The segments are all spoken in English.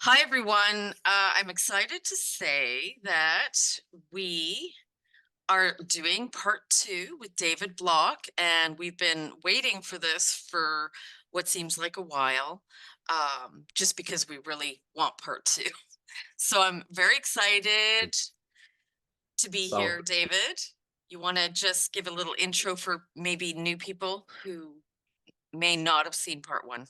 Hi, everyone. I'm excited to say that we are doing part 2 with David Block, and we've been waiting for this for what seems like a while, just because we really want part 2. So I'm very excited to be Sounds here, David. You want to just give a little intro for maybe new people who may not have seen part 1?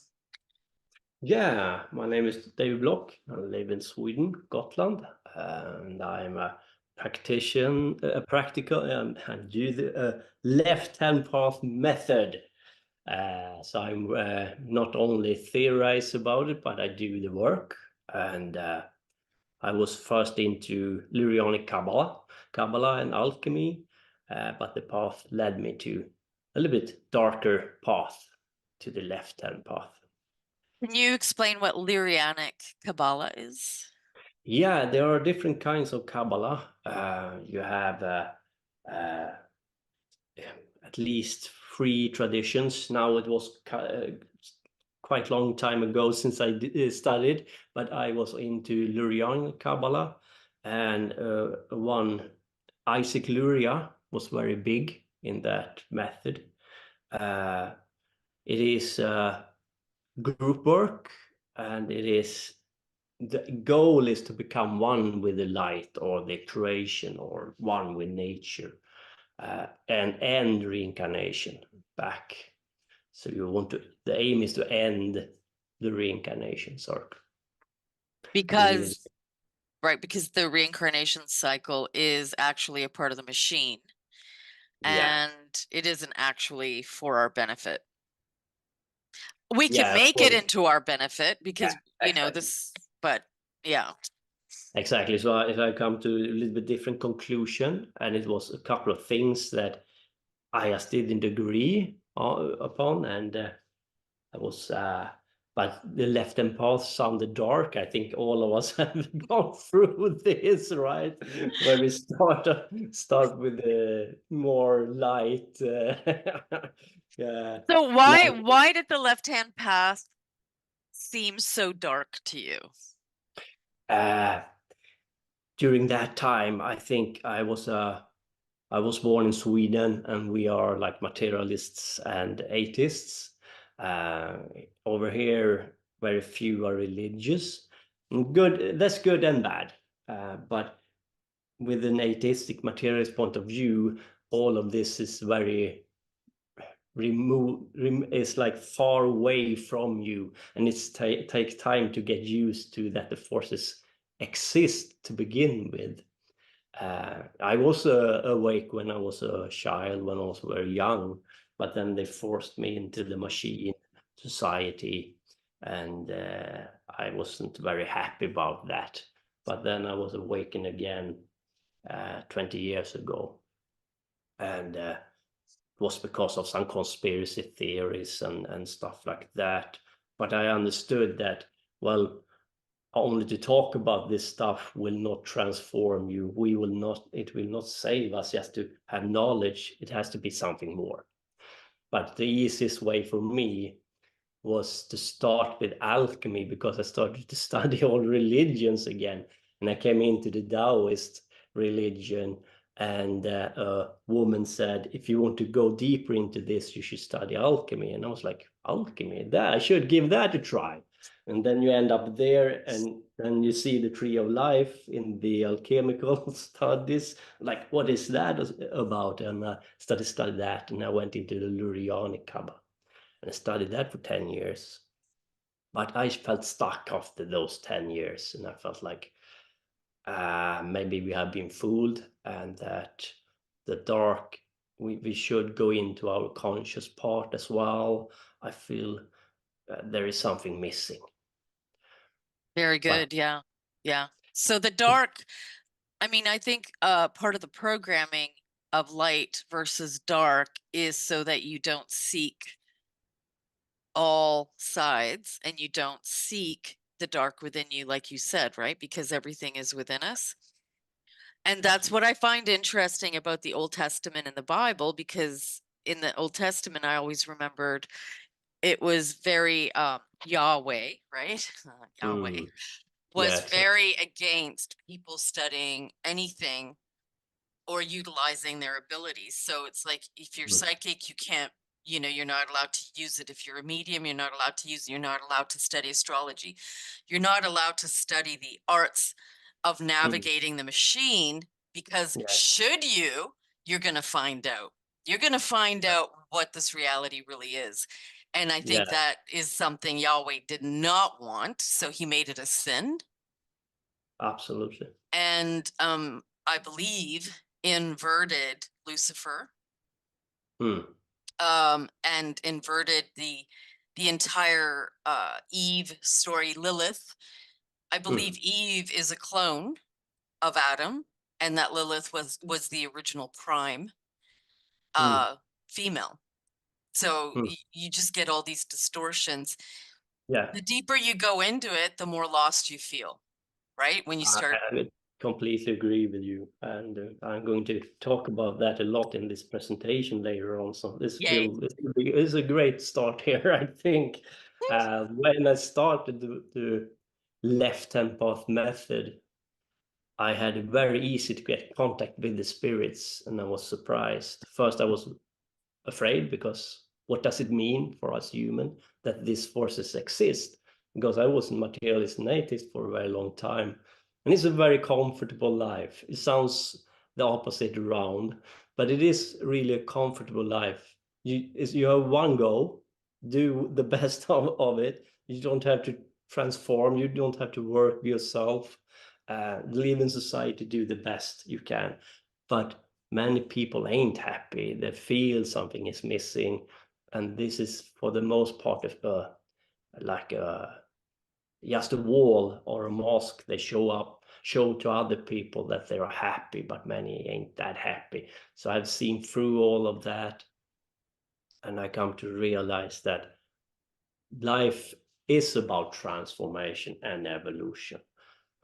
Yeah, my name is David Block. I live in Sweden, Gotland, and I'm a practitioner, a practical, and do the left-hand path method. So I'm not only theorize about it, but I do the work. And I was first into Lurianic Kabbalah and alchemy, but the path led me to a little bit darker path, to the left-hand path. Can you explain what Lurianic Kabbalah is? Yeah, there are different kinds of Kabbalah. You have uh, at least three traditions. Now it was quite long time ago since I studied, but I was into Lurian Kabbalah, and one Isaac Luria was very big in that method. Uh, it is group work, and it is the goal is to become one with the light or the creation or one with nature, and end reincarnation back. So you want to, the aim is to end the reincarnation circle. Because Right, because the reincarnation cycle is actually a part of the machine, Yeah, and it isn't actually for our benefit. We can yeah, make it well, into our benefit yeah, because, exactly. this, but yeah. Exactly. So if I come to a little bit different conclusion, and it was a couple of things that I just didn't agree upon, and I was, but the left-hand path sounded dark. I think all of us have gone through this, right? Where we start with more light. Yeah, So why light. why did the left-hand path seem so dark to you? Uh, During that time, I think I was born in Sweden, and we are like materialists and atheists. Uh, Over here, very few are religious. Good, that's good and bad. But with an atheistic materialist point of view, all of this is very it's like far away from you, and it's takes time to get used to that the forces exist to begin with. I was awake when I was a child, when I was very young, but then they forced me into the machine society, and I wasn't very happy about that. But then I was awakened again 20 years ago, and it was because of some conspiracy theories and stuff like that. But I understood that, well, only to talk about this stuff will not transform you. It will not save us just to have knowledge. It has to be something more. But the easiest way for me was to start with alchemy, because I started to study all religions again. And I came into the Taoist religion, and a woman said, if you want to go deeper into this, you should study alchemy. And I was like, alchemy? That I should give that a try. And then you end up there, and then you see the tree of life in the alchemical studies. Like, what is that about? And I started to study that, and I went into the Lurianic Kabbalah, and I studied that for 10 years. But I felt stuck after those 10 years, and I felt like maybe we have been fooled, and that the dark, we should go into our conscious part as well. I feel there is something missing. Very But good, yeah. Yeah. So the dark, I think part of the programming of light versus dark is so that you don't seek all sides and you don't seek the dark within you, like you said, right? Because everything is within us. And that's what I find interesting about the Old Testament and the Bible, because in the Old Testament, I always remembered it was very Yahweh, right? Yahweh. mm, was exactly. very against people studying anything or utilizing their abilities. So it's like, if you're psychic, you can't, you know, you're not allowed to use it. If you're a medium, you're not allowed to use it. You're not allowed to study astrology. You're not allowed to study the arts of navigating the machine, because Yeah, should you, you're going to find out. You're going to find out what this reality really is. And I think yeah, that is something Yahweh did not want. So he made it a sin. absolutely. And I believe inverted Lucifer, Mm, and inverted the entire Eve story, Lilith. I mm, believe Eve is a clone of Adam, and that Lilith was the original prime mm, female. So mm. you just get all these distortions. Yeah, The deeper you go into it, the more lost you feel, right? When you start, I completely agree with you, and I'm going to talk about that a lot in this presentation later on. So yay. this is a great start here, I think. When I started the left-hand path method, I had it very easy to get contact with the spirits, and I was surprised. First, I was afraid, because what does it mean for us human that these forces exist? Because I wasn't materialist and atheist for a very long time, and it's a very comfortable life. It sounds the opposite around, but it is really a comfortable life. You have one goal, do the best of it. You don't have to transform, you don't have to work yourself, live in society, do the best you can. But many people ain't happy. They feel something is missing, and this is for the most part of like a just a wall or a mask. They show to other people that they are happy, but many ain't that happy. So I've seen through all of that, and I come to realize that life is about transformation and evolution.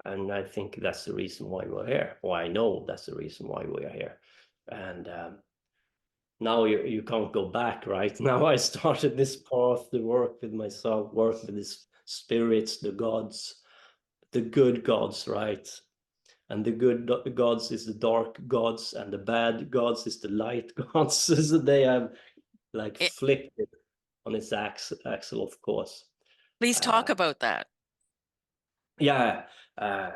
And I think that's the reason why we're here. Or I know that's the reason why we are here. And now you can't go back, right? Now I started this path to work with myself, work with these spirits, the gods, the good gods, right? And the good gods is the dark gods, and the bad gods is the light gods. So they have like It, flipped it on its axle, of course. please talk Uh, about that. yeah, uh,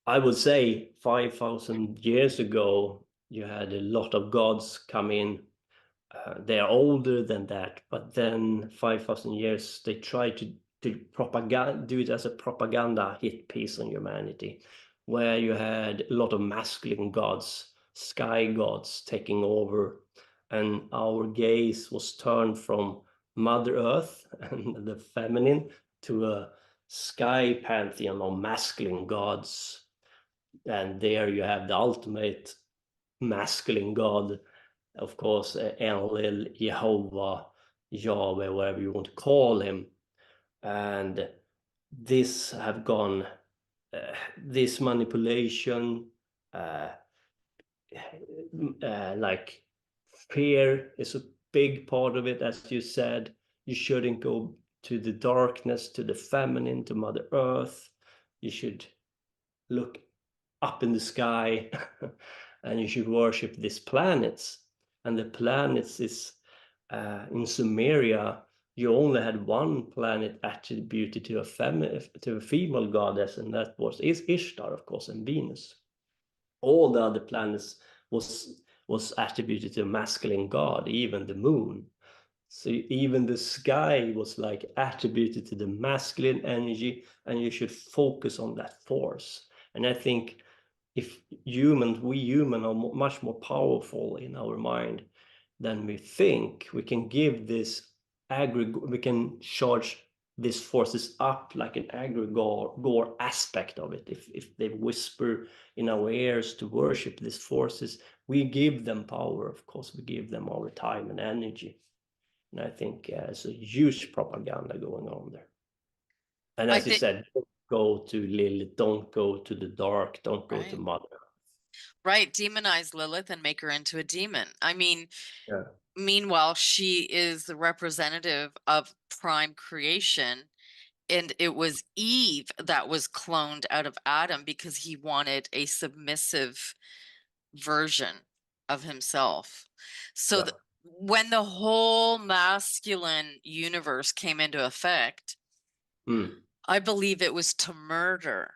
I would say 5,000 years ago, you had a lot of gods come in. They are older than that, but then 5,000 years they tried to propaganda, do it as a propaganda hit piece on humanity, where you had a lot of masculine gods, sky gods taking over, and our gaze was turned from Mother Earth and the feminine to a sky pantheon of masculine gods. And there you have the ultimate masculine god, of course, Enlil, Jehovah, Yahweh, whatever you want to call him. And this have gone, this manipulation, uh, like fear is a big part of it, as you said. You shouldn't go to the darkness, to the feminine, to Mother Earth. You should look up in the sky and you should worship these planets. And the planets is in Sumeria, you only had one planet attributed to a female goddess, and that was Ishtar, of course, and Venus. All the other planets was attributed to a masculine god, even the moon. So even the sky was like attributed to the masculine energy, and you should focus on that force. And I think if we human are much more powerful in our mind than we think, we can give this we can charge these forces up like an aggregor aspect of it. If they whisper in our ears to worship these forces, we give them power. Of course, we give them our time and energy. And I think it's a huge propaganda going on there. And I as you think, said, don't go to Lilith, don't go to the dark, don't go to right, Mother. right. Demonize Lilith and make her into a demon. I mean, Yeah. meanwhile, she is the representative of prime creation, And it was Eve that was cloned out of Adam because he wanted a submissive version of himself. So Yeah. when the whole masculine universe came into effect, Mm. I believe it was to murder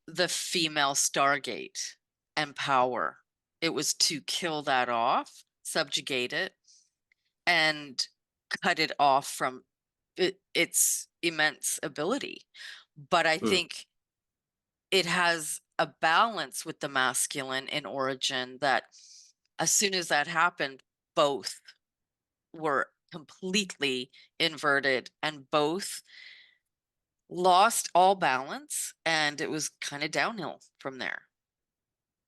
the female Stargate and power. It was to kill that off, subjugate it, and cut it off from its immense ability. But I Mm. think it has a balance with the masculine in origin that as soon as that happened, both were completely inverted and both lost all balance, and it was kind of downhill from there.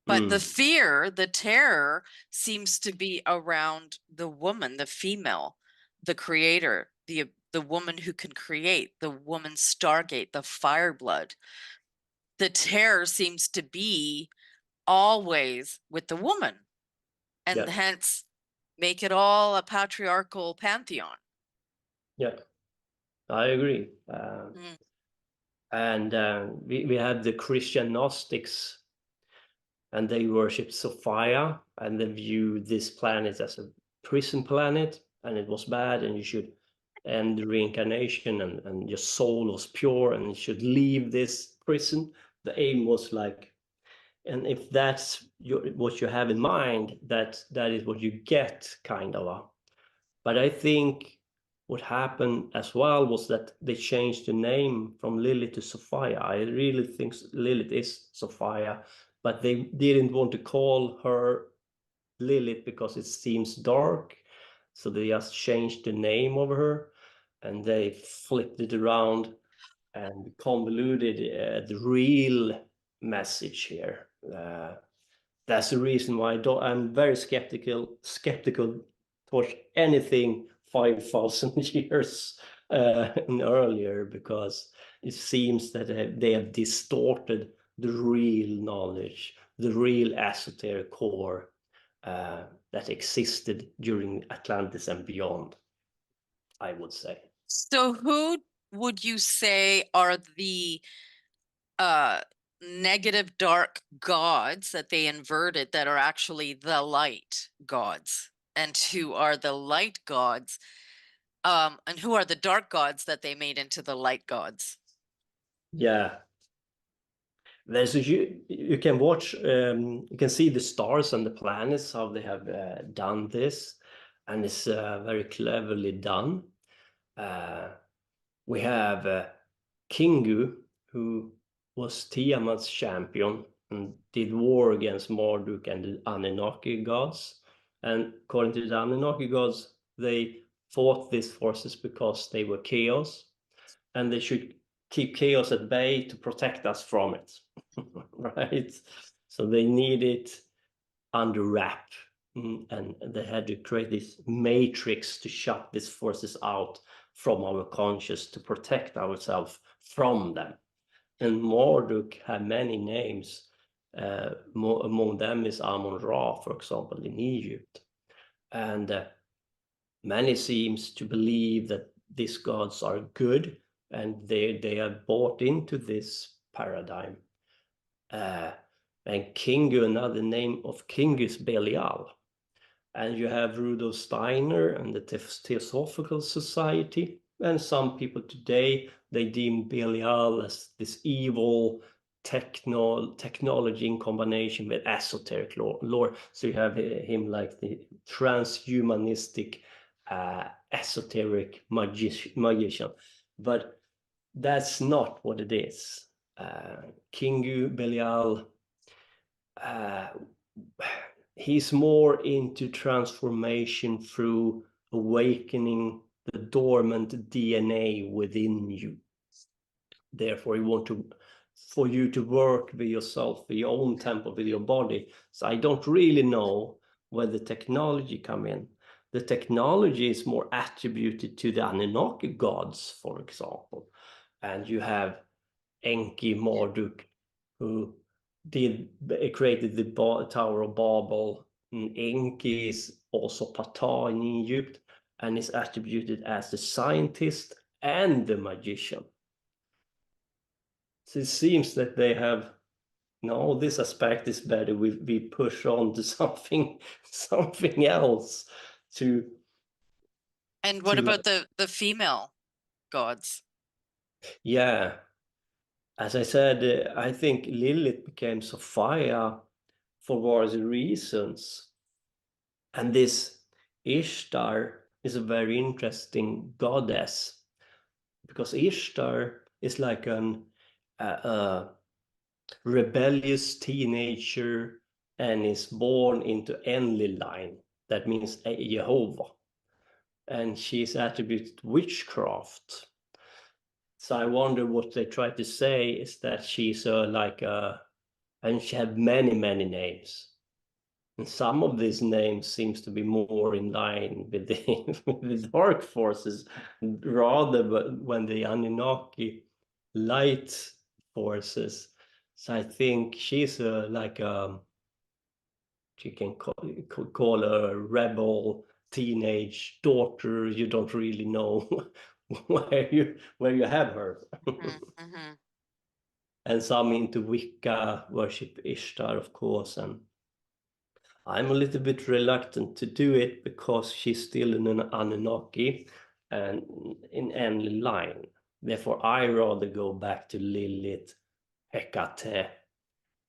But the Mm. fear, the terror seems to be around the woman, the female, the creator, the woman who can create, the woman Stargate, the fireblood. The terror seems to be always with the woman, and Yeah. hence make it all a patriarchal pantheon. Yeah. I agree. Mm. And we have the Christian Gnostics, and they worship Sophia, and they view this planet as a prison planet, and it was bad, and you should end the reincarnation, and your soul was pure, and you should leave this prison. The aim was like, and if that's what you have in mind, that is what you get, kind of. But I think what happened as well was that they changed the name from Lilith to Sophia. I really think Lilith is Sophia, but they didn't want to call her Lilith because it seems dark. So they just changed the name of her, and they flipped it around and convoluted the real message here. That's the reason why I'm very skeptical towards anything 5,000 years and earlier, because it seems that they have distorted the real knowledge, the real esoteric core that existed during Atlantis and beyond, I would say. So who would you say are the uh negative dark gods that they inverted that are actually the light gods, and who are the light gods, and who are the dark gods that they made into the light gods? Yeah, there's you can watch, you can see the stars and the planets, how they have done this, and it's very cleverly done. We have Kingu, who was Tiamat's champion and did war against Marduk and the Anunnaki gods. And according to the Anunnaki gods, they fought these forces because they were chaos, and they should keep chaos at bay to protect us from it. Right? So they need it under wrap. And they had to create this matrix to shut these forces out from our conscious to protect ourselves from them. And Marduk had many names. Among them is Amun-Ra, for example, in Egypt. And many seems to believe that these gods are good, and they have bought into this paradigm. And Kingu, another name of Kingu is Belial. And you have Rudolf Steiner and the Theosophical Society. And some people today, they deem Belial as this evil technology in combination with esoteric lore. So you have him like the transhumanistic esoteric magician. But that's not what it is. Kingu Belial, he's more into transformation through awakening the dormant DNA within you. Therefore, you want for you to work with yourself, with your own temple, with your body. So I don't really know where the technology come in. The technology is more attributed to the Anunnaki gods, for example. And you have Enki, Marduk, who created the Tower of Babel. Enki is also Ptah in Egypt, and is attributed as the scientist and the magician. So it seems that they have, no, this aspect is better. We push on to something else to And what like, about the female gods? yeah. As I said, I think Lilith became Sophia for various reasons, and this Ishtar is a very interesting goddess because Ishtar is like a rebellious teenager and is born into Enlil line. That means Jehovah. And she's attributed witchcraft. So I wonder what they try to say is that she's and she had many, many names. And some of these names seems to be more in line with with the dark forces rather but when the Anunnaki light forces. So I think she's you can call a rebel teenage daughter. You don't really know where you have her. Hmm. And some into Wicca worship Ishtar, of course, and I'm a little bit reluctant to do it because she's still in an Anunnaki and in any line. Therefore, I rather go back to Lilith, Hecate,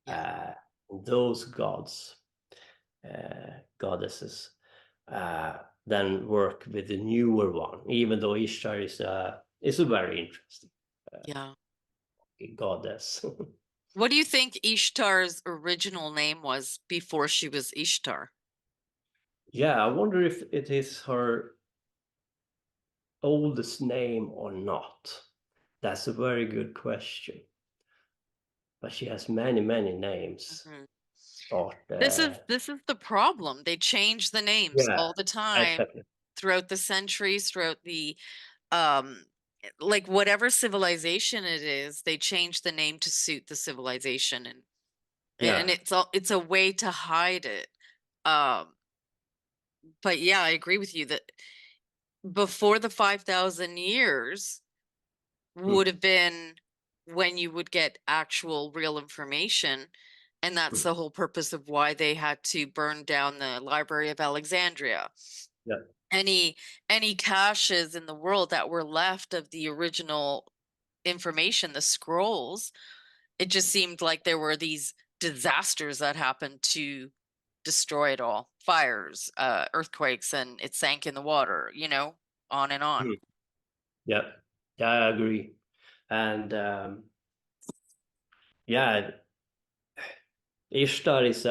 Yeah. uh, those gods, goddesses, than work with the newer one. Even though Ishtar is a very interesting Yeah. goddess. What do you think Ishtar's original name was before she was Ishtar? Yeah, I wonder if it is her oldest name or not. That's a very good question. But she has many, many names. Mhm. Start This is the problem. They change the names yeah, all the time exactly. throughout the centuries, throughout the um like whatever civilization it is, they change the name to suit the civilization, and Yeah. it's a way to hide it. Um but yeah, I agree with you that before the 5,000 years Mm, would have been when you would get actual real information. And that's mm. the whole purpose of why they had to burn down the Library of Alexandria. Yeah. Any any caches in the world that were left of the original information, the scrolls, it just seemed like there were these disasters that happened to destroy it all. Fires, earthquakes, and it sank in the water, on and on. Mm. Yeah. Yeah, I agree. And yeah, Ishtar is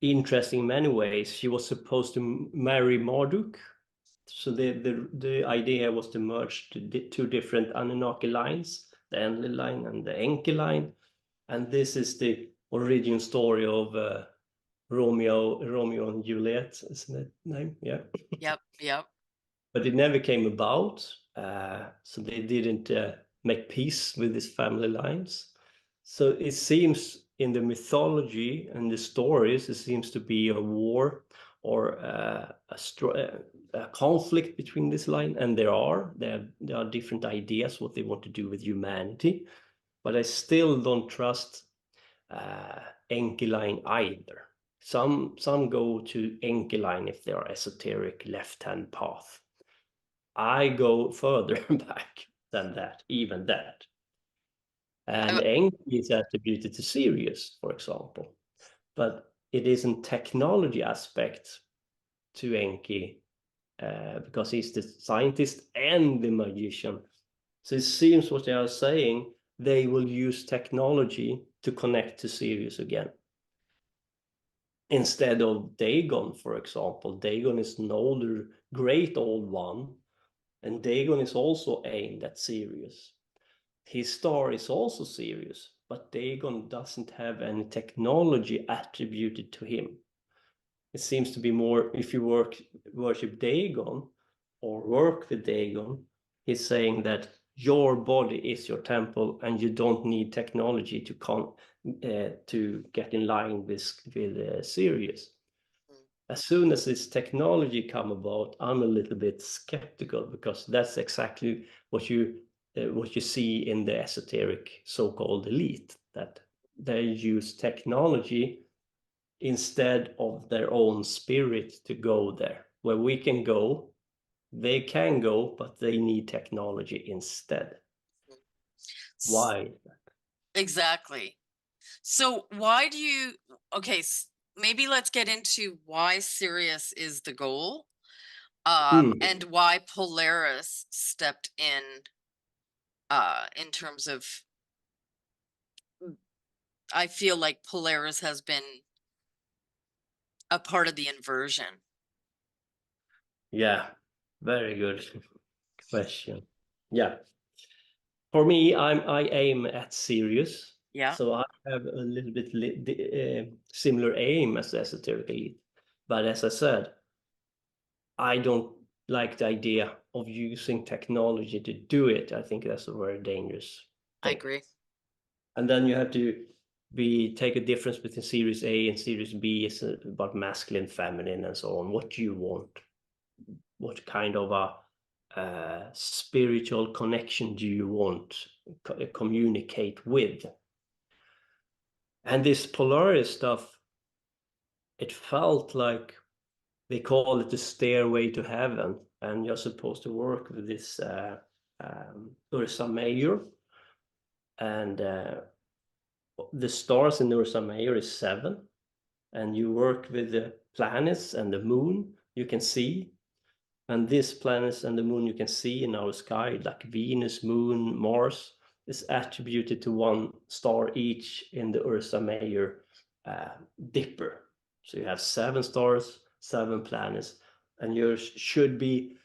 interesting in many ways. She was supposed to marry Marduk. So the idea was to merge two different Anunnaki lines, the Enlil line and the Enki line. And this is the origin story of Romeo and Juliet, isn't it name? Yeah. Yep, yep. But it never came about. So they didn't make peace with these family lines. So it seems in the mythology and the stories, it seems to be a war or a conflict between this line. And there are different ideas what they want to do with humanity. But I still don't trust Enki line either. Some go to Enki line if they are esoteric left-hand path. I go further back than that, even that. And I, Enki is attributed to Sirius, for example. But it isn't technology aspect to Enki because he's the scientist and the magician. So it seems what they are saying, they will use technology to connect to Sirius again. Instead of Dagon, for example. Dagon is an older, great old one, and Dagon is also aimed at Sirius. His star is also Sirius, but Dagon doesn't have any technology attributed to him. It seems to be more if you worship Dagon or work with Dagon, he's saying that your body is your temple and you don't need technology to get in line with Sirius. As soon as this technology come about, I'm a little bit skeptical because that's exactly what you what you see in the esoteric so-called elite, that they use technology instead of their own spirit to go there. Where we can go, they can go, but they need technology instead. Why? Exactly. So why do you, okay, maybe let's get into why Sirius is the goal, and why Polaris stepped in terms of, I feel like Polaris has been a part of the inversion. Yeah, very good question. Yeah. For me, I aim at Sirius. Yeah, So I have a little bit similar aim as the esoteric elite. But as I said, I don't like the idea of using technology to do it. I think that's a very dangerous I thing. agree. And then you have to take a difference between Series A and Series B. It's about masculine, feminine, and so on. What do you want? What kind of a spiritual connection do you want to communicate with? And this Polaris stuff, it felt like they call it the stairway to heaven, and you're supposed to work with this Ursa Major, and the stars in Ursa Major is 7, and you work with the planets and the moon you can see, and these planets and the moon you can see in our sky, like Venus, Moon, Mars, is attributed to 1 star each in the Ursa Major dipper. So you have 7 stars, 7 planets, and you should be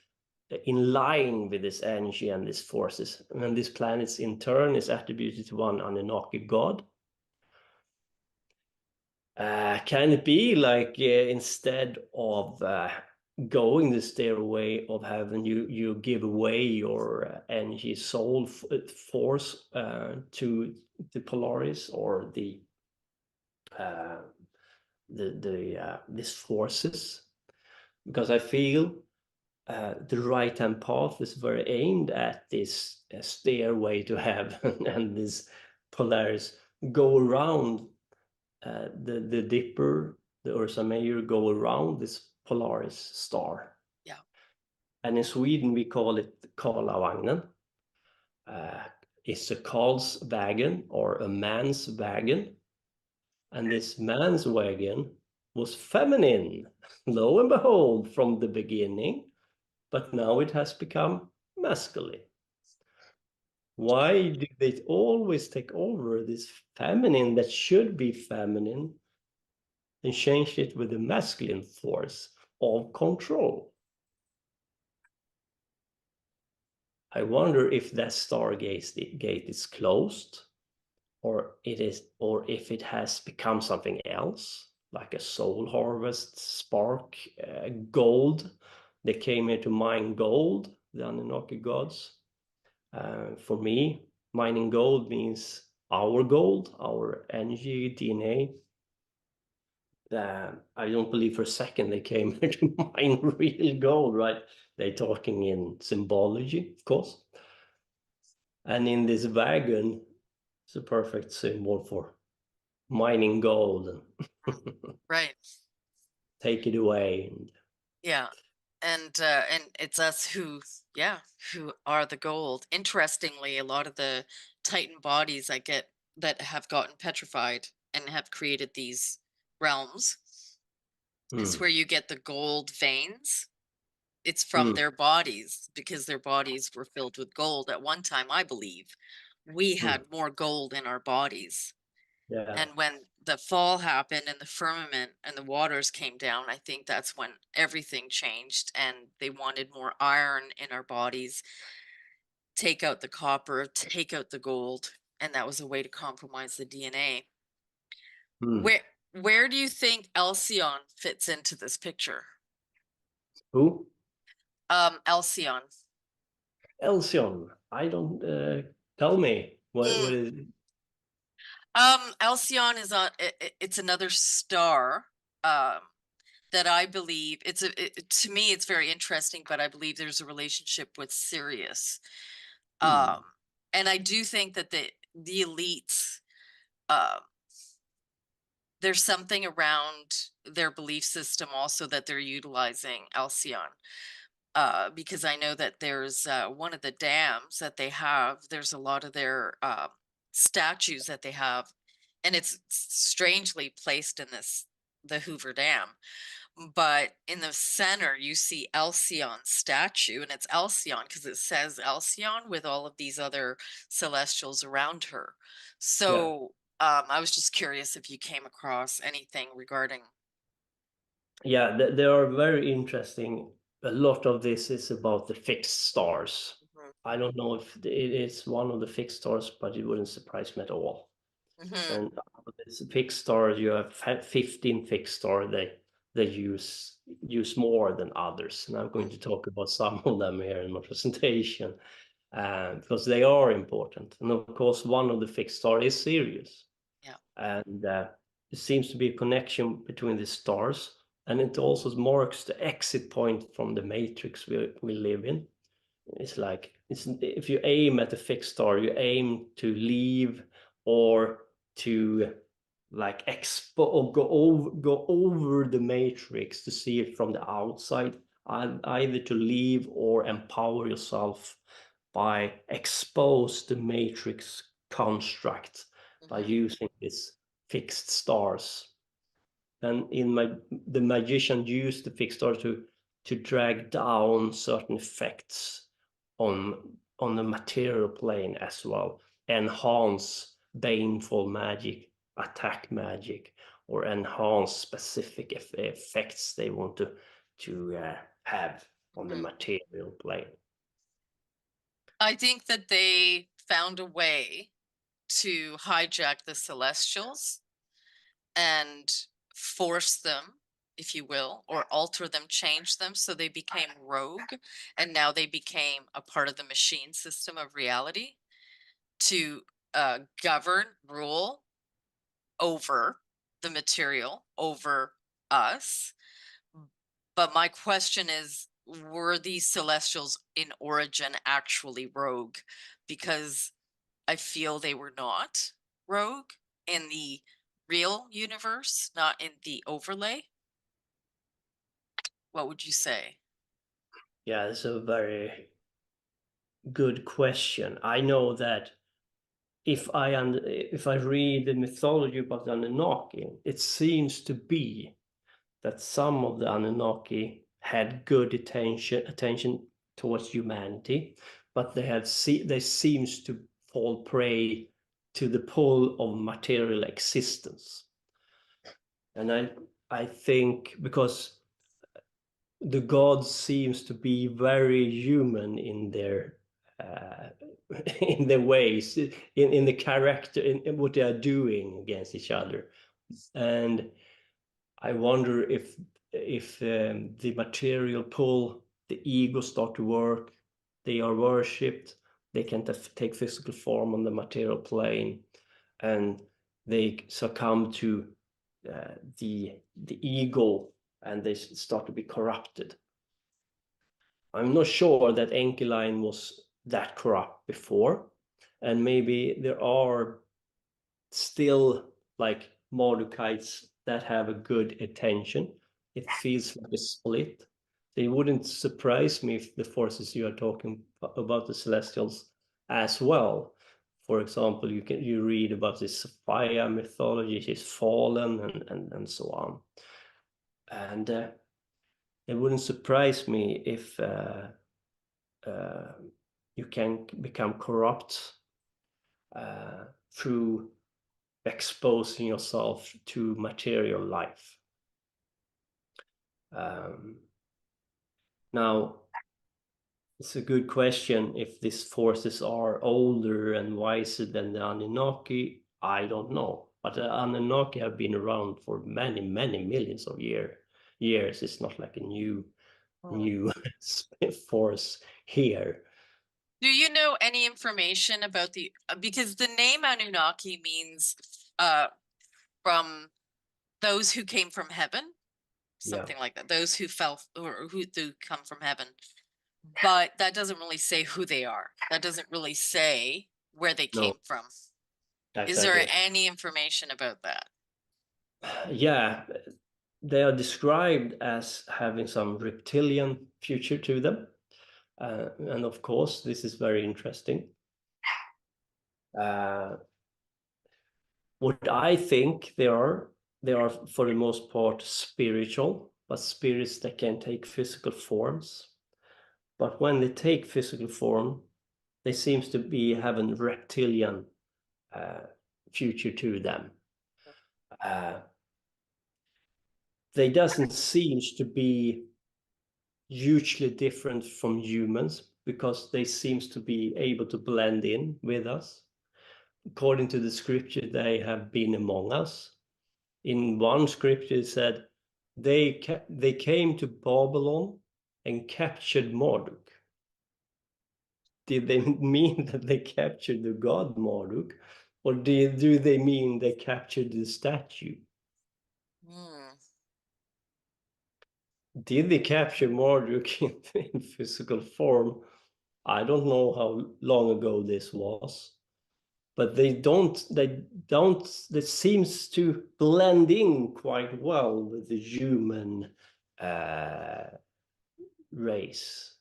in line with this energy and these forces. And these planets in turn is attributed to 1 Anunnaki god. Can it be like instead of going the stairway of heaven, you give away your energy, soul force to the Polaris or these forces? Because I feel the right-hand path is very aimed at this stairway to heaven, and this Polaris go around the Dipper, the Ursa Major go around this Polaris star. Yeah. And in Sweden we call it Karlavagnen. It's a Karl's wagon or a man's wagon. And this man's wagon was feminine, lo and behold, from the beginning, but now it has become masculine. Why do they always take over this feminine that should be feminine and change it with the masculine force of control? I wonder if that gate is closed, or if it has become something else, like a soul harvest, spark, gold. They came here to mine gold, the Anunnaki gods. For me, mining gold means our gold, our energy, DNA. I don't believe for a second they came here to mine real gold, right? They're talking in symbology, of course. And in this wagon, it's a perfect symbol for mining gold. Right. Take it away. Yeah. And it's us who, yeah, who are the gold. Interestingly, a lot of the Titan bodies I get that have gotten petrified and have created these realms, it's where you get the gold veins. It's from their bodies, because their bodies were filled with gold at one time. I believe we had more gold in our bodies. Yeah. And when the fall happened and the firmament and the waters came down, I think that's when everything changed, and they wanted more iron in our bodies, take out the copper, take out the gold, and that was a way to compromise the DNA. Where do you think Alcyon fits into this picture? Who? Alcyon. Elsion. I don't tell me what is it? Alcyon is it's another star. That I believe to me it's very interesting, but I believe there's a relationship with Sirius. And I do think that the elites, uh, there's something around their belief system also that they're utilizing Alcyon. Because I know that there's one of the dams that they have, there's a lot of their statues that they have, and it's strangely placed in the Hoover Dam. But in the center, you see Alcyon's statue, and it's Alcyon because it says Alcyon with all of these other celestials around her. So I was just curious if you came across anything regarding. Yeah, they are very interesting. A lot of this is about the fixed stars. Mhm. I don't know if it is one of the fixed stars, but it wouldn't surprise me at all. Mhm. And it's a fixed star. You have 15 fixed star. They use more than others, and I'm going to talk about some of them here in my presentation, because they are important. And of course, one of the fixed star is Sirius, Yeah. and there seems to be a connection between the stars, and it also marks the exit point from the matrix we live in. It's like if you aim at a fixed star, you aim to leave or to like expo or go over the matrix to see it from the outside, either to leave or empower yourself by expose the matrix construct by Mhm. using these fixed stars. And the magician used the fixed star to drag down certain effects on the material plane as well, enhance baneful magic, attack magic, or enhance specific effects they want to have on the Mhm. material plane. I think that they found a way to hijack the Celestials and force them, if you will, or alter them, change them so they became rogue, and now they became a part of the machine system of reality to govern, rule over the material, over us. But my question is, were these Celestials in origin actually rogue? Because I feel they were not rogue in the real universe, not in the overlay. What would you say? Yeah, it's a very good question. I know that if I read the mythology about the Anunnaki, it seems to be that some of the Anunnaki had good attention towards humanity, but they seems to fall prey to the pull of material existence. And I think because the gods seems to be very human in their uh, in their ways, in the character, in what they are doing against each other. And I wonder if the material pull, the ego start to work, they are worshipped, they can take physical form on the material plane, and they succumb to the ego, and they start to be corrupted. I'm not sure that Enkeline was that corrupt before, and maybe there are still like Mordekites that have a good attention. It feels like a split. So it wouldn't surprise me if the forces you are talking about the Celestials as well. For example, you read about this Sophia mythology, she's fallen and so on. And it wouldn't surprise me if uh, you can become corrupt through exposing yourself to material life. Now, it's a good question if these forces are older and wiser than the Anunnaki. I don't know. But the Anunnaki have been around for many, many millions of years. It's not like a new force here. Do you know any information about because the name Anunnaki means from those who came from heaven, Yeah. something like that, those who fell or who come from heaven. But that doesn't really say who they are. That doesn't really say where they No, came from. Is there exactly. any information about that? Yeah, they are described as having some reptilian future to them. And of course, this is very interesting. What I think they are for the most part spiritual, but spirits that can take physical forms. But when they take physical form, they seems to be having reptilian future to them. They doesn't seems to be hugely different from humans because they seems to be able to blend in with us. According to the scripture, they have been among us. In one scripture, it said they came to Babylon and captured Marduk. Did they mean that they captured the god Marduk, or do they mean they captured the statue? Hmm. Did they capture Marduk in physical form? I don't know how long ago this was, but they seems to blend in quite well with the human race.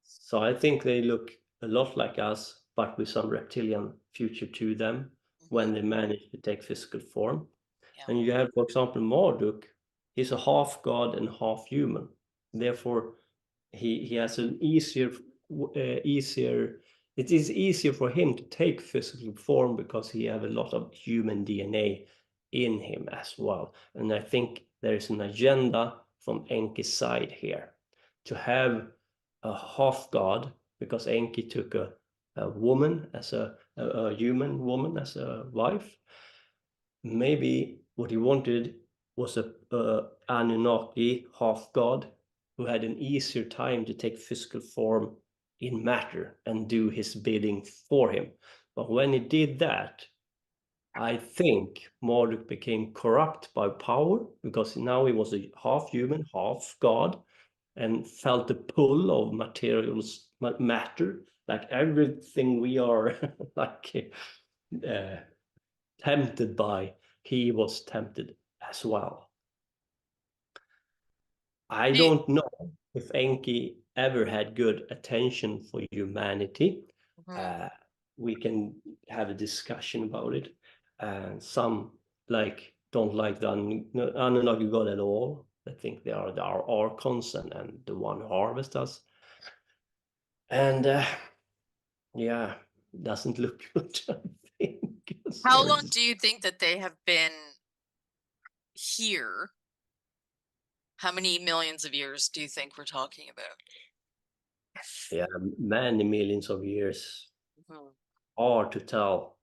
So I think they look a lot like us, but with some reptilian future to them when they manage to take physical form. Yeah. And you have, for example, Marduk. He's a half god and half human. Therefore, he has an easier. It is easier for him to take physical form because he have a lot of human DNA in him as well. And I think there is an agenda from Enki's side here to have a half god, because Enki took a woman as a human woman as a wife. Maybe what he wanted was a Anunnaki half god who had an easier time to take physical form in matter and do his bidding for him. But when he did that, I think Marduk became corrupt by power because now he was a half human, half god, and felt the pull of materials, matter, like everything we are like tempted by, he was tempted as well. I Do you, don't know if Enki ever had good attention for humanity. Mhm. We can have a discussion about it. Some like don't like the Anunnaki god at all. I think they are our archons and the one who harvest us. And yeah, doesn't look good, I think. How Sorry. long do you think that they have been here? How many millions of years do you think we're talking about? Yeah, many millions of years. Mhm. Hard to tell.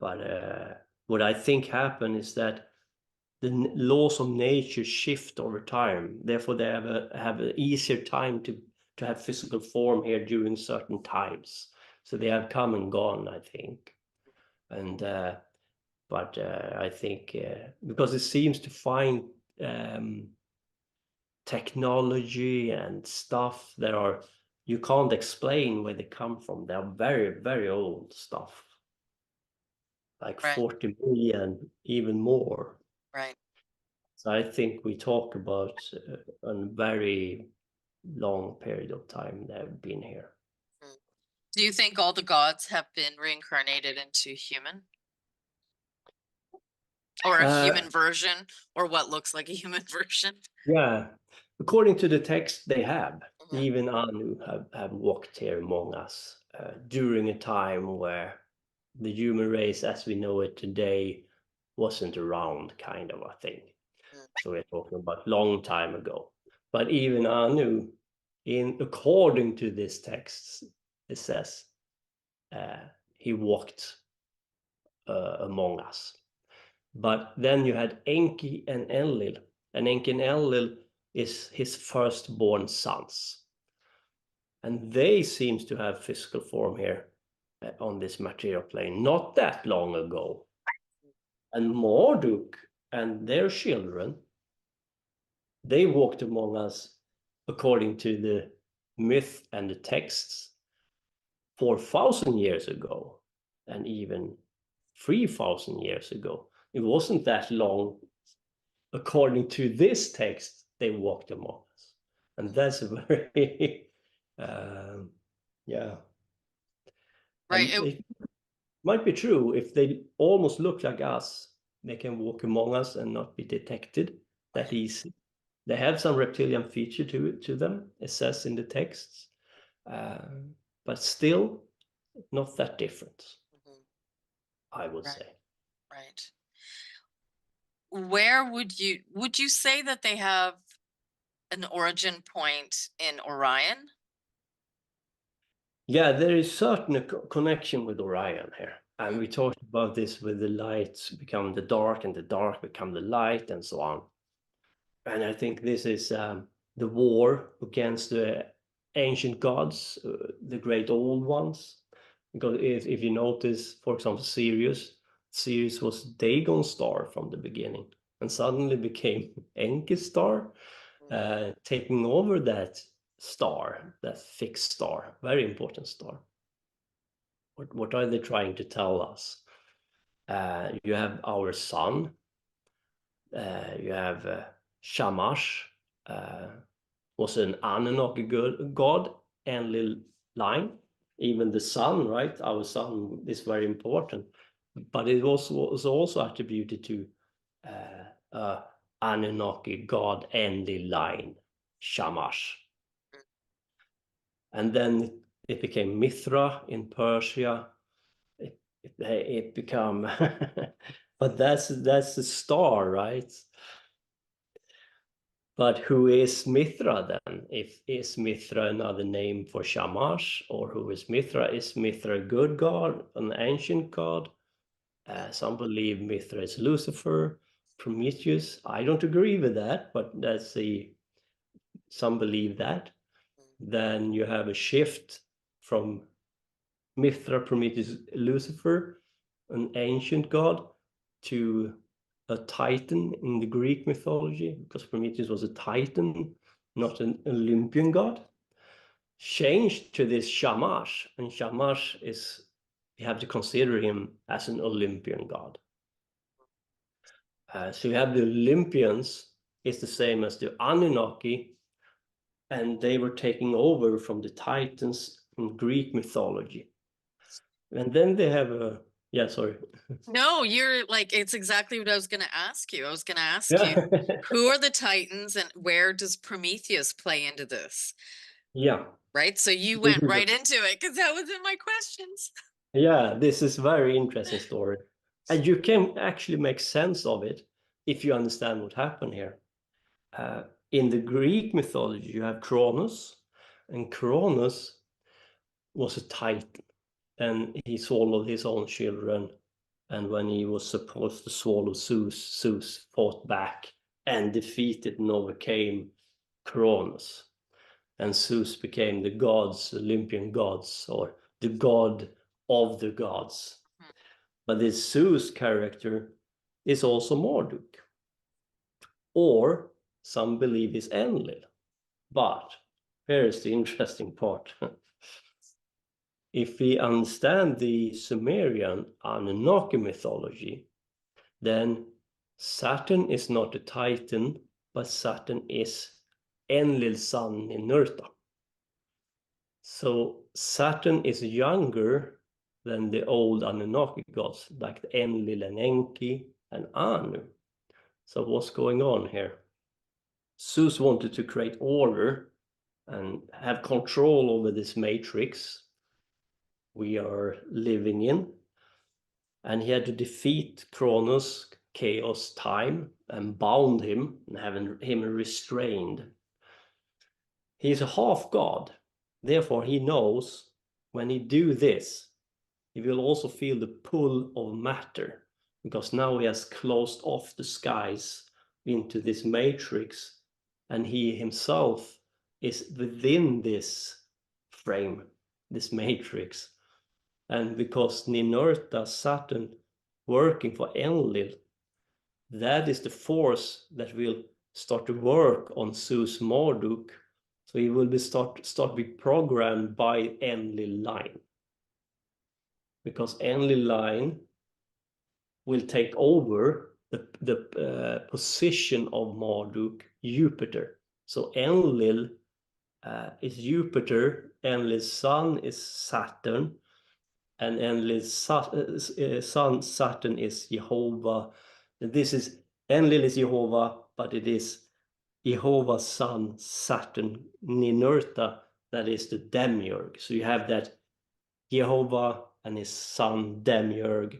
But what I think happened is that the laws of nature shift over time. Therefore, they have an easier time to have physical form here during certain times. So they have come and gone, I think. And but I think because it seems to find technology and stuff that are you can't explain where they come from. They are very, very old stuff, like Right, 40 million, even more. right. So I think we talk about a very long period of time they have been here. Mm. Do you think all the gods have been reincarnated into human? Or a Uh, human version, or what looks like a human version? yeah, according to the text, they have. Mhm. Even Anu have walked here among us during a time where the human race as we know it today wasn't around, kind of, I think. Mm. So we're talking about long time ago. But even Anu, according to this text, it says he walked among us. But then you had Enki and Enlil, and Enki and Enlil is his firstborn sons. And they seems to have physical form here on this material plane, not that long ago. And Marduk and their children, they walked among us according to the myth and the texts 4,000 years ago, and even 3,000 years ago. It wasn't that long. According to this text, they walked among us. And that's a very, yeah. Right. And it might be true. If they almost look like us, they can walk among us and not be detected that easy. They have some reptilian feature to them, it says in the texts, but still not that different, I would say. Right. Where would you say that they have an origin point in Orion? Yeah, there is certain connection with Orion here. And we talked about this with the lights become the dark and the dark become the light and so on. And I think this is the war against the ancient gods, the great old ones. Because if you notice, for example, Sirius was Dagon's star from the beginning and suddenly became Enki's star, taking over that star, that fixed star, very important star. What are they trying to tell us? You have our sun, you have Shamash, was an Anunnaki god, Enlil line. Even the sun, right? Our sun is very important, but it was also attributed to Anunnaki god Enlil line, Shamash. And then it became Mithra in Persia. It become, but that's the star, right? But who is Mithra then? Is Mithra another name for Shamash, or who is Mithra? Is Mithra a good god, an ancient god? Some believe Mithra is Lucifer, Prometheus. I don't agree with that, but some believe that. Then you have a shift from Mithra, Prometheus, Lucifer, an ancient god, to a Titan in the Greek mythology, because Prometheus was a Titan, not an Olympian god. Changed to this Shamash, and Shamash is, you have to consider him as an Olympian god. So you have the Olympians, is the same as the Anunnaki, and they were taking over from the Titans in Greek mythology. And then they have a, yeah, sorry. No, you're like, it's exactly what I was going to ask you. I was going to ask you, who are the Titans and where does Prometheus play into this? Yeah. Right. So you went right into it because that was in my questions. Yeah, this is very interesting story. And you can actually make sense of it if you understand what happened here. In the Greek mythology, you have Kronos, and Kronos was a Titan, and he swallowed his own children. And when he was supposed to swallow Zeus, Zeus fought back and defeated and overcame Kronos. And Zeus became the gods, Olympian gods, or the god of the gods. But this Zeus character is also Marduk, or some believe is Enlil. But here is the interesting part. If we understand the Sumerian Anunnaki mythology, then Saturn is not a Titan, but Saturn is Enlil's son Ninurta. So Saturn is younger than the old Anunnaki gods, like the Enlil and Enki and Anu. So what's going on here? Zeus wanted to create order and have control over this matrix we are living in. And he had to defeat Kronos, chaos, time, and bound him and having him restrained. He's a half god. Therefore, he knows when he do this, he will also feel the pull of matter, because now he has closed off the skies into this matrix, and he himself is within this frame, this matrix. And because Ninurta, Saturn, working for Enlil, that is the force that will start to work on Zeus Marduk. So he will be start be programmed by Enlil line, because Enlil line will take over the position of Marduk, Jupiter. So Enlil is Jupiter, Enlil's son is Saturn, and Enlil's son Saturn is Jehovah. This is Enlil is Jehovah, but it is Jehovah's son Saturn Ninurta that is the demiurge. So you have that Jehovah and his son demiurge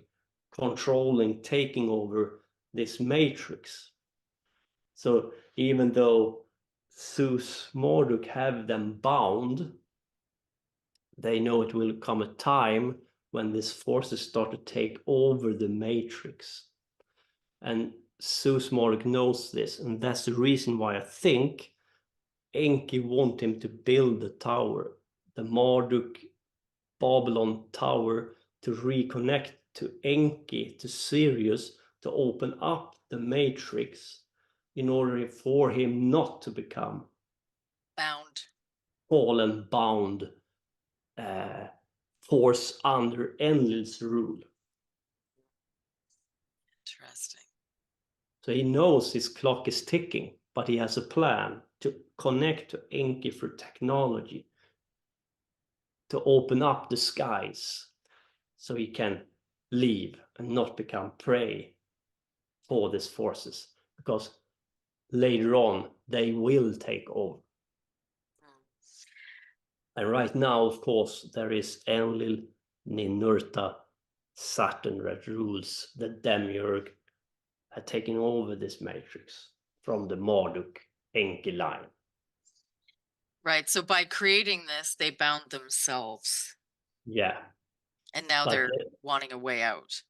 controlling, taking over this matrix. So even though Zeus, Marduk have them bound, they know it will come a time when these forces start to take over the matrix. And Zeus, Marduk knows this, and that's the reason why I think Enki want him to build the tower, the Marduk Babylon tower, to reconnect to Enki, to Sirius, to open up the matrix in order for him not to become Bound. fallen, bound force under Enlil's rule. Interesting. So he knows his clock is ticking, but he has a plan to connect to Enki for technology, to open up the skies so he can leave and not become prey for these forces, because later on they will take over. And right now, of course, there is Enlil, Ninurta, Saturn that rules the demiurge, had taken over this matrix from the Marduk Enki line. Right. So by creating this, they bound themselves. Yeah. And now they're wanting a way out.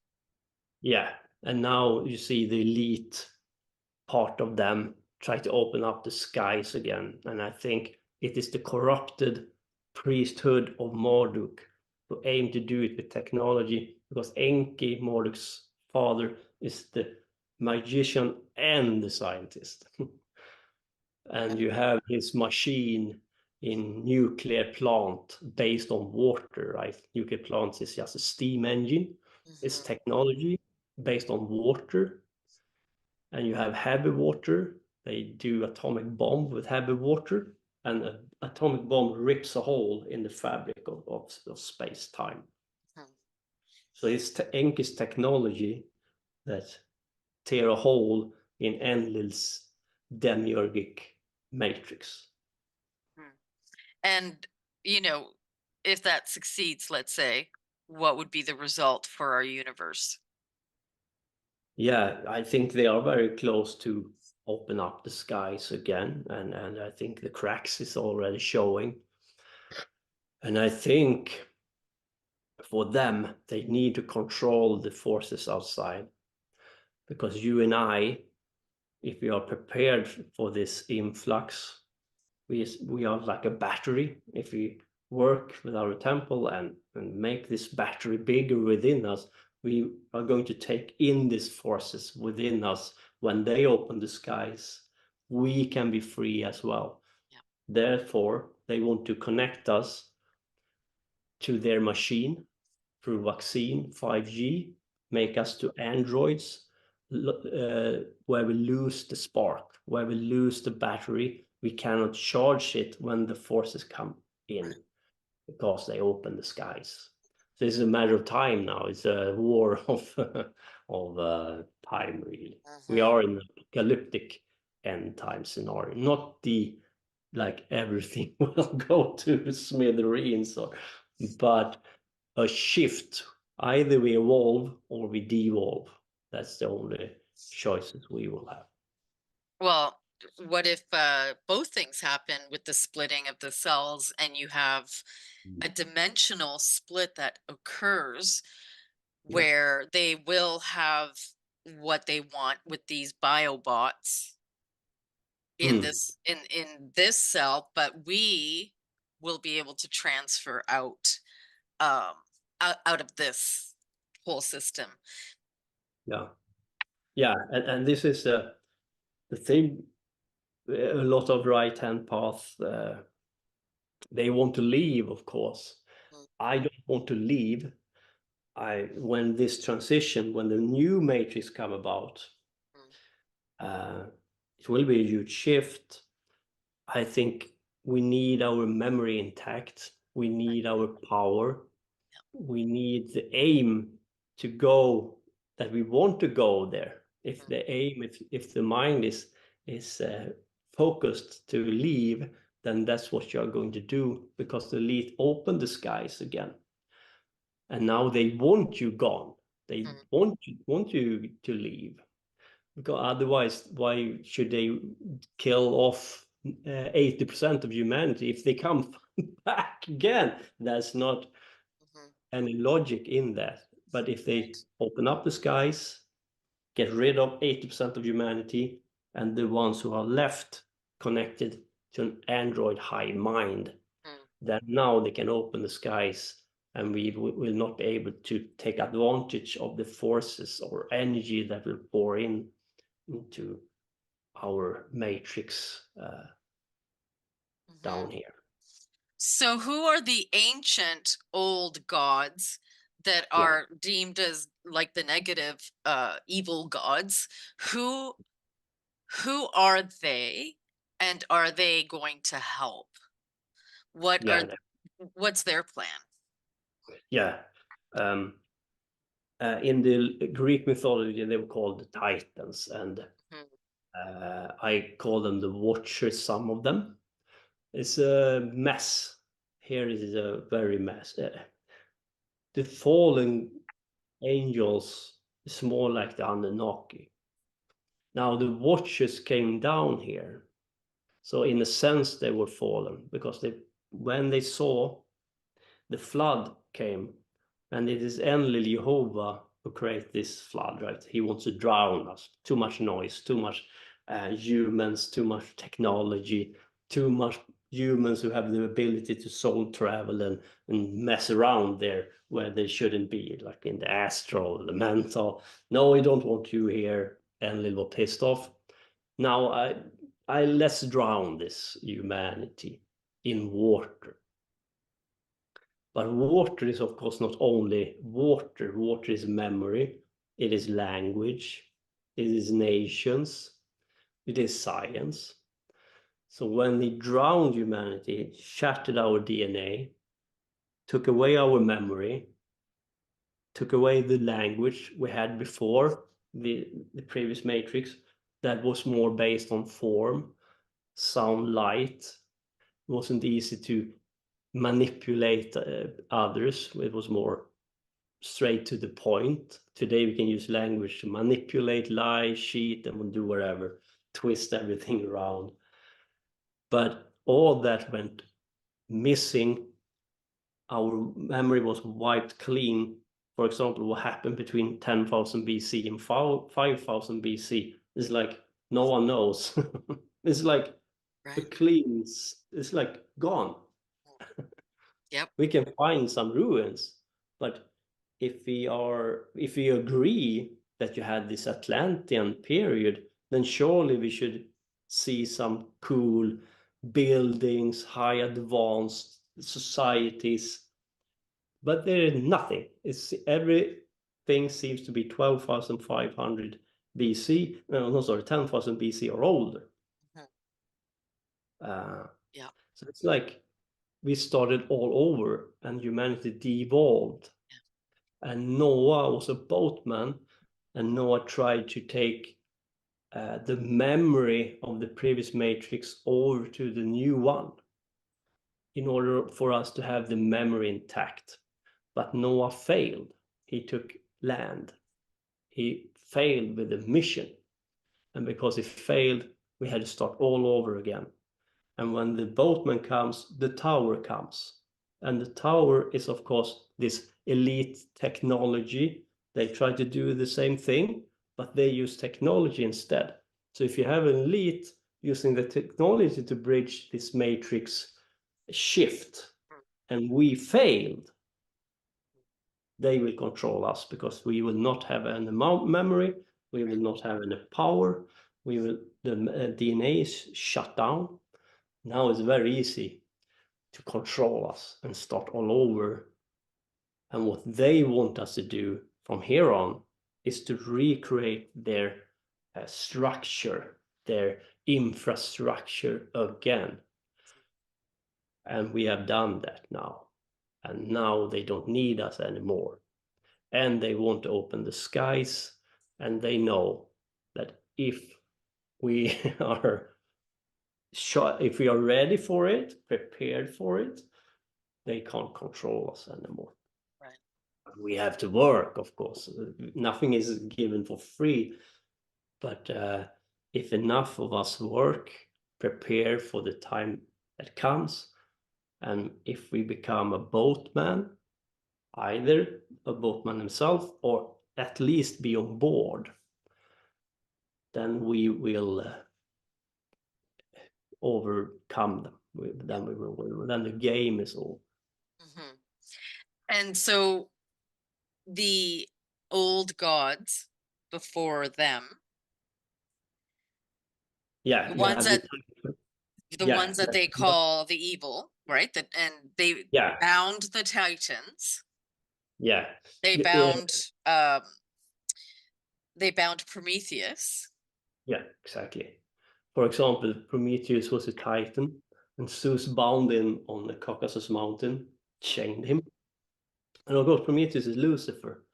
Yeah. And now you see the elite part of them try to open up the skies again. And I think it is the corrupted priesthood of Marduk who aim to do it with technology, because Enki, Marduk's father, is the magician and the scientist. And you have his machine in nuclear plant based on water, right? Nuclear plants is just a steam engine. It's technology based on water. And you have heavy water. They do atomic bomb with heavy water, and an atomic bomb rips a hole in the fabric of space-time. So it's Enki's technology that tear a hole in Enlil's demiurgic matrix. And, you know, if that succeeds, let's say, what would be the result for our universe? Yeah, I think they are very close to open up the skies again, and I think the cracks is already showing. And I think for them, they need to control the forces outside, because you and I, if we are prepared for this influx, we are like a battery. If we work with our temple and make this battery bigger within us, we are going to take in these forces within us. When they open the skies, we can be free as well. Yeah. Therefore, they want to connect us to their machine through vaccine, 5G, make us to androids, where we lose the spark, where we lose the battery. We cannot charge it when the forces come in, because they open the skies. So it's a matter of time now. It's a war of time, really. We are in an apocalyptic end time scenario, not the like everything will go to smithereens, but a shift. Either we evolve or we devolve. That's the only choices we will have. Well, what if both things happen with the splitting of the cells, and you have a dimensional split that occurs where they will have what they want with these biobots in this cell, but we will be able to transfer out out of this whole system. Yeah, and this is the thing. A lot of right hand path They want to leave, of course. Mm. I don't want to leave. When this transition, when the new matrix come about, it will be a huge shift. I think we need our memory intact. We need our power. We need the aim to go, that we want to go there. If the aim, if the mind is focused to leave, then that's what you're going to do, because the Lilith opened the skies again, and now they want you gone. They want you to leave, because otherwise, why should they kill off 80% of humanity if they come back again? There's not any logic in that. But if they open up the skies, get rid of 80% of humanity, and the ones who are left connected to an android high mind, then now they can open the skies, and we will not be able to take advantage of the forces or energy that will pour into our matrix down here. So who are the ancient old gods that are deemed as like the negative evil gods? Who are they, and are they going to help? What's their plan? In the Greek mythology, they were called the Titans, and I call them the Watchers, some of them. It's a mess. Here it is a very mess. The fallen angels is more like the Anunnaki. Now the Watchers came down here. So in a sense they were fallen, because when they saw the flood came, and it is only Jehovah who created this flood, right? He wants to drown us. Too much noise, too much humans, too much technology, too much humans who have the ability to soul travel and mess around there where they shouldn't be, like in the astral, the mental. No, we don't want you here. And a little pissed off. Now let's drown this humanity in water. But water is, of course, not only water. Water is memory, it is language, it is nations, it is science. So when they drowned humanity, it shattered our DNA, took away our memory, took away the language we had before the previous matrix that was more based on form, sound, light. It wasn't easy to manipulate others. It was more straight to the point. Today we can use language to manipulate, lie, cheat, and do whatever, twist everything around. But all that went missing. Our memory was wiped clean. For example, what happened between 10,000 BC and 5,000 BC is like no one knows. It's like a clean, it's like gone. We can find some ruins, but if we agree that you had this Atlantean period, then surely we should see some cool buildings, high advanced societies. But there is nothing. Everything seems to be 12,500 BC. No, sorry, 10,000 BC or older. So it's like we started all over, and humanity devolved. And Noah was a boatman, and Noah tried to take the memory of the previous matrix over to the new one in order for us to have the memory intact. But Noah failed. He took land. He failed with the mission. And because he failed, we had to start all over again. And when the boatman comes, the tower comes. And the tower is, of course, this elite technology. They try to do the same thing, but they use technology instead. So if you have an elite using the technology to bridge this matrix shift, and we failed, they will control us, because we will not have any memory, we will not have any power, the DNA is shut down. Now it's very easy to control us and start all over. And what they want us to do from here on is to recreate their structure, their infrastructure again. And we have done that now. And now they don't need us anymore. And they want to open the skies. And they know that if we are if we are ready for it, prepared for it, they can't control us anymore. Right. We have to work, of course. Nothing is given for free. But if enough of us work, prepare for the time that comes, and if we become a boatman, either a boatman himself or at least be on board, then we will overcome them. Then the game is over. Mm-hmm. And so the old gods before them, Yeah, the you ones have that the yeah, ones that they call the evil, right? That and they yeah, bound the Titans. yeah. They bound um they bound Prometheus. Yeah, exactly. For example, Prometheus was a Titan, and Zeus bound him on the Caucasus mountain, chained him. And of course, Prometheus is Lucifer.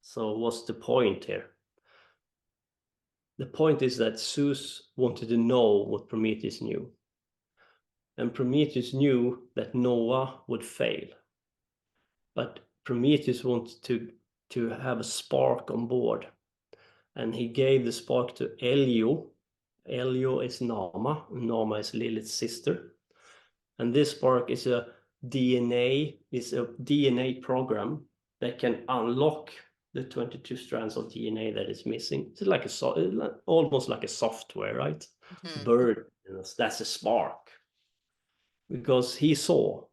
So what's the point here? The point is that Zeus wanted to know what Prometheus knew. And Prometheus knew that Noah would fail. But Prometheus wanted to have a spark on board. And he gave the spark to Elio. Elio is Nama. Nama is Lilith's sister. And this spark is a DNA program that can unlock the 22 strands of DNA that is missing. It's like almost like a software, right? Mm-hmm. Bird, that's a spark. Because he saw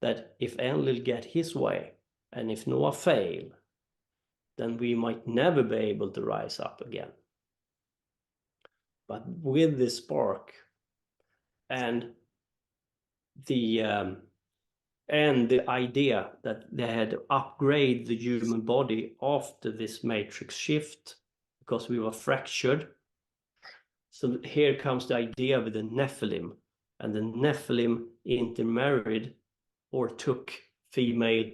that if Enlil get his way, and if Noah fail, then we might never be able to rise up again. But with this spark and the idea that they had to upgrade the human body after this matrix shift because we were fractured. So here comes the idea with the Nephilim, and the Nephilim intermarried or took female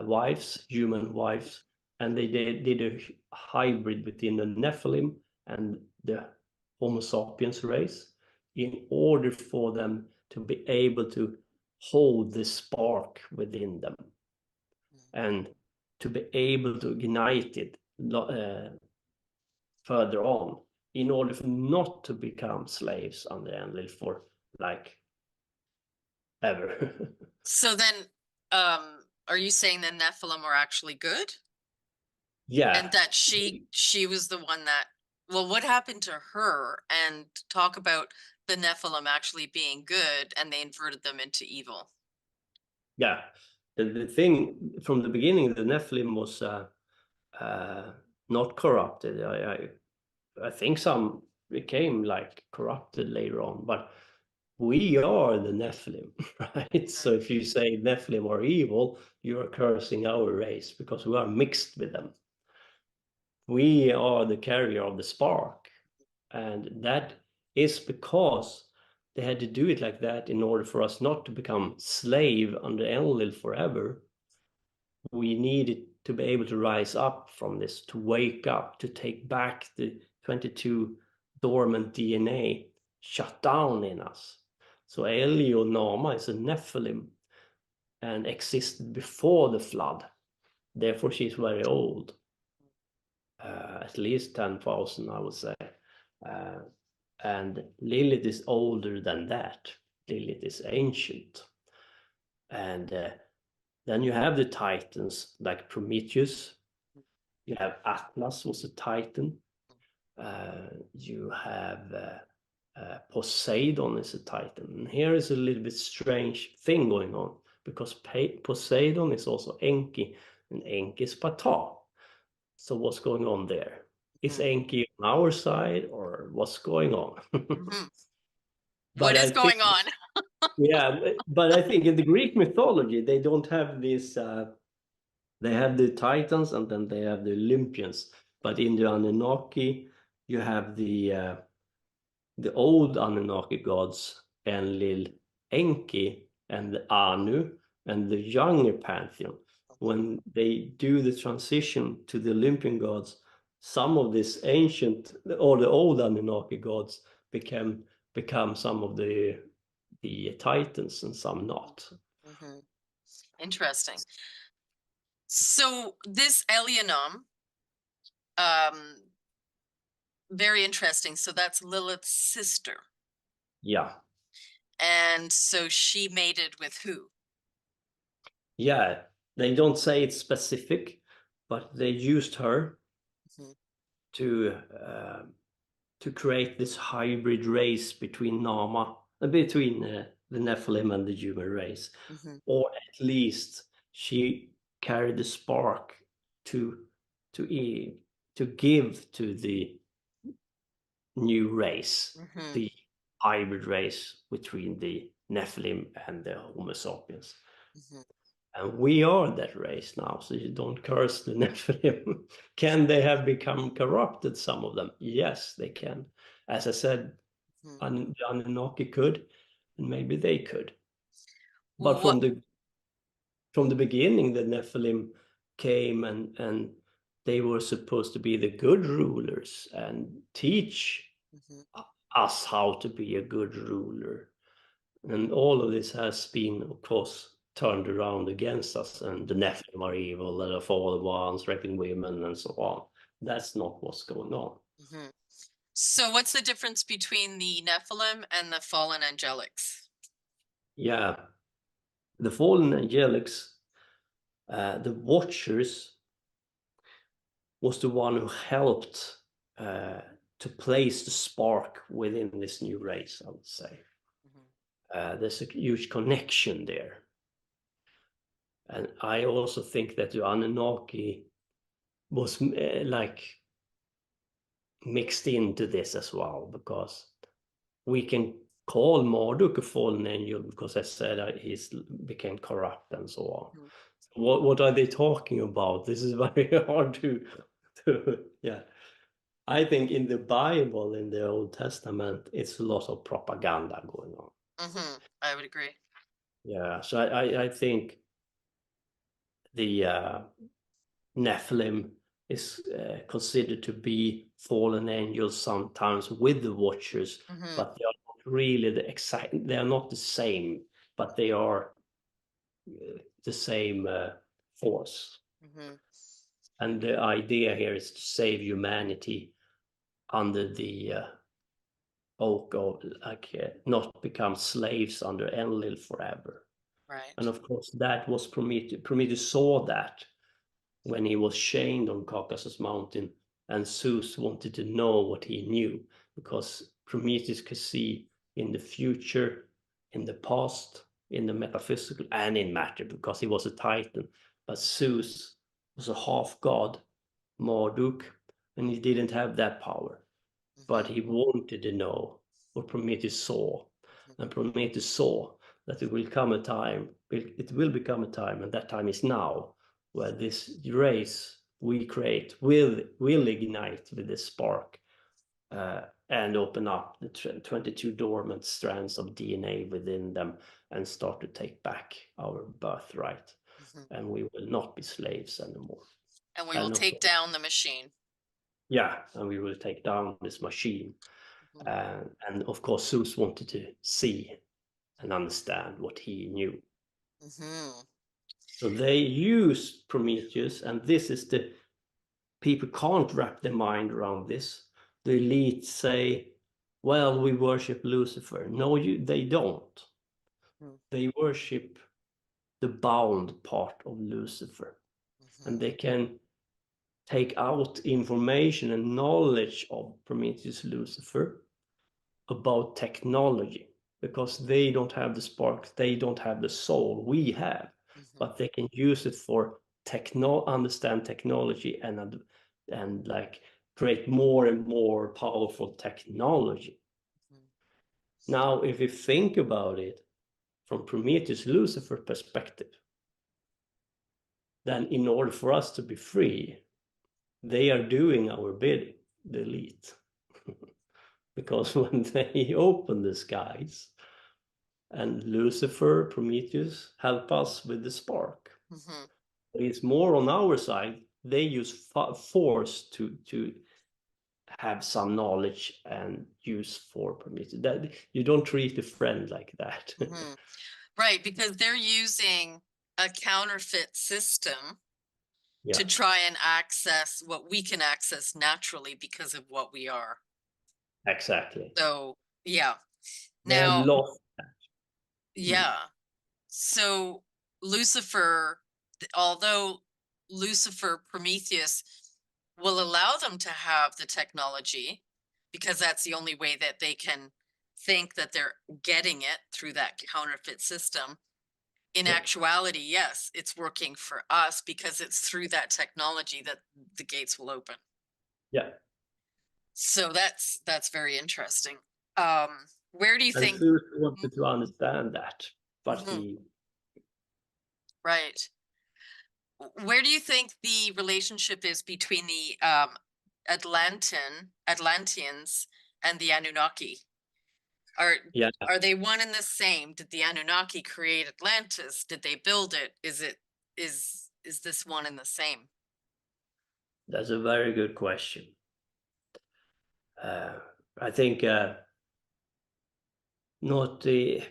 wives, human wives, and they did a hybrid between the Nephilim and the Homo sapiens race in order for them to be able to hold this spark within them and to be able to ignite it further on in order for not to become slaves under Enlil for like ever. So then are you saying the Nephilim were actually good? Yeah. And that she was the one that, well, what happened to her? And talk about the Nephilim actually being good and they inverted them into evil. Yeah. The thing from the beginning, the Nephilim was not corrupted. I think some became like corrupted later on, but we are the Nephilim, right? So if you say Nephilim are evil, you are cursing our race because we are mixed with them. We are the carrier of the spark, and that is because they had to do it like that in order for us not to become slave under Enlil forever. We needed to be able to rise up from this, to wake up, to take back the 22 dormant DNA shut down in us. So Elio Nama is a Nephilim and existed before the flood. Therefore, she's very old. At least 10,000, I would say. And Lilith is older than that. Lilith is ancient. And then you have the Titans like Prometheus. You have Atlas was a Titan. You have Poseidon is a Titan. And here is a little bit strange thing going on because Poseidon is also Enki, and Enki is Ptah. So what's going on there? Is Enki on our side or what's going on? Mm-hmm. But What I is think, going on? Yeah, but I think in the Greek mythology, they don't have this. They have the Titans and then they have the Olympians. But in the Anunnaki, you have the old Anunnaki gods, Enlil, Enki, and the Anu, and the younger pantheon. When they do the transition to the Olympian gods, some of this ancient or the old Anunnaki gods become some of the Titans and some not. Mhm. Interesting. So this Elionum, very interesting. So that's Lilith's sister. Yeah. And so she mated with who? Yeah, they don't say it's specific, but they used her Mhm. to to create this hybrid race between between the Nephilim and the human race, Mhm. or at least she carried the spark to to give to the new race, Mhm. the hybrid race between the Nephilim and the Homo sapiens. Mhm. And we are that race now, so you don't curse the Nephilim. Can they have become corrupted, some of them? Yes, they can. As I said, Mhm. the Anunnaki could, and maybe they could. But What? from the beginning, the Nephilim came and they were supposed to be the good rulers and teach Mhm. us how to be a good ruler. And all of this has been, of course, turned around against us, and the Nephilim are evil, the fallen ones, raping women, and so on. That's not what's going on. Mhm. So what's the difference between the Nephilim and the fallen angelics? Yeah, the fallen angelics, the Watchers, was the one who helped to place the spark within this new race, I would say. There's a huge connection there. And I also think that the Anunnaki was like mixed into this as well, because we can call Marduk a fallen angel because I said he's became corrupt and so on. Mhm. What are they talking about? This is very hard to yeah. I think in the Bible, in the Old Testament, it's a lot of propaganda going on. I would agree. Yeah, so I think the Nephilim is considered to be fallen angels sometimes with the Watchers, Mhm. but they are not really the exact. They are not the same, but they are the same force. Mhm. And the idea here is to save humanity under the oak of not become slaves under Enlil forever. Right. And of course, that was Prometheus. Prometheus saw that when he was chained on Caucasus Mountain, and Zeus wanted to know what he knew, because Prometheus could see in the future, in the past, in the metaphysical, and in matter, because he was a Titan. But Zeus was a half god, Marduk, and he didn't have that power. But he wanted to know what Prometheus saw. And Prometheus saw that it will come a time, it will become a time, and that time is now, where this race we create will ignite with this spark and open up the 22 dormant strands of DNA within them and start to take back our birthright. And we will not be slaves anymore. And we will And take down the machine. yeah, and we will take down this machine. And of course, Zeus wanted to see and understand what he knew. So they used Prometheus, and this is the people can't wrap their mind around this. The elite say, well, we worship Lucifer. No, they don't. They worship the bound part of Lucifer. And they can take out information and knowledge of Prometheus, Lucifer, about technology, because they don't have the spark, they don't have the soul we have, but they can use it for understand technology and like create more and more powerful technology. Now, if you think about it, from Prometheus, Lucifer perspective, then in order for us to be free, they are doing our bidding, the elite. Because when they open the skies, and Lucifer, Prometheus help us with the spark. Mm-hmm. It's more on our side. They use force to have some knowledge and use for Prometheus. That you don't treat a friend like that. Mm-hmm. Right, because they're using a counterfeit system Yeah, to try and access what we can access naturally because of what we are. exactly. So, yeah. They have Now, lost. yeah. So Lucifer, although Lucifer, Prometheus will allow them to have the technology because that's the only way that they can think that they're getting it through that counterfeit system. In Yeah. actuality, yes, it's working for us because it's through that technology that the gates will open. Yeah. So that's very interesting. Where do you And think? Zeus wanted to understand that, but Mhm. he, Right. Where do you think the relationship is between the Atlanteans and the Anunnaki? Are yeah, are they one and the same? Did the Anunnaki create Atlantis? Did they build it? Is this one and the same? that's a very good question. I think not the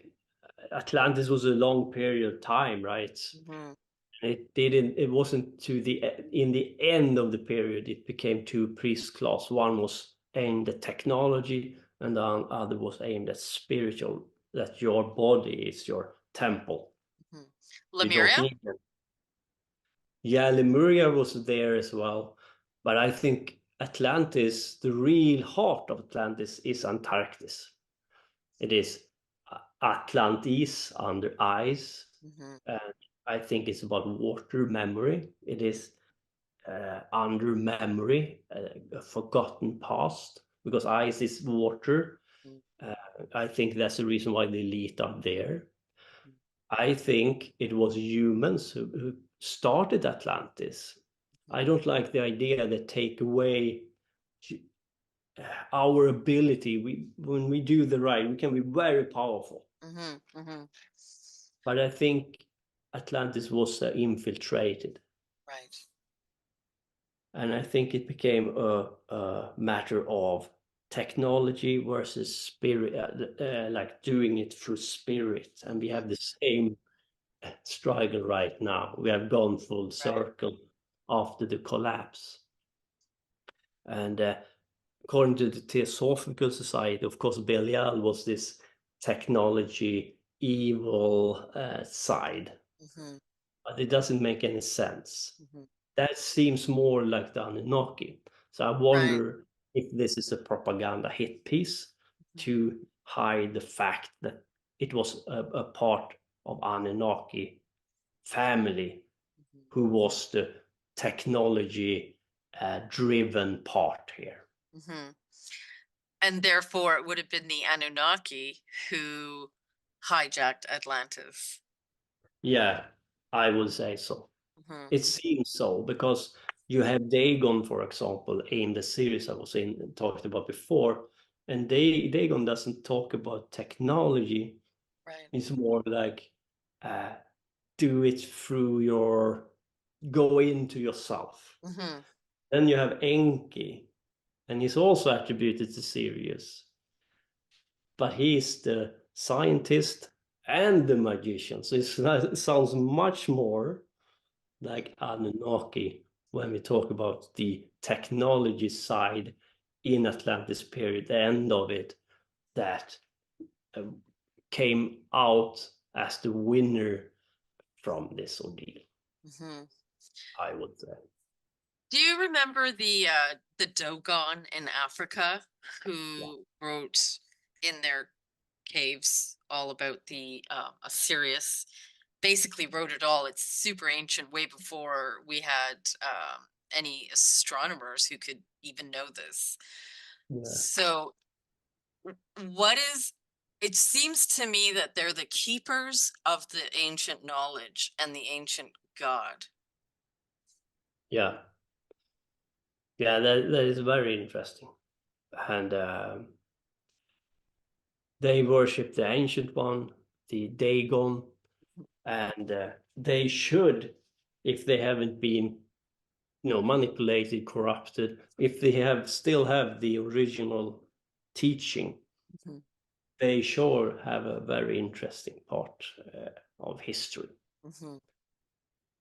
Atlantis was a long period of time, right? Mm-hmm. It wasn't to the in the end of the period it became two priest class. One was aimed at technology and the other was aimed at spiritual, that your body is your temple. Mm-hmm. You don't Lemuria? need them. Yeah, Lemuria was there as well, but I think Atlantis, the real heart of Atlantis is Antarctis. It is Atlantis under ice, Mm-hmm. and I think it's about water memory. It is under memory, a forgotten past, because ice is water. I think that's the reason why the elite are there. I think it was humans who started Atlantis. I don't like the idea that take away our ability. When we do the right, we can be very powerful. Mm-hmm. Mm-hmm. But I think Atlantis was infiltrated. Right. And I think it became a matter of technology versus spirit, like doing it through spirit. And we have the same struggle right now. We have gone full circle after the collapse. And according to the Theosophical Society, of course, Belial was this technology evil side, Mm-hmm. but it doesn't make any sense. Mm-hmm. That seems more like the Anunnaki. So I Right. wonder if this is a propaganda hit piece to hide the fact that it was a part of Anunnaki family who was the technology driven part here. Mm-hmm. And therefore, it would have been the Anunnaki who hijacked Atlantis. Yeah, I would say so. Mm-hmm. It seems so because you have Dagon, for example, in the series I was in talked about before, and Dagon doesn't talk about technology. Right. It's more like do it through your go into yourself. Mm-hmm. Then you have Enki, and he's also attributed to Sirius, but he's the scientist and the magician. So it sounds much more like Anunnaki when we talk about the technology side in Atlantis period, the end of it, that came out as the winner from this ordeal, Mm-hmm. I would say. Do you remember the Dogon in Africa Yeah. who wrote in their caves all about the Osiris? Basically wrote it all. It's super ancient, way before we had any astronomers who could even know this. Yeah. So what it seems to me that they're the keepers of the ancient knowledge and the ancient God. Yeah. Yeah, that is very interesting. And they worship the ancient one, the Dagon, and they should, if they haven't been, manipulated, corrupted, if they still have the original teaching, Mhm. they sure have a very interesting part of history. Mhm.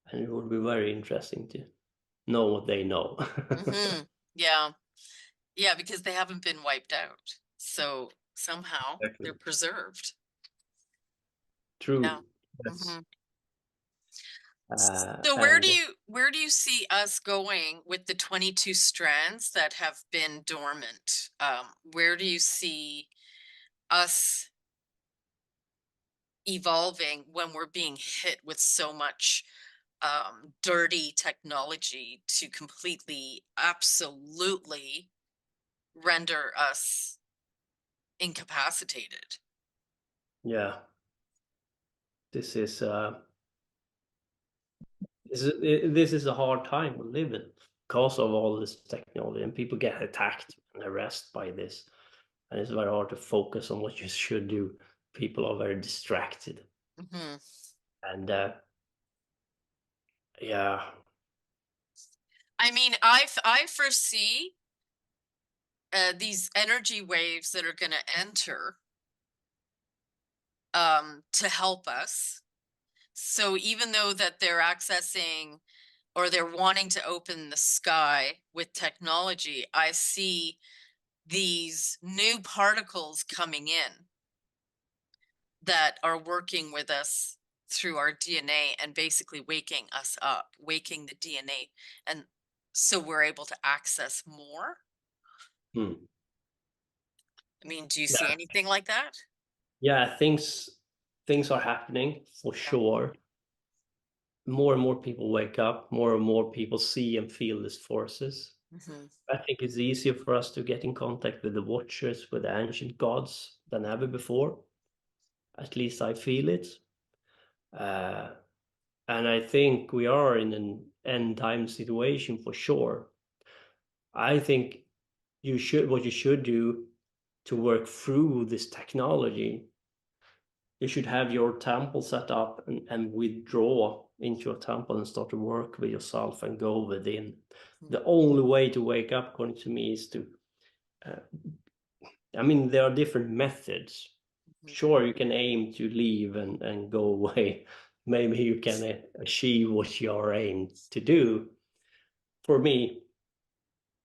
And it would be very interesting to know what they know. Mhm. Yeah. Yeah, because they haven't been wiped out. So somehow they're Exactly. preserved. Yeah. True. Yes. Mhm. So And where do you see us going with the 22 strands that have been dormant? Where do you see us evolving when we're being hit with so much dirty technology to completely, absolutely render us incapacitated? yeah, this is this is a hard time we live in because of all this technology, and people get attacked and harassed by this, and it's very hard to focus on what you should do. People are very distracted, Mhm. and yeah, I mean, I foresee these energy waves that are going to enter to help us. So even though that they're accessing or they're wanting to open the sky with technology, I see these new particles coming in that are working with us through our DNA and basically waking us up, waking the DNA. And so we're able to access more. hmm. I mean, do you see Yeah, anything like that? yeah, things are happening for Yeah. sure. More and more people wake up, more and more people see and feel these forces. Hmm. I think it's easier for us to get in contact with the watchers, with the ancient gods than ever before. At least I feel it. Uh, and I think we are in an end time situation for sure. I think what you should do to work through this technology, you should have your temple set up and withdraw into your temple and start to work with yourself and go within. The only way to wake up, according to me, is to uh, I mean, there are different methods. Sure, you can aim to leave and go away. Maybe you can achieve what you are aimed to do. For me,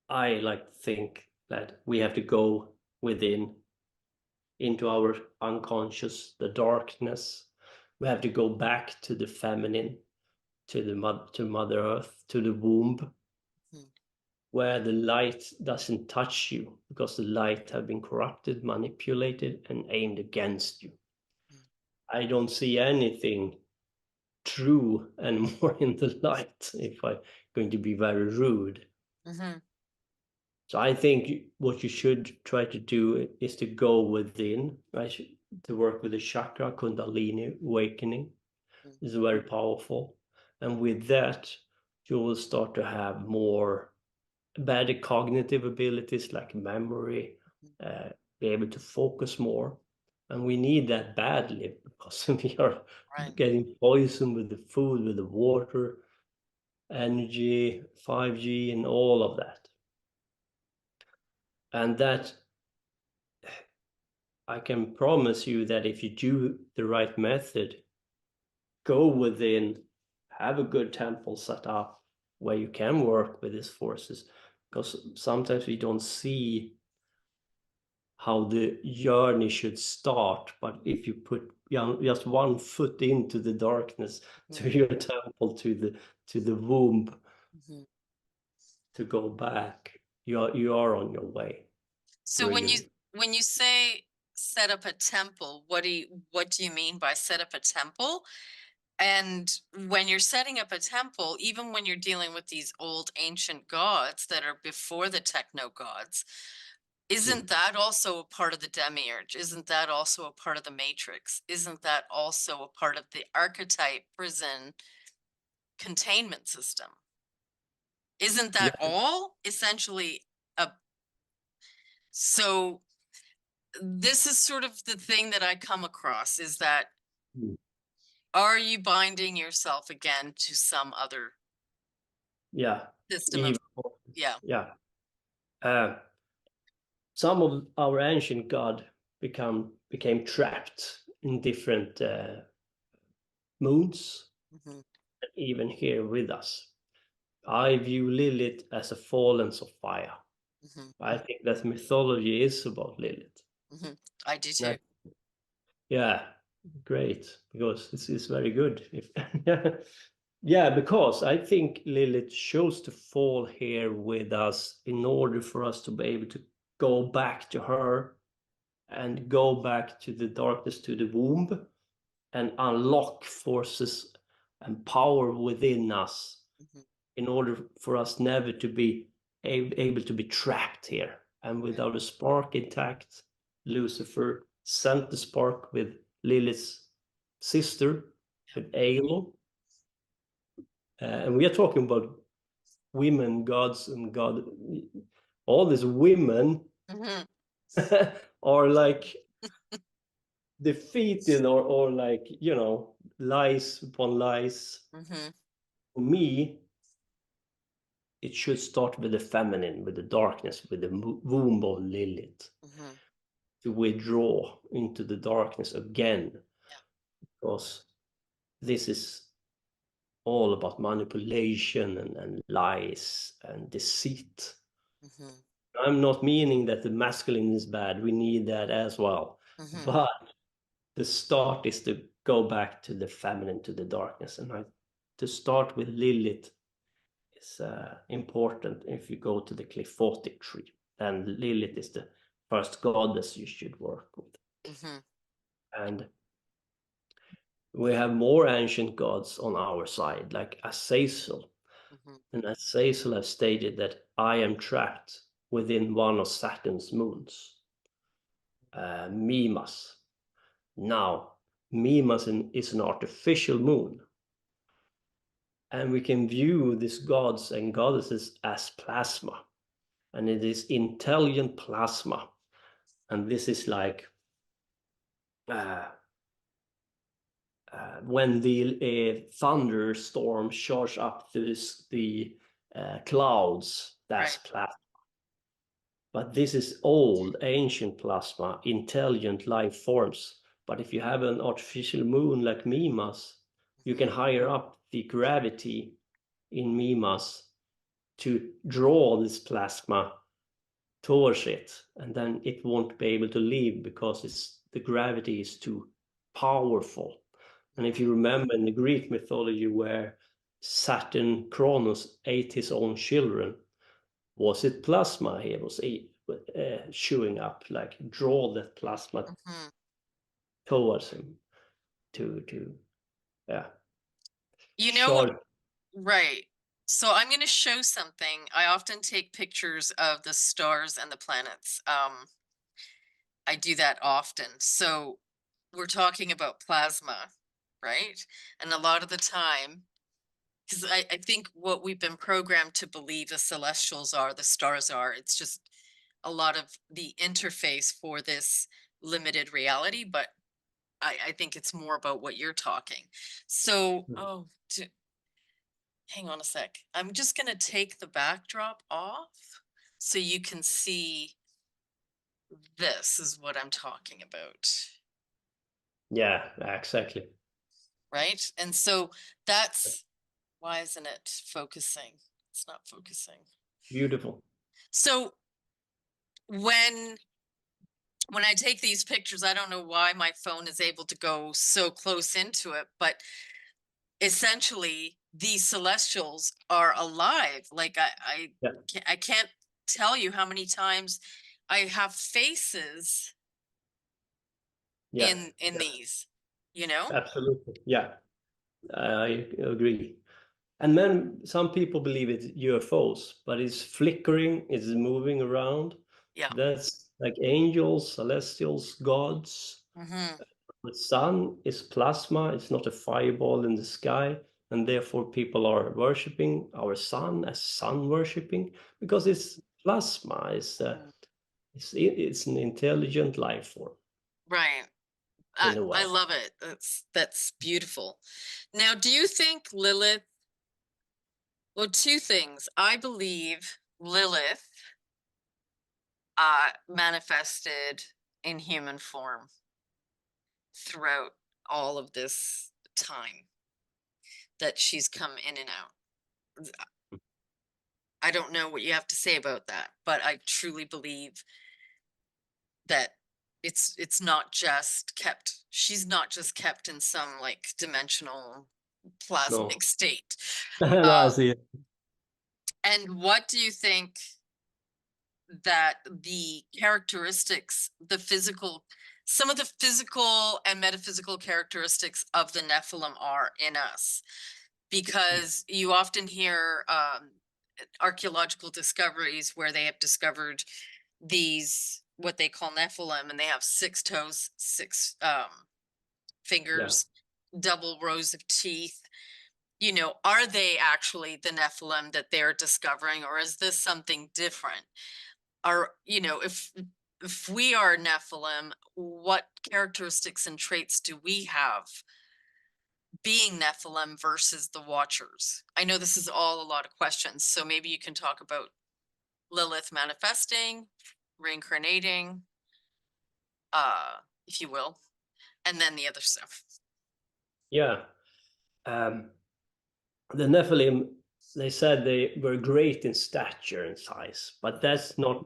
I like to think that we have to go within into our unconscious, the darkness. We have to go back to the feminine, to to Mother Earth, to the womb, where the light doesn't touch you because the light have been corrupted, manipulated, and aimed against you. I don't see anything true anymore in the light, if I'm going to be very rude. Hmm. So I think what you should try to do is to go within, right? To work with the chakra, Kundalini awakening is very powerful. And with that, you will start to have more better cognitive abilities like memory, uh, be able to focus more. And we need that badly because we are Right. getting poisoned with the food, with the water, energy, 5G, and all of that. And that I can promise you that if you do the right method, go within, have a good temple set up where you can work with these forces, because sometimes we don't see how the journey should start. But if you put just one foot into the darkness, to your temple, to the womb, Mhm. to go back, you are on your way. So Really. when you say set up a temple, what do you mean by set up a temple? And when you're setting up a temple, even when you're dealing with these old ancient gods that are before the techno gods, Isn't that also a part of the demiurge? Isn't that also a part of the matrix? Isn't that also a part of the archetype prison containment system? Isn't that Yeah. all essentially a, so this is sort of the thing that I come across, is that Mm. are you binding yourself again to some other Yeah. system of, Evil. yeah. Yeah. Some of our ancient god became trapped in different moons, Mhm, even here with us. I view Lilith as a fallen Sophia. mhm, I think that mythology is about Lilith. mhm. I do And too. yeah, great, because this is very good. If yeah, because I think Lilith chose to fall here with us in order for us to be able to go back to her and go back to the darkness, to the womb, and unlock forces and power within us Mhm, in order for us never to be able to be trapped here. And right, without a spark intact, Lucifer sent the spark with Lilith's sister, with Aelon. And we are talking about women, gods, and God. All these women mhm, are like defeated, or like, lies upon lies. mhm, For me, it should start with the feminine, with the darkness, with the womb of Lilith, mhm. to withdraw into the darkness again, Yeah. because this is all about manipulation and lies and deceit. Mhm, I'm not meaning that the masculine is bad, we need that as well. mhm, But the start is to go back to the feminine, to the darkness. And to start with Lilith is important. If you go to the Cliphotic tree, then Lilith is the first goddess you should work with. mhm, And we have more ancient gods on our side, like Azazel. mhm, And Azazel has stated that I am trapped within one of Saturn's moons, Mimas. Now, Mimas is an artificial moon, and we can view these gods and goddesses as plasma, and it is intelligent plasma. And this is like uh, when the thunderstorm charge up the clouds, that's right. plasma. But this is old, ancient plasma, intelligent life forms. But if you have an artificial moon like Mimas, you Mhm, can higher up the gravity in Mimas to draw this plasma towards it, and then it won't be able to leave because the gravity is too powerful. And if you mhm. remember in the Greek mythology, where Saturn Kronos ate his own children, was it plasma he was chewing up, like draw that plasma Mhm. towards him to yeah, You know, charge. right. So I'm going to show something. I often take pictures of the stars and the planets. I do that often. So we're talking about plasma, right? And a lot of the time, because I think what we've been programmed to believe the celestials are, the stars are, it's just a lot of the interface for this limited reality. But I think it's more about what you're talking. So, hang on a sec. I'm just going to take the backdrop off so you can see this is what I'm talking about, Yeah, exactly. right? And so that's why isn't it focusing? It's not focusing. Beautiful. So when I take these pictures, I don't know why my phone is able to go so close into it, but essentially these celestials are alive. Like Yeah, I can't tell you how many times I have faces yeah, in yeah, these, you know? absolutely. Yeah, I agree. And then some people believe it's UFOs, but it's flickering, it's moving around. Yeah. That's like angels, celestials, gods. Mm-hmm. The sun is plasma, it's not a fireball in the sky, and therefore people are worshipping our sun as sun worshipping because it's plasma, Mm-hmm. it's an intelligent life form Right. in a I way. love it. That's beautiful. Now, do you think Lilith, well, two things. I believe Lilith manifested in human form throughout all of this time that she's come in and out. I don't know what you have to say about that, but I truly believe that it's not just kept, she's not just kept in some like dimensional No. plasmic state. No, I Um, see it. and what do you think that the characteristics, the physical, some of the physical and metaphysical characteristics of the Nephilim are in us? Because you often hear archaeological discoveries where they have discovered these, what they call Nephilim, and they have 6 toes, 6 Yeah. fingers, double rows of teeth. You know, are they actually the Nephilim that they're discovering, or is this something different? Are, you know, if we are Nephilim, what characteristics and traits do we have being Nephilim versus the Watchers? I know this is all a lot of questions, so maybe you can talk about Lilith manifesting, reincarnating, if you will, and then the other stuff. Yeah. The Nephilim, they said they were great in stature and size, but that's not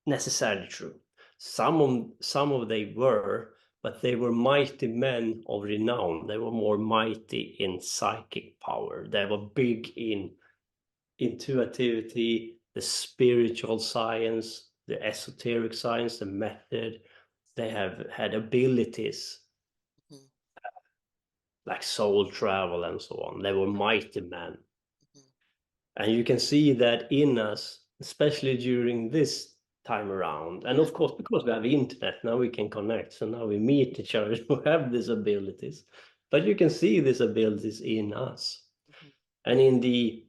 necessarily true. Some of they were, but they were mighty men of renown. They were more mighty in psychic power. They were big in intuitivity, the spiritual science, the esoteric science, the method. They have had abilities Mhm, like soul travel and so on. They were mighty men. mhm, And you can see that in us, especially during this time around. And of course, because we have internet, now we can connect. So now we meet each other who have these abilities. But you can see these abilities in us. mhm, And in the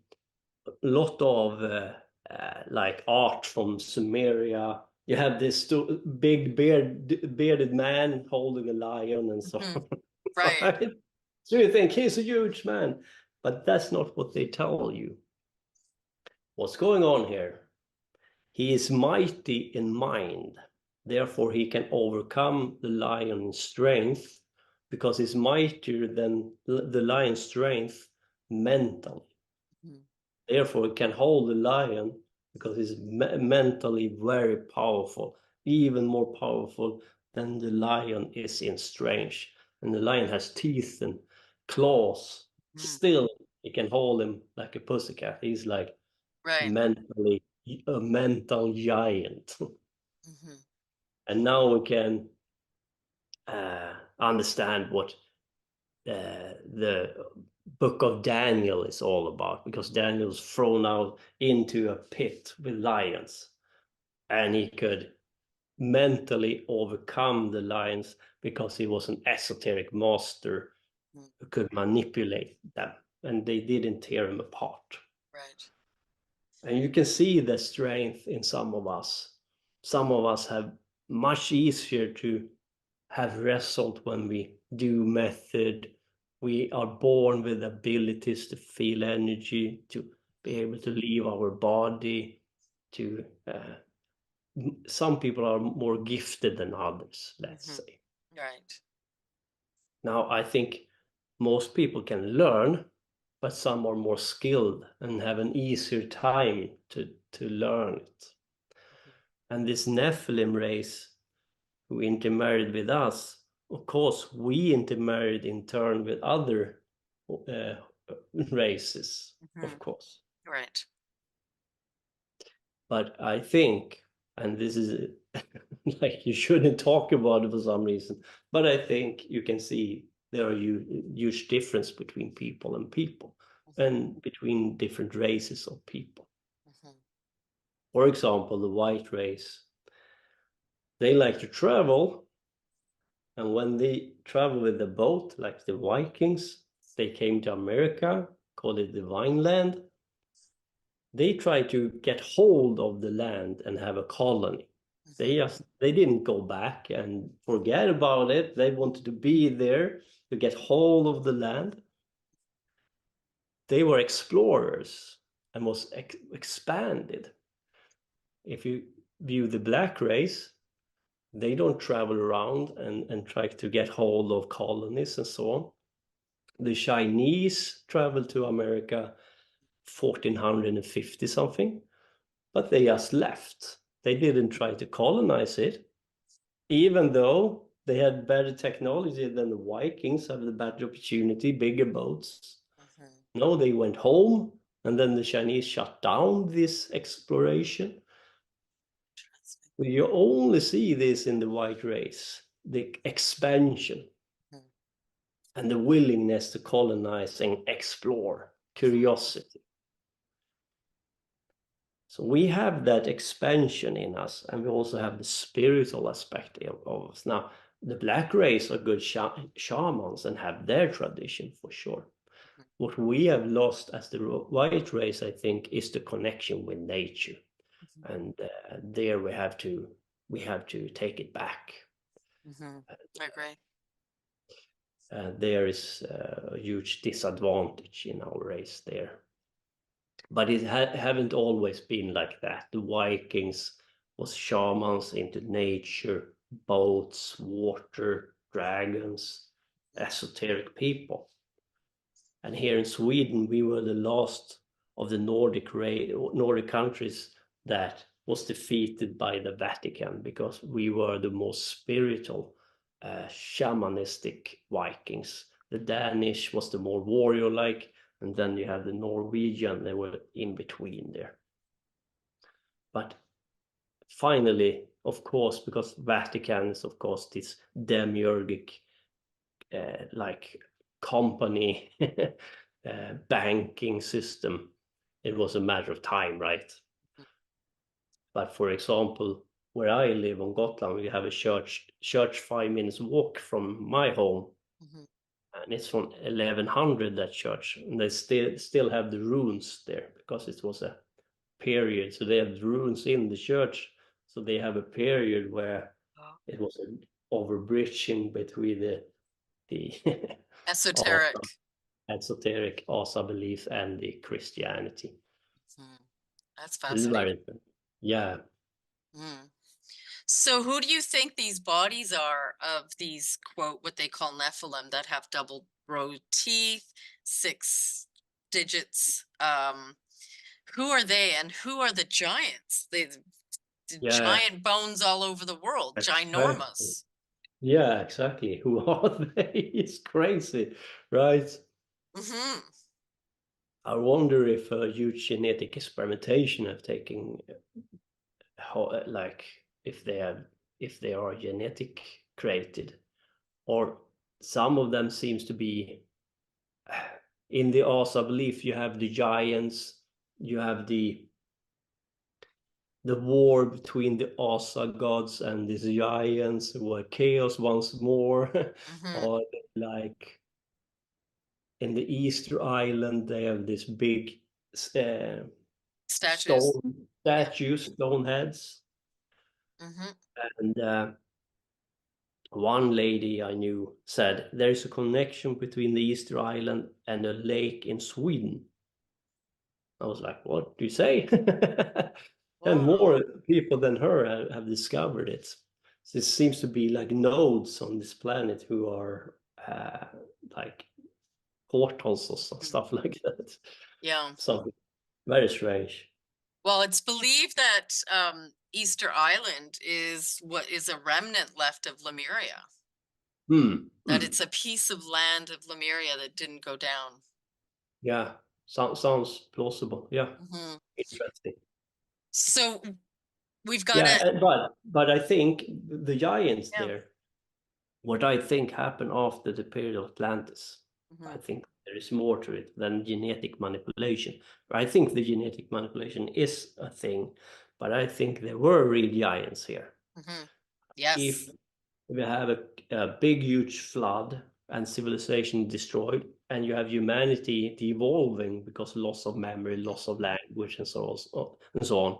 lot of like art from Sumeria, you have this big bearded man holding a lion and so mhm. on. Right. Right? So you think he's a huge man, but that's not what they tell you. What's going on here? He is mighty in mind, therefore he can overcome the lion's strength because he's mightier than the lion's strength mentally. Mhm, Therefore, he can hold the lion because he's mentally very powerful, even more powerful than the lion is in strength. And the lion has teeth and claws. mhm. Still, he can hold him like a pussycat. He's like Right. mentally a mental giant. Mhm, And now we can understand what the book of Daniel is all about, because Daniel's thrown out into a pit with lions and he could mentally overcome the lions because he was an esoteric master mhm. who could manipulate them and they didn't tear him apart. Right. And you can see the strength in some of us. Some of us have much easier to have result when we do method. We are born with abilities to feel energy, to be able to leave our body, to some people are more gifted than others, let's Mhm. say. Right. Now, I think most people can learn, but some are more skilled and have an easier time to learn it. Mhm, And this Nephilim race who intermarried with us, of course, we intermarried in turn with other uh, races, of mhm. course. Right. But I think, and this is like you shouldn't talk about it for some reason, but I think you can see there are huge difference between people and people, Mhm, and between different races of people. mhm. For example, the white race, they like to travel, and when they travel with the boat, like the Vikings, they came to America, called it the Vineland. They tried to get hold of the land and have a colony. They didn't go back and forget about it. They wanted to be there to get hold of the land. They were explorers and was expanded. If you view the black race, they don't travel around and try to get hold of colonies and so on. The Chinese traveled to America 1450 something, but they just left. They didn't try to colonize it, even though they had better technology than the Vikings, have the better opportunity, bigger boats. No, they went home, and then the Chinese shut down this exploration. You only see this in the white race, the expansion and the willingness to colonize and explore, curiosity. So we have that expansion in us, and we also have the spiritual aspect of us. Now, the black race are good shamans and have their tradition for sure. What we have lost as the white race, I think, is the connection with nature. And there we have to take it back. I agree. There is a huge disadvantage in our race there. But it haven't always been like that. The Vikings was shamans into nature, boats, water, dragons, esoteric people. And here in Sweden, we were the last of the Nordic countries that was defeated by the Vatican, because we were the most spiritual, shamanistic Vikings. The Danish was the more warrior-like, and then you have the Norwegian, they were in between there. But finally, of course, because Vatican is, of course, this demiurgic, like company banking system, it was a matter of time, right? But for example, where I live on Gotland, we have a church 5 minutes walk from my home. And it's from 1100, that church, and they still have the ruins there, because it was a period. So they have ruins in the church. So they have a period where it was an overbridging between the esoteric Asa belief and the Christianity. That's fascinating. Yeah. So who do you think these bodies are of these, quote, what they call Nephilim, that have double row teeth, 6 digits? Who are they, and who are the giants? Giant bones all over the world, ginormous. Yeah, exactly. Who are they? It's crazy, right? I wonder if a huge genetic experimentation have taken, like, if they are genetic created, or some of them seems to be in the Asa belief. You have the giants, you have the war between the Asa gods and these giants who are chaos once more. Or like in the Easter Island, they have this big stone heads. And one lady I knew said there is a connection between the Easter Island and a lake in Sweden. I was like, what do you say? And more people than her have discovered it. So it seems to be like nodes on this planet who are like portals or stuff like that. Yeah. Something very strange. Well, it's believed that Easter Island is what is a remnant left of Lemuria. That it's a piece of land of Lemuria that didn't go down. Yeah, sounds plausible. Yeah, interesting. So we've got but I think the giants there, what I think happened after the period of Atlantis, I think there is more to it than genetic manipulation. I think the genetic manipulation is a thing, but I think there were real giants here. Yes. If we have a big, huge flood and civilization destroyed, and you have humanity devolving because loss of memory, loss of language, and so on.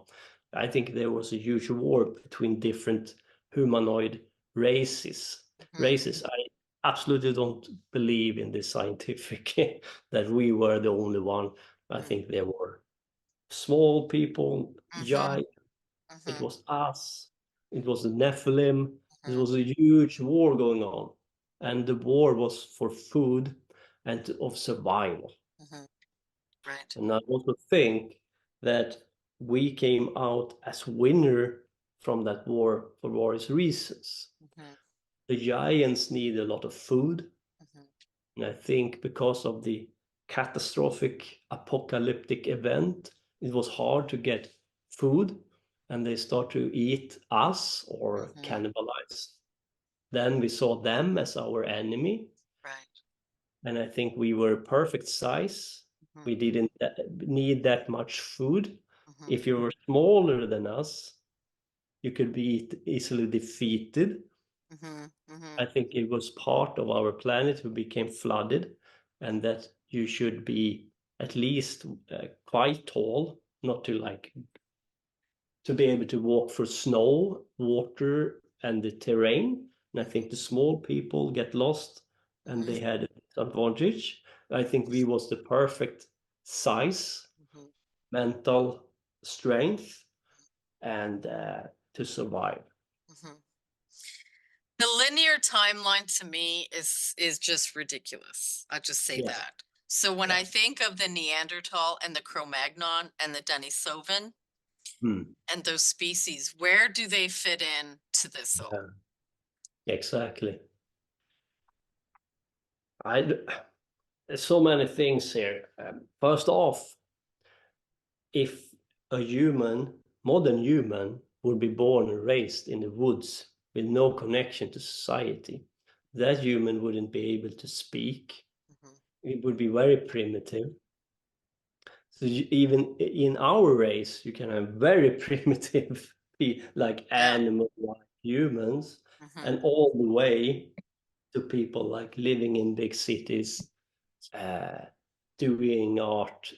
I think there was a huge war between different humanoid races. I absolutely don't believe in this scientific that we were the only one. I think there were small people, giant. It was us. It was the Nephilim. There was a huge war going on, and the war was for food and of survival. Right. And I also think that we came out as winner from that war for various reasons. The giants need a lot of food, and I think because of the catastrophic apocalyptic event, it was hard to get food, and they start to eat us or cannibalize. Then we saw them as our enemy, Right. and I think we were perfect size. We didn't need that much food. If you were smaller than us, you could be easily defeated. I think it was part of our planet who became flooded, and that you should be at least quite tall, not to like to be able to walk through snow, water, and the terrain. And I think the small people get lost, and they had a disadvantage. I think we was the perfect size, mental strength, and to survive. The linear timeline to me is just ridiculous. I'll just say Yeah. that. So when I think of the Neanderthal and the Cro-Magnon and the Denisovan and those species, where do they fit in to this all? Exactly. There's so many things here. First off, if a modern human, would be born and raised in the woods with no connection to society, that human wouldn't be able to speak. It would be very primitive. So even in our race, you can have very primitive, like animal-like humans, and all the way to people like living in big cities, doing art,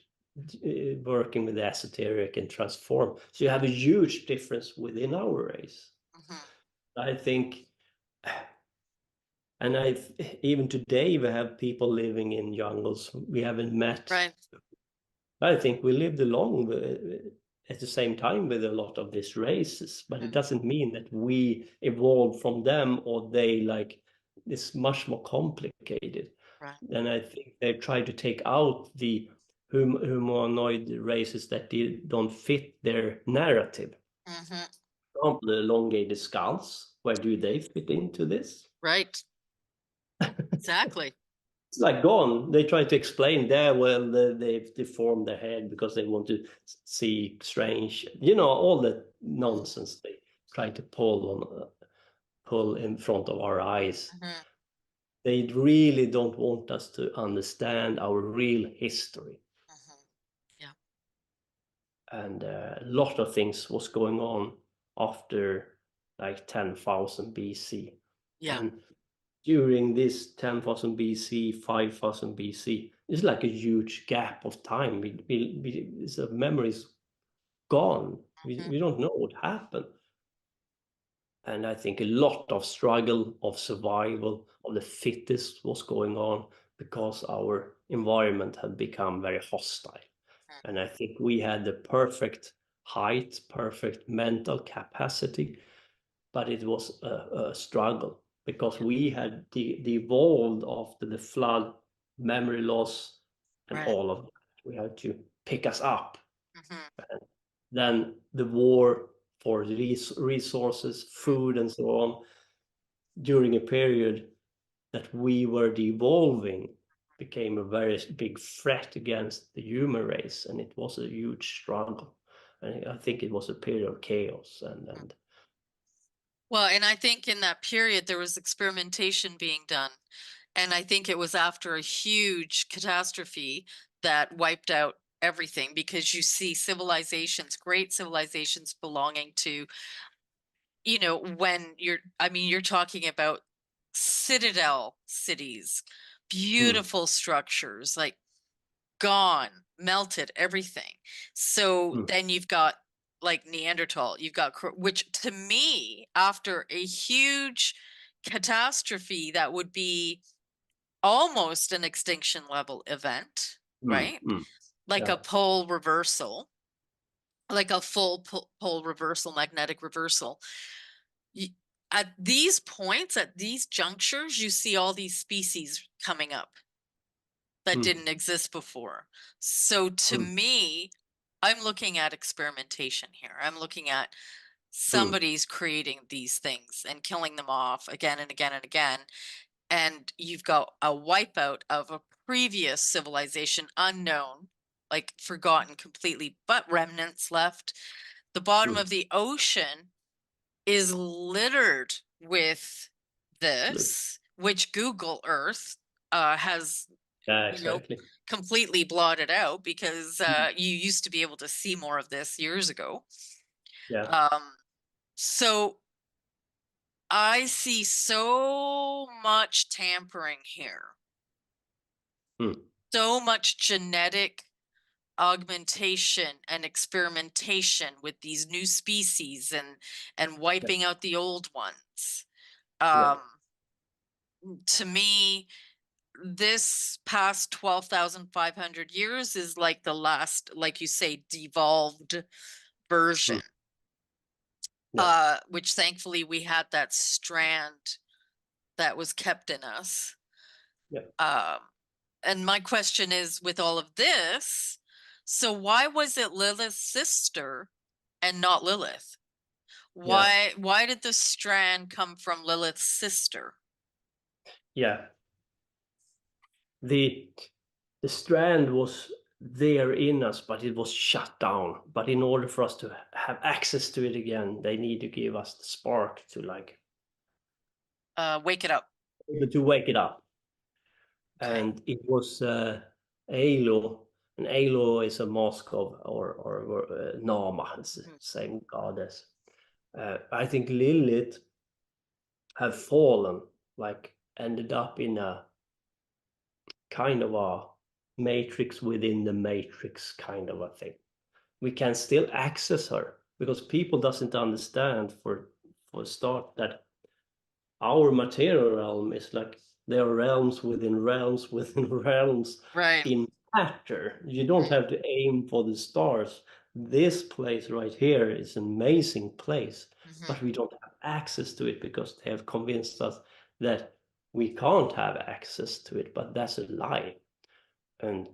working with esoteric and transform. So you have a huge difference within our race. I think, and even today we have people living in jungles we haven't met. Right. I think we lived along at the same time with a lot of these races, but it doesn't mean that we evolved from them or they like. It's much more complicated. Right. And I think they try to take out the humanoid races that don't fit their narrative. For example, the elongated skulls, where do they fit into this? Right. Exactly. It's like gone. They try to explain there, well, they've deformed their head because they want to see strange, all the nonsense they try to pull in front of our eyes. They really don't want us to understand our real history. Yeah. And a lot of things was going on after like 10,000 BC. Yeah. And during this 10,000 BC, 5,000 BC, it's like a huge gap of time. The memory is gone. We don't know what happened. And I think a lot of struggle of survival of the fittest was going on because our environment had become very hostile. And I think we had the perfect height, perfect mental capacity, but it was a struggle because we had devolved after the flood, memory loss, and all of that. We had to pick us up. And then the war for resources, food, and so on, during a period that we were devolving, became a very big threat against the human race, and it was a huge struggle. And I think it was a period of chaos and Well, and I think in that period there was experimentation being done. And I think it was after a huge catastrophe that wiped out everything, because you see civilizations, great civilizations belonging to, you know, when you're talking about citadel cities, beautiful structures, like gone, melted, everything. So then you've got like Neanderthal, you've got, which to me, after a huge catastrophe, that would be almost an extinction level event, right? Like Yeah. a pole reversal, like a full pole reversal, magnetic reversal. At these points, at these junctures, you see all these species coming up that didn't exist before. So to me, I'm looking at experimentation here. I'm looking at somebody's creating these things and killing them off again and again and again. And you've got a wipeout of a previous civilization, unknown, like forgotten completely, but remnants left. The bottom of the ocean is littered with this, which Google Earth has, Yeah, you know, exactly. completely blotted out, because you used to be able to see more of this years ago. Yeah. So I see so much tampering here, so much genetic augmentation and experimentation with these new species, and wiping out the old ones. Yeah. To me, this past 12,500 years is like the last, like you say, devolved version, Yeah. which thankfully we had that strand that was kept in us. Yeah. And my question is, with all of this, so why was it Lilith's sister and not Lilith? Yeah. Why did the strand come from Lilith's sister? Yeah. The strand was there in us, but it was shut down. But in order for us to have access to it again, they need to give us the spark to like Wake it up. to wake it up. Okay. And it was Alo, and Alo is a mask of or Nama, it's the same goddess. I think Lilith have fallen, like ended up in a kind of a matrix within the matrix kind of a thing. We can still access her because people doesn't understand for start that our material realm is like there are realms within realms within realms Right. in matter. You don't have to aim for the stars. This place right here is an amazing place, but we don't have access to it because they have convinced us that we can't have access to it, but that's a lie. And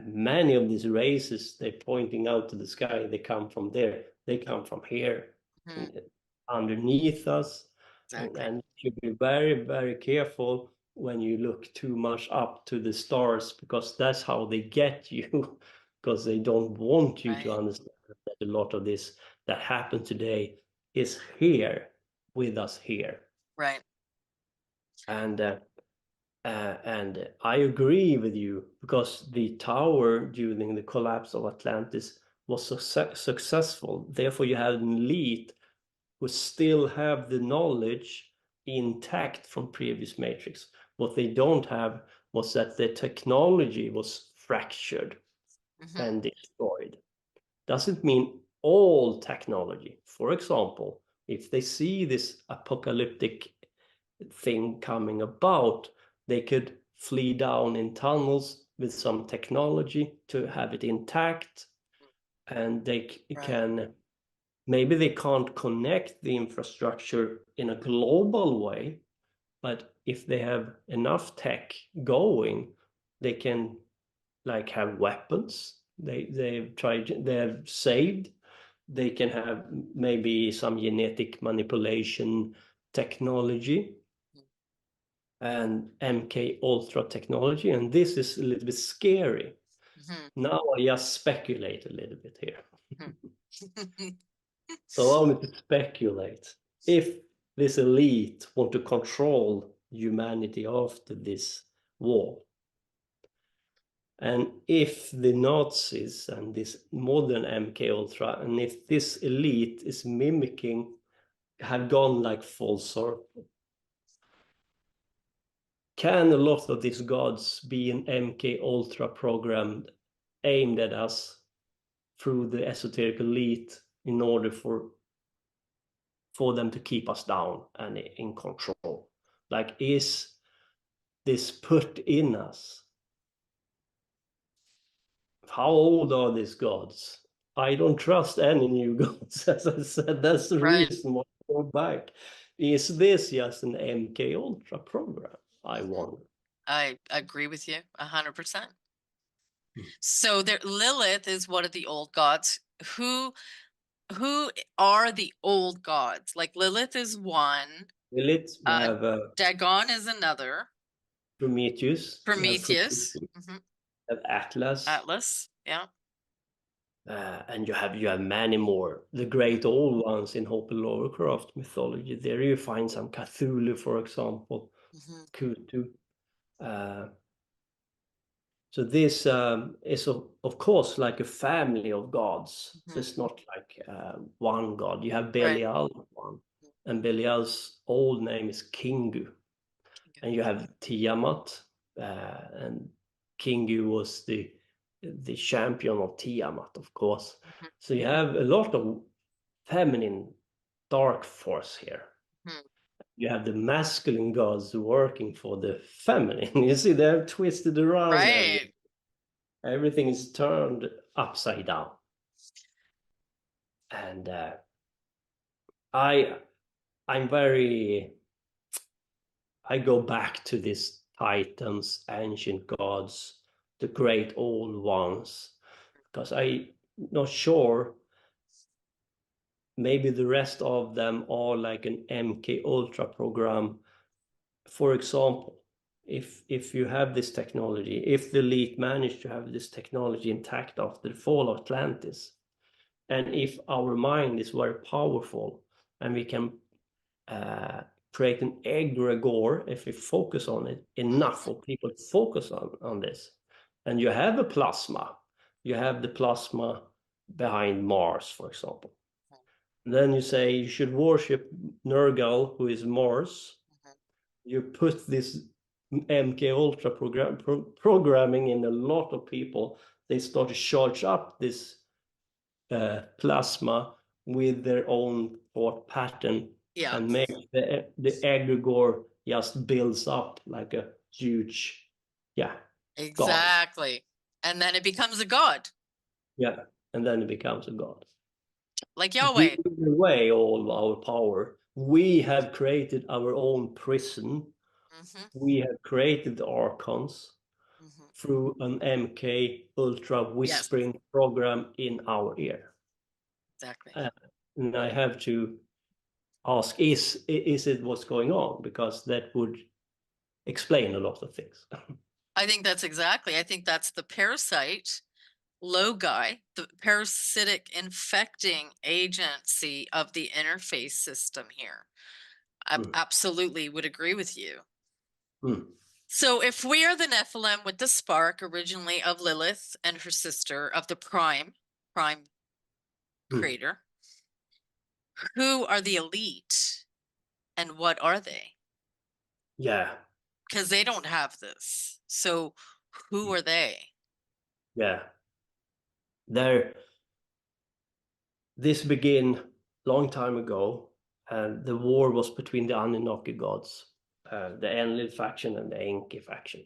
many of these races, they're pointing out to the sky, they come from there, they come from here, and underneath us. Exactly. And you should be very, very careful when you look too much up to the stars, because that's how they get you, because they don't want you to Right. understand that a lot of this that happened today is here with us here. Right. And I agree with you, because the tower during the collapse of Atlantis was successful. Therefore, you had an elite who still have the knowledge intact from previous matrix. What they don't have was that the technology was fractured and destroyed. Doesn't mean all technology. For example, if they see this apocalyptic thing coming about, they could flee down in tunnels with some technology to have it intact, and they can, maybe they can't connect the infrastructure in a global way, but if they have enough tech going, they can like have weapons they have saved. They can have maybe some genetic manipulation technology and MK Ultra technology, and this is a little bit scary. Now I just speculate a little bit here. So allow me to speculate. If this elite want to control humanity after this war, And if the Nazis and this modern MK Ultra, and if this elite is mimicking, have gone like full circle, can a lot of these gods be an MK Ultra program aimed at us through the esoteric elite in order for them to keep us down and in control? Like, is this put in us? How old are these gods? I don't trust any new gods. As I said, that's the Right. reason why I go back. Is this just an MK Ultra program? I wonder. I agree with you 100%. Hmm. So there, Lilith is one of the old gods. Who are the old gods? Like Lilith is one. Lilith, we have Dagon is another. Prometheus, Prometheus. we have Atlas, Atlas. Yeah. and you have many more. The great old ones in Hopi Lovecraft mythology. There you find some Cthulhu, for example, Cthulhu. So this is of course like a family of gods. So it's not like one god. You have Right. Belial one, and Belial's old name is Kingu, and you have Tiamat, and Kingu was the champion of Tiamat, of course. So you have a lot of feminine dark force here. You have the masculine gods working for the feminine. You see, they're twisted around. Right. Everything is turned upside down. And I'm very, I go back to these titans, ancient gods, the great old ones, because I'm not sure, maybe the rest of them are like an MK Ultra program. For example, if you have this technology, if the elite manage to have this technology intact after the fall of Atlantis, and if our mind is very powerful and we can create an egregore, if we focus on it enough for people to focus on this, and you have a plasma, you have the plasma behind Mars, for example. Then you say you should worship Nergal, who is Mars. You put this MK Ultra programming in a lot of people. They start to charge up this plasma with their own thought pattern, and make the egregore just builds up like a huge, god. Exactly. And then it becomes a god, Yeah, and then it becomes a god. like Yahweh. Giving away all our power. We have created our own prison. We have created the archons through an MK Ultra Yes, whispering program in our ear. exactly. And I have to ask, is it what's going on? Because that would explain a lot of things. I think that's exactly. I think that's the parasite logi, the parasitic infecting agency of the interface system here. I absolutely would agree with you. So if we are the Nephilim with the spark originally of Lilith and her sister of the prime creator, who are the elite and what are they? Yeah. Because they don't have this. So who are they? Yeah. This began long time ago, and the war was between the Anunnaki gods, the Enlil faction and the Enki faction.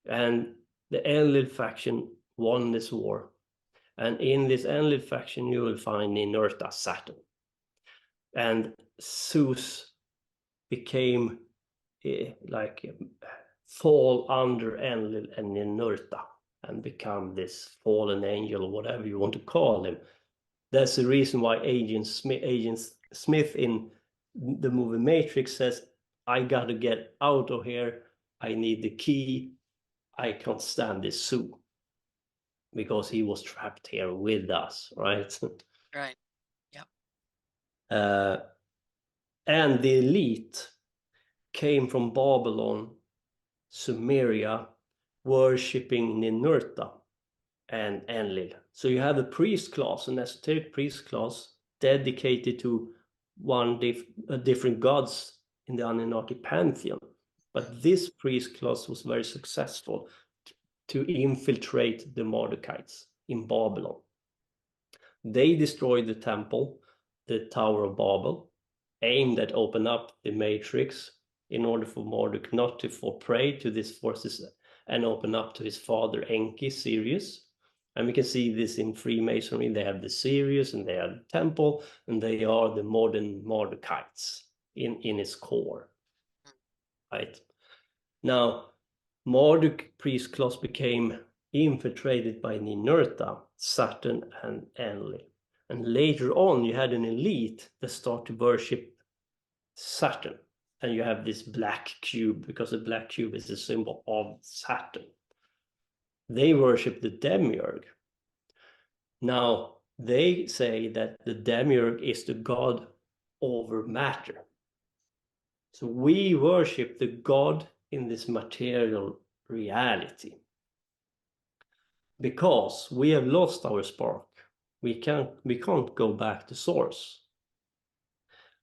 And the Enlil faction won this war. And in this Enlil faction, you will find Inerta Saturn. And Zeus became fall under Enlil and Inerta and become this fallen angel, or whatever you want to call him. That's the reason why Agent Smith in the movie Matrix says, I got to get out of here. I need the key. I can't stand this zoo. Because he was trapped here with us, right? Right. Yep. And the elite came from Babylon, Sumeria, worshipping Ninurta and Enlil. So you have a priest class, an esoteric priest class, dedicated to different gods in the Anunnaki pantheon. But this priest class was very successful to infiltrate the Mardukites in Babylon. They destroyed the temple, the Tower of Babel, aimed at open up the matrix in order for Marduk not to fall prey to these forces and open up to his father Enki, Sirius. And we can see this in Freemasonry. They have the Sirius and they have the temple, and they are the modern Mardukites in its core. Right? Now, Marduk priest class became infiltrated by Ninurta, Saturn, and Enlil. And later on, you had an elite that started to worship Saturn. And you have this black cube, because the black cube is a symbol of Saturn. They worship the demiurge. Now, they say that the demiurge is the god over matter. So we worship the god in this material reality. Because we have lost our spark. We can't go back to source.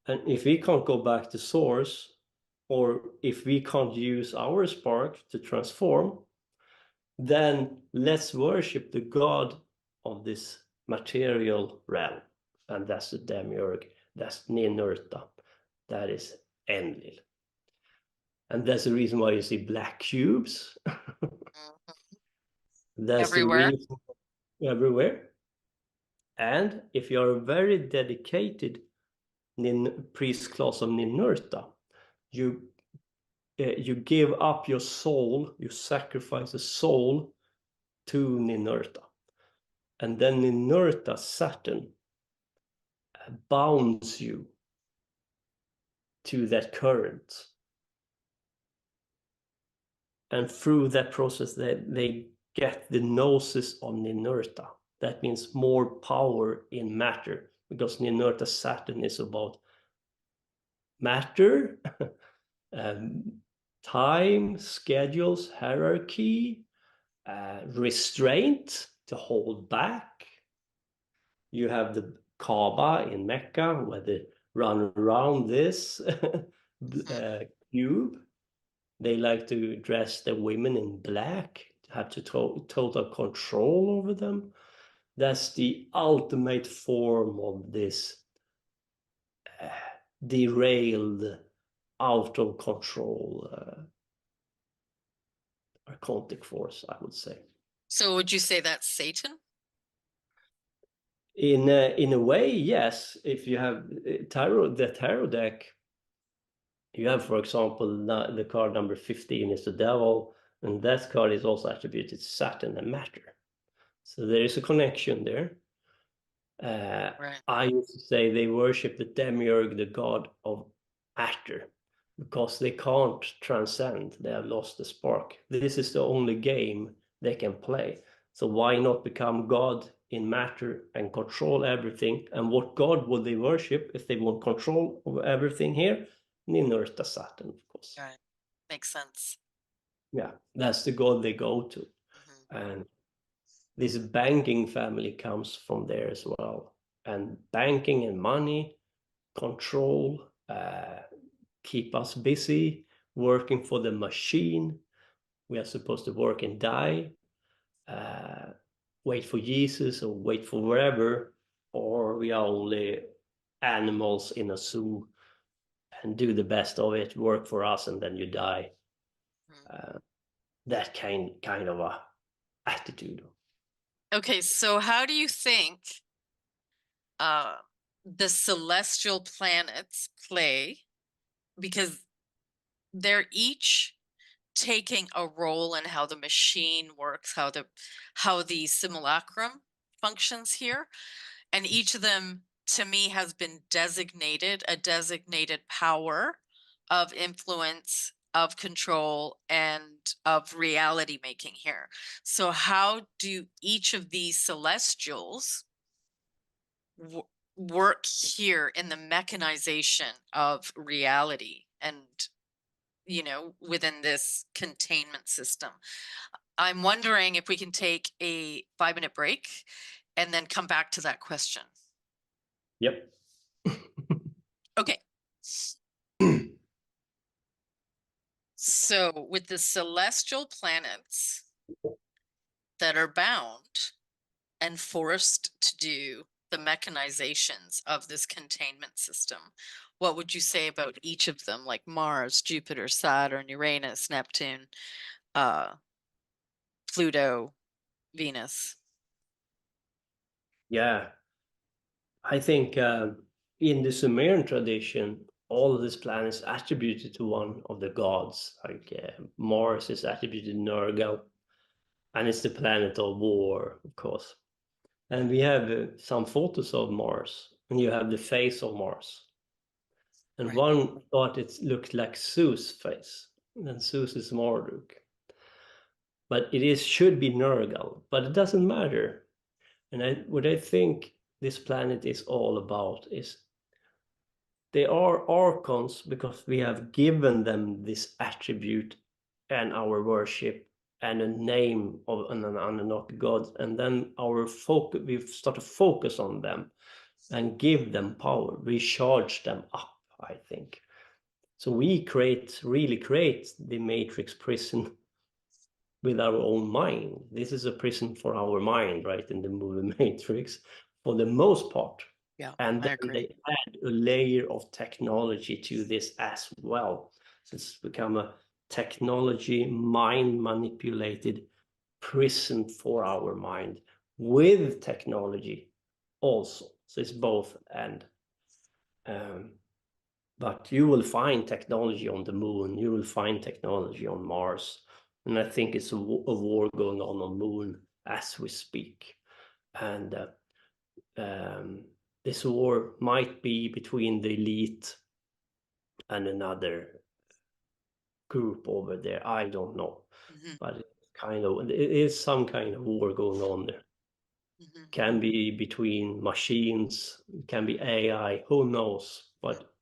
And if we can't go back to source, or if we can't use our spark to transform, then let's worship the god of this material realm. And that's the demiurge, that's Ninurta, that is Enlil. And that's the reason why you see black cubes. That's Everywhere. the reason everywhere. And if you are a very dedicated priest class of Ninurta, you give up your soul, you sacrifice a soul to Ninurta. And then Ninurta, Saturn, bounds you to that current. And through that process, they get the gnosis of Ninurta. That means more power in matter, because Ninurta Saturn is about matter, time, schedules, hierarchy, restraint, to hold back. You have the Kaaba in Mecca, where they run around this cube. They like to dress the women in black, to have total control over them. That's the ultimate form of this derailed, out of control archontic force, I would say. So would you say that's Satan? In a way, yes. If you have the tarot deck, you have, for example, the card number 15 is the devil, and that card is also attributed to Saturn and matter. So there is a connection there. Right. I used to say they worship the demiurge, the god of matter, because they can't transcend. They have lost the spark. This is the only game they can play. So why not become God in matter and control everything? And what god would they worship if they want control over everything here? Ninurta Saturn, of course. Right. Makes sense. Yeah, that's the god they go to. And this banking family comes from there as well. And banking and money, control, keep us busy, working for the machine. We are supposed to work and die, wait for Jesus or wait for wherever, or we are only animals in a zoo and do the best of it, work for us, and then you die. That kind of a attitude. Okay, so how do you think the celestial planets play? Because they're each taking a role in how the machine works, how the simulacrum functions here, and each of them, to me, has been designated a designated power of influence, of control, and of reality making here. So how do each of these celestials work here in the mechanization of reality and, within this containment system? I'm wondering if we can take a 5-minute break and then come back to that question. Yep. Okay. So with the celestial planets that are bound and forced to do the mechanizations of this containment system, what would you say about each of them, like Mars, Jupiter, Saturn, Uranus, Neptune, Pluto, Venus? Yeah, I think in the Sumerian tradition, all of these planets attributed to one of the gods. Like Mars is attributed to Nergal, and it's the planet of war, of course. And we have some photos of Mars, and you have the face of Mars. And Right. one thought it looked like Zeus' face, and Zeus is Marduk. But should be Nergal, but it doesn't matter. And what I think this planet is all about is they are archons because we have given them this attribute and our worship and a name of an Anunnaki god, and then our focus, we start to focus on them and give them power, recharge them up, I think. So we really create the matrix prison with our own mind. This is a prison for our mind, right, in the movie Matrix, for the most part. Yeah, And I then agree. they add a layer of technology to this as well. So it's become a technology, mind manipulated prison for our mind with technology also. So it's both and. But you will find technology on the moon, you will find technology on Mars. And I think it's a war going on moon as we speak. And this war might be between the elite and another group over there. I don't know. But it is some kind of war going on there. Can be between machines, can be AI, who knows? But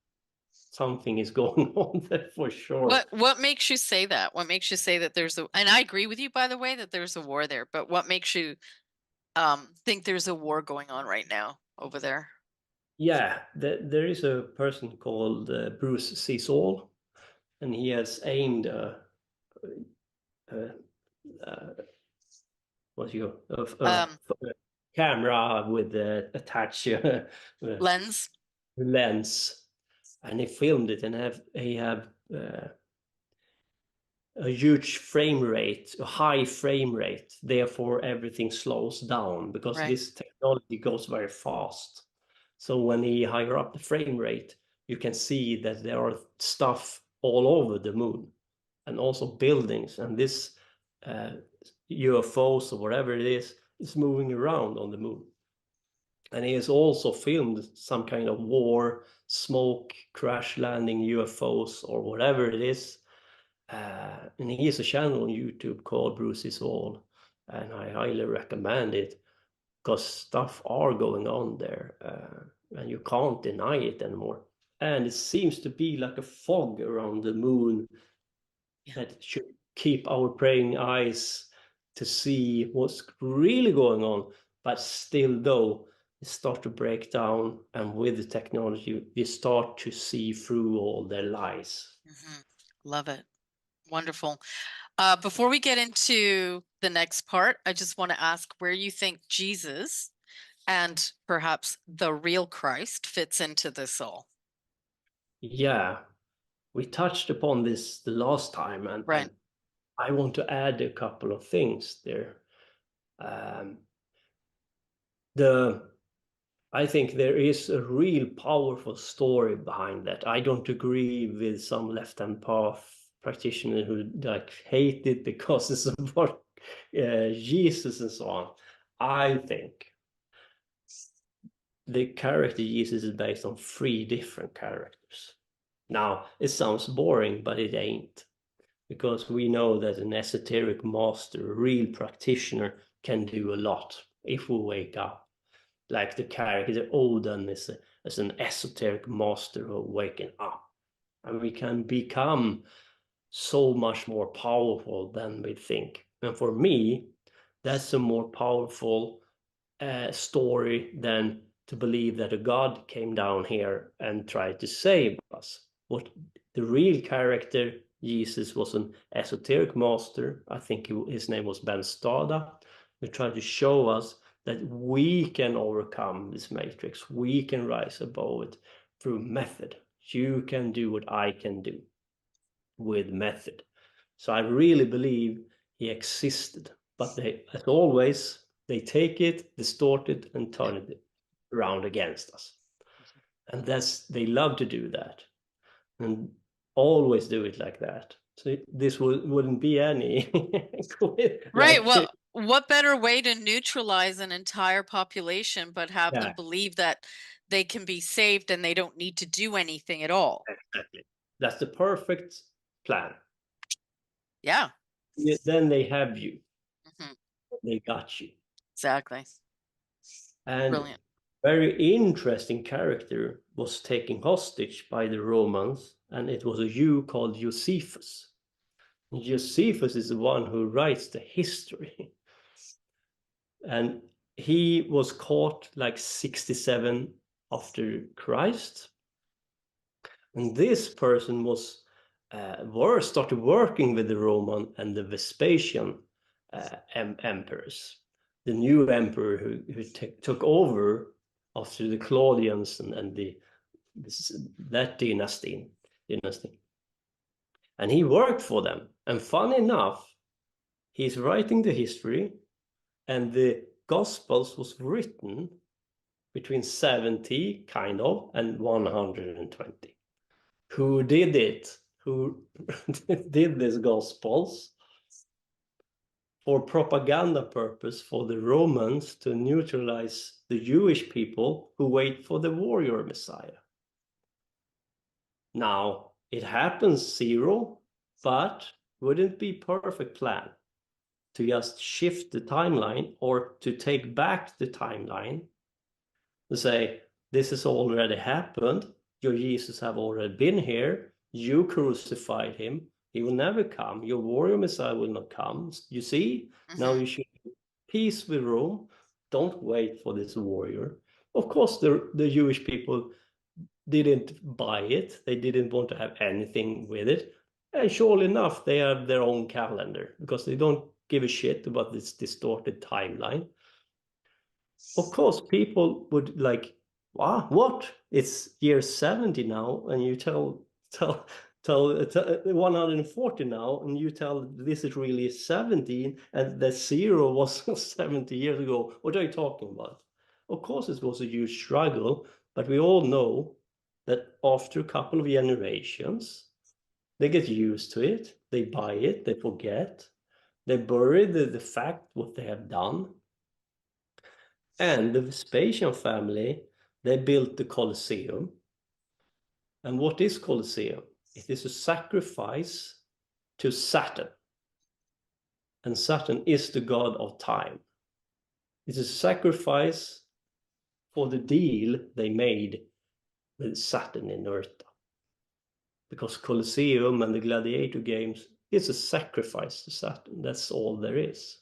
something is going on there for sure. What makes you say that? What makes you say that there's a, and I agree with you, by the way, that there's a war there, but what makes you think there's a war going on right now over there? Yeah, there is a person called Bruce C. Saul, and he has aimed what's your camera with attached Lens? lens, and he filmed it, and he have a huge frame rate, a high frame rate. Therefore, everything slows down because Right. this technology goes very fast. So when he higher up the frame rate, you can see that there are stuff all over the moon and also buildings. And this UFOs or whatever it is moving around on the moon. And he has also filmed some kind of war, smoke, crash landing UFOs or whatever it is. And he has a channel on YouTube called Bruce's Wall, and I highly recommend it because stuff are going on there, and you can't deny it anymore. And it seems to be like a fog around the moon that should keep our praying eyes to see what's really going on. But still, though, it start to break down, and with the technology, you start to see through all their lies. Love it. Wonderful. Before we get into the next part, I just want to ask where you think Jesus and perhaps the real Christ fits into this all. Yeah, we touched upon this the last time, Right. and I want to add a couple of things there. Um, I think there is a real powerful story behind that. I don't agree with some left-hand path practitioners who like hate it because it's about Jesus and so on. I think the character Jesus is based on 3 different characters. Now, it sounds boring, but it ain't. Because we know that an esoteric master, a real practitioner, can do a lot if we wake up. Like the character Odin is an esoteric master of waking up. And we can become so much more powerful than we think. And for me, that's a more powerful story than to believe that a god came down here and tried to save us. What the real character, Jesus, was an esoteric master. I think his name was Ben Stada, who tried to show us that we can overcome this matrix. We can rise above it through method. You can do what I can do with method. So I really believe he existed, but they, as always, they take it, distort it, and turn it around against us. And they love to do that, and always do it like that. So this wouldn't be any Right. Well, what better way to neutralize an entire population but have them believe that they can be saved and they don't need to do anything at all? Exactly. That's the perfect plan. Yeah. Then they have you. They got you. Exactly. And brilliant. Very interesting character was taken hostage by the Romans, and it was a Jew called Josephus. Josephus is the one who writes the history. And he was caught like 67 after Christ. And this person was started working with the Roman and the Vespasian emperors, the new emperor who took over after the Claudians and that dynasty. And he worked for them. And funny enough, he's writing the history, and the Gospels was written between 70, kind of, and 120. Who did it? Who did these Gospels? For propaganda purpose for the Romans to neutralize the Jewish people who wait for the warrior Messiah. Now, it happens zero, but wouldn't be perfect plan to just shift the timeline or to take back the timeline to say, this has already happened, your Jesus have already been here, you crucified him, he will never come, your warrior Messiah will not come. You see, now you should peace with Rome, don't wait for this warrior. Of course, the Jewish people didn't buy it, they didn't want to have anything with it. And surely enough, they have their own calendar because they don't give a shit about this distorted timeline. Of course, people would like, wow, what? It's year 70 now, and you tell 140 now, and you tell this is really 17, and the zero was 70 years ago. What are you talking about? Of course, it was a huge struggle, but we all know that after a couple of generations, they get used to it, they buy it, they forget, they bury the fact what they have done. And the Vespasian family, they built the Colosseum. And what is Colosseum? It is a sacrifice to Saturn. And Saturn is the god of time. It's a sacrifice for the deal they made with Saturn in Earth. Because Colosseum and the gladiator games is a sacrifice to Saturn. That's all there is.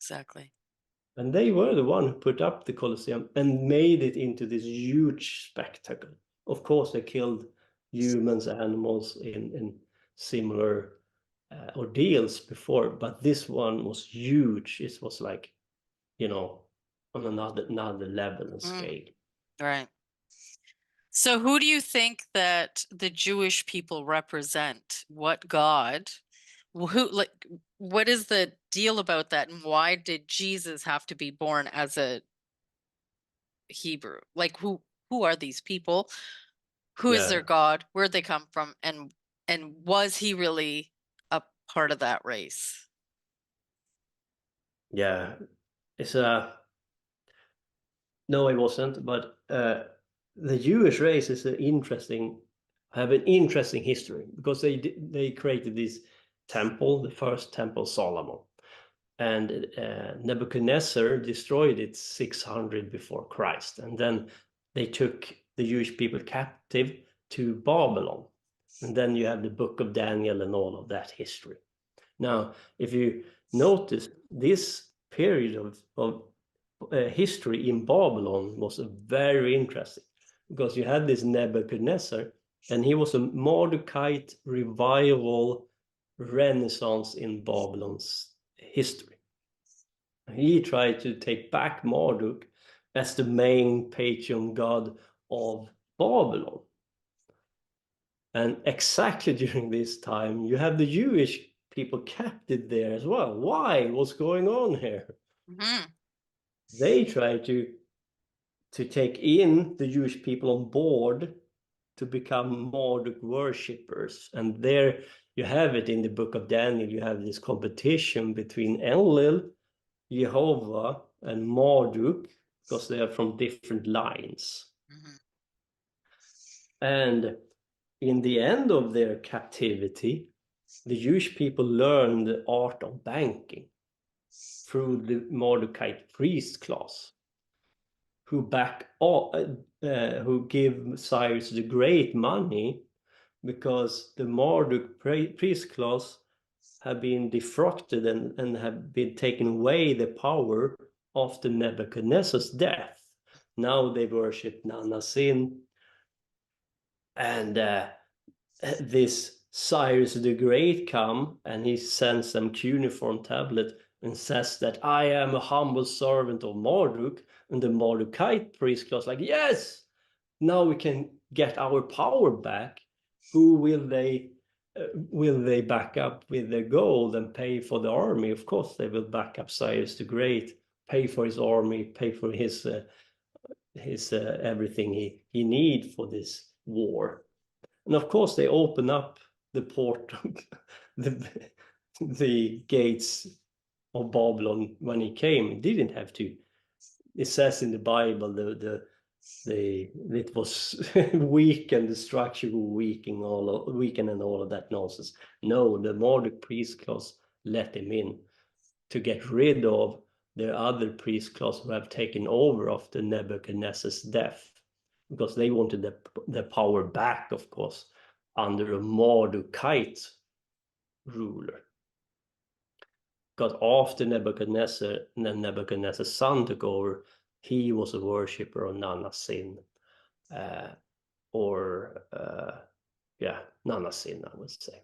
Exactly. And they were the one who put up the Colosseum and made it into this huge spectacle. Of course, they killed humans, animals in similar ordeals before, but this one was huge. It was like, on another level and scale. Right. So who do you think that the Jewish people represent? What God? What is the deal about that, and why did Jesus have to be born as a Hebrew? Like who are these people? Who is their God? Where'd they come from? And was he really a part of that race? Yeah, it's no, it wasn't, but the Jewish race is have an interesting history because they created this temple, the first temple Solomon, and Nebuchadnezzar destroyed it 600 before Christ, and then they took the Jewish people captive to Babylon, and then you have the Book of Daniel and all of that history. Now, if you notice, this period of history in Babylon was very interesting, because you had this Nebuchadnezzar, and he was a Mordecai revival renaissance in Babylon's history. He tried to take back Marduk as the main patron god of Babylon. And exactly during this time, you have the Jewish people captive there as well. Why? What's going on here? Mm-hmm. They try to take in the Jewish people on board to become Marduk worshippers. And there you have it in the book of Daniel. You have this competition between Enlil, Jehovah, and Marduk, because they are from different lines. Mm-hmm. And in the end of their captivity, the Jewish people learned the art of banking through the Mordecai priest class, who who give Cyrus the Great money, because the Marduk priest class have been defrosted and have been taken away the power after Nebuchadnezzar's death. Now they worship Nana Sin, and this Cyrus the Great come, and he sends them cuneiform tablet and says that I am a humble servant of Marduk, and the Mardukite priest class like, yes, now we can get our power back. Who will they back up with their gold and pay for the army? Of course they will back up Cyrus the Great, pay for his army, pay for his everything he need for this war. And of course they open up the port, the gates of Babylon when he came. He didn't have to. It says in the Bible it was weak, and the structure was weak and all of that nonsense. No, the Marduk priest class let him in to get rid of the other priest class who have taken over after Nebuchadnezzar's death, because they wanted the power back, of course, under a Mardukite ruler. Because after Nebuchadnezzar, and Nebuchadnezzar's son took over, he was a worshipper of Nana Sin, Nana Sin, I would say.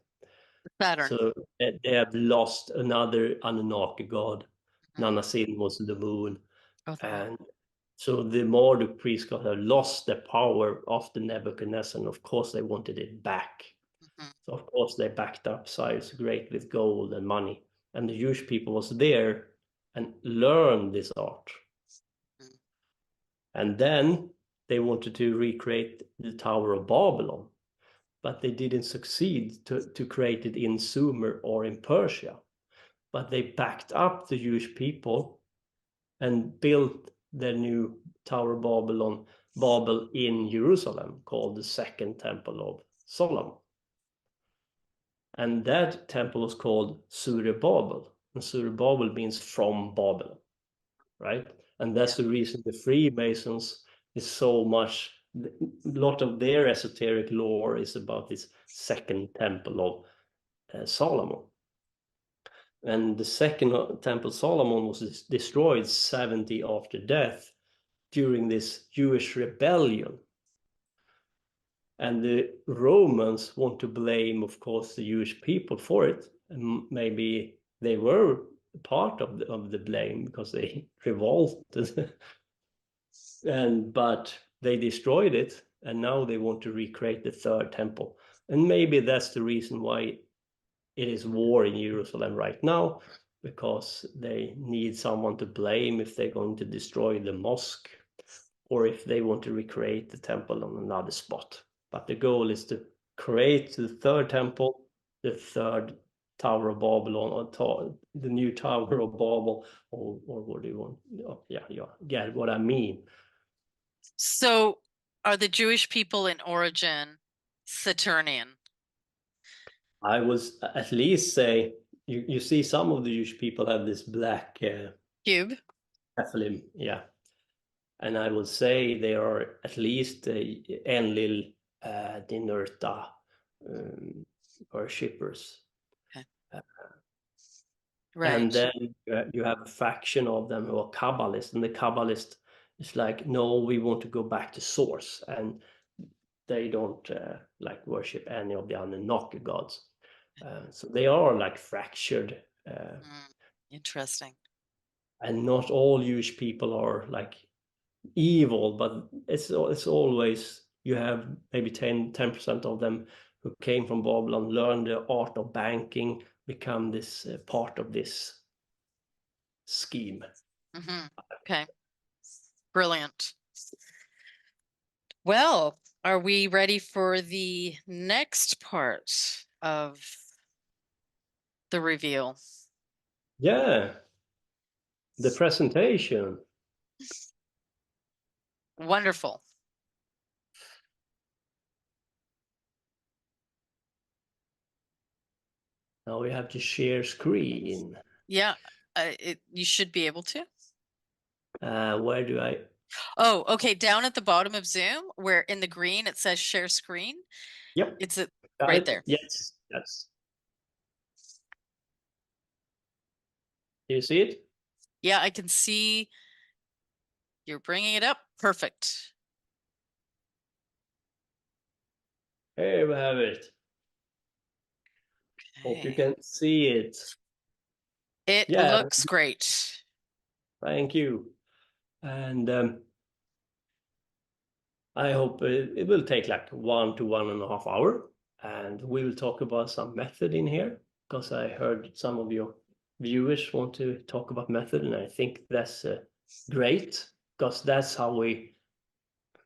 Saturn. So they have lost another Anunnaki god. Mm-hmm. Nana Sin was the moon. Oh, And so the Marduk priest god have lost their power after Nebuchadnezzar, and of course they wanted it back. mm-hmm. So of course they backed up Cyrus the Great with gold and money. And the Jewish people was there and learned this art. Mm-hmm. And then they wanted to recreate the Tower of Babylon, but they didn't succeed to create it in Sumer or in Persia. But they backed up the Jewish people and built the new Tower of Babel in Jerusalem, called the Second Temple of Solomon. And that temple was called Zerubbabel, and Zerubbabel means from Babylon, right? And that's the reason the Freemasons is so much. A lot of their esoteric lore is about this Second Temple of Solomon. And the Second Temple Solomon was destroyed 70 after death during this Jewish rebellion. And the Romans want to blame, of course, the Jewish people for it. And maybe they were part of the blame because they revolted. But they destroyed it, and now they want to recreate the third temple. And maybe that's the reason why it is war in Jerusalem right now, because they need someone to blame if they're going to destroy the mosque, or if they want to recreate the temple on another spot. But the goal is to create the third temple, the third Tower of Babylon, or the new Tower of Babel, or what do you want? Oh, get what I mean. So are the Jewish people in origin Saturnian? I was at least say, you see some of the Jewish people have this black Cube? Nephilim, yeah. And I would say they are at least Enlil, Dinurta worshippers. Okay. And Right. then you have a faction of them who are Kabbalists, and the Kabbalist is like, no, we want to go back to source, and they don't like worship any of the Anunnaki gods. So they are like fractured, Interesting. and not all Jewish people are like evil, but it's always, you have maybe 10% of them who came from Babylon, learn the art of banking, become this part of this scheme. Okay. Brilliant. Well, are we ready for the next part of the reveal? Yeah, the presentation. Wonderful. Now we have to share screen. Yeah, you should be able to. Where do I? Oh, okay. Down at the bottom of Zoom, where in the green it says share screen, Yep, it's got right it. there. Yes, yes. Do you see it? Yeah, I can see you're bringing it up. Perfect. Here we have it. Hope you Okay. can see it. It Yeah, looks great. thank you. And I hope it will take like 1 to 1.5 hours. And we will talk about some method in here, because I heard some of your viewers want to talk about method, and I think that's great, because that's how we,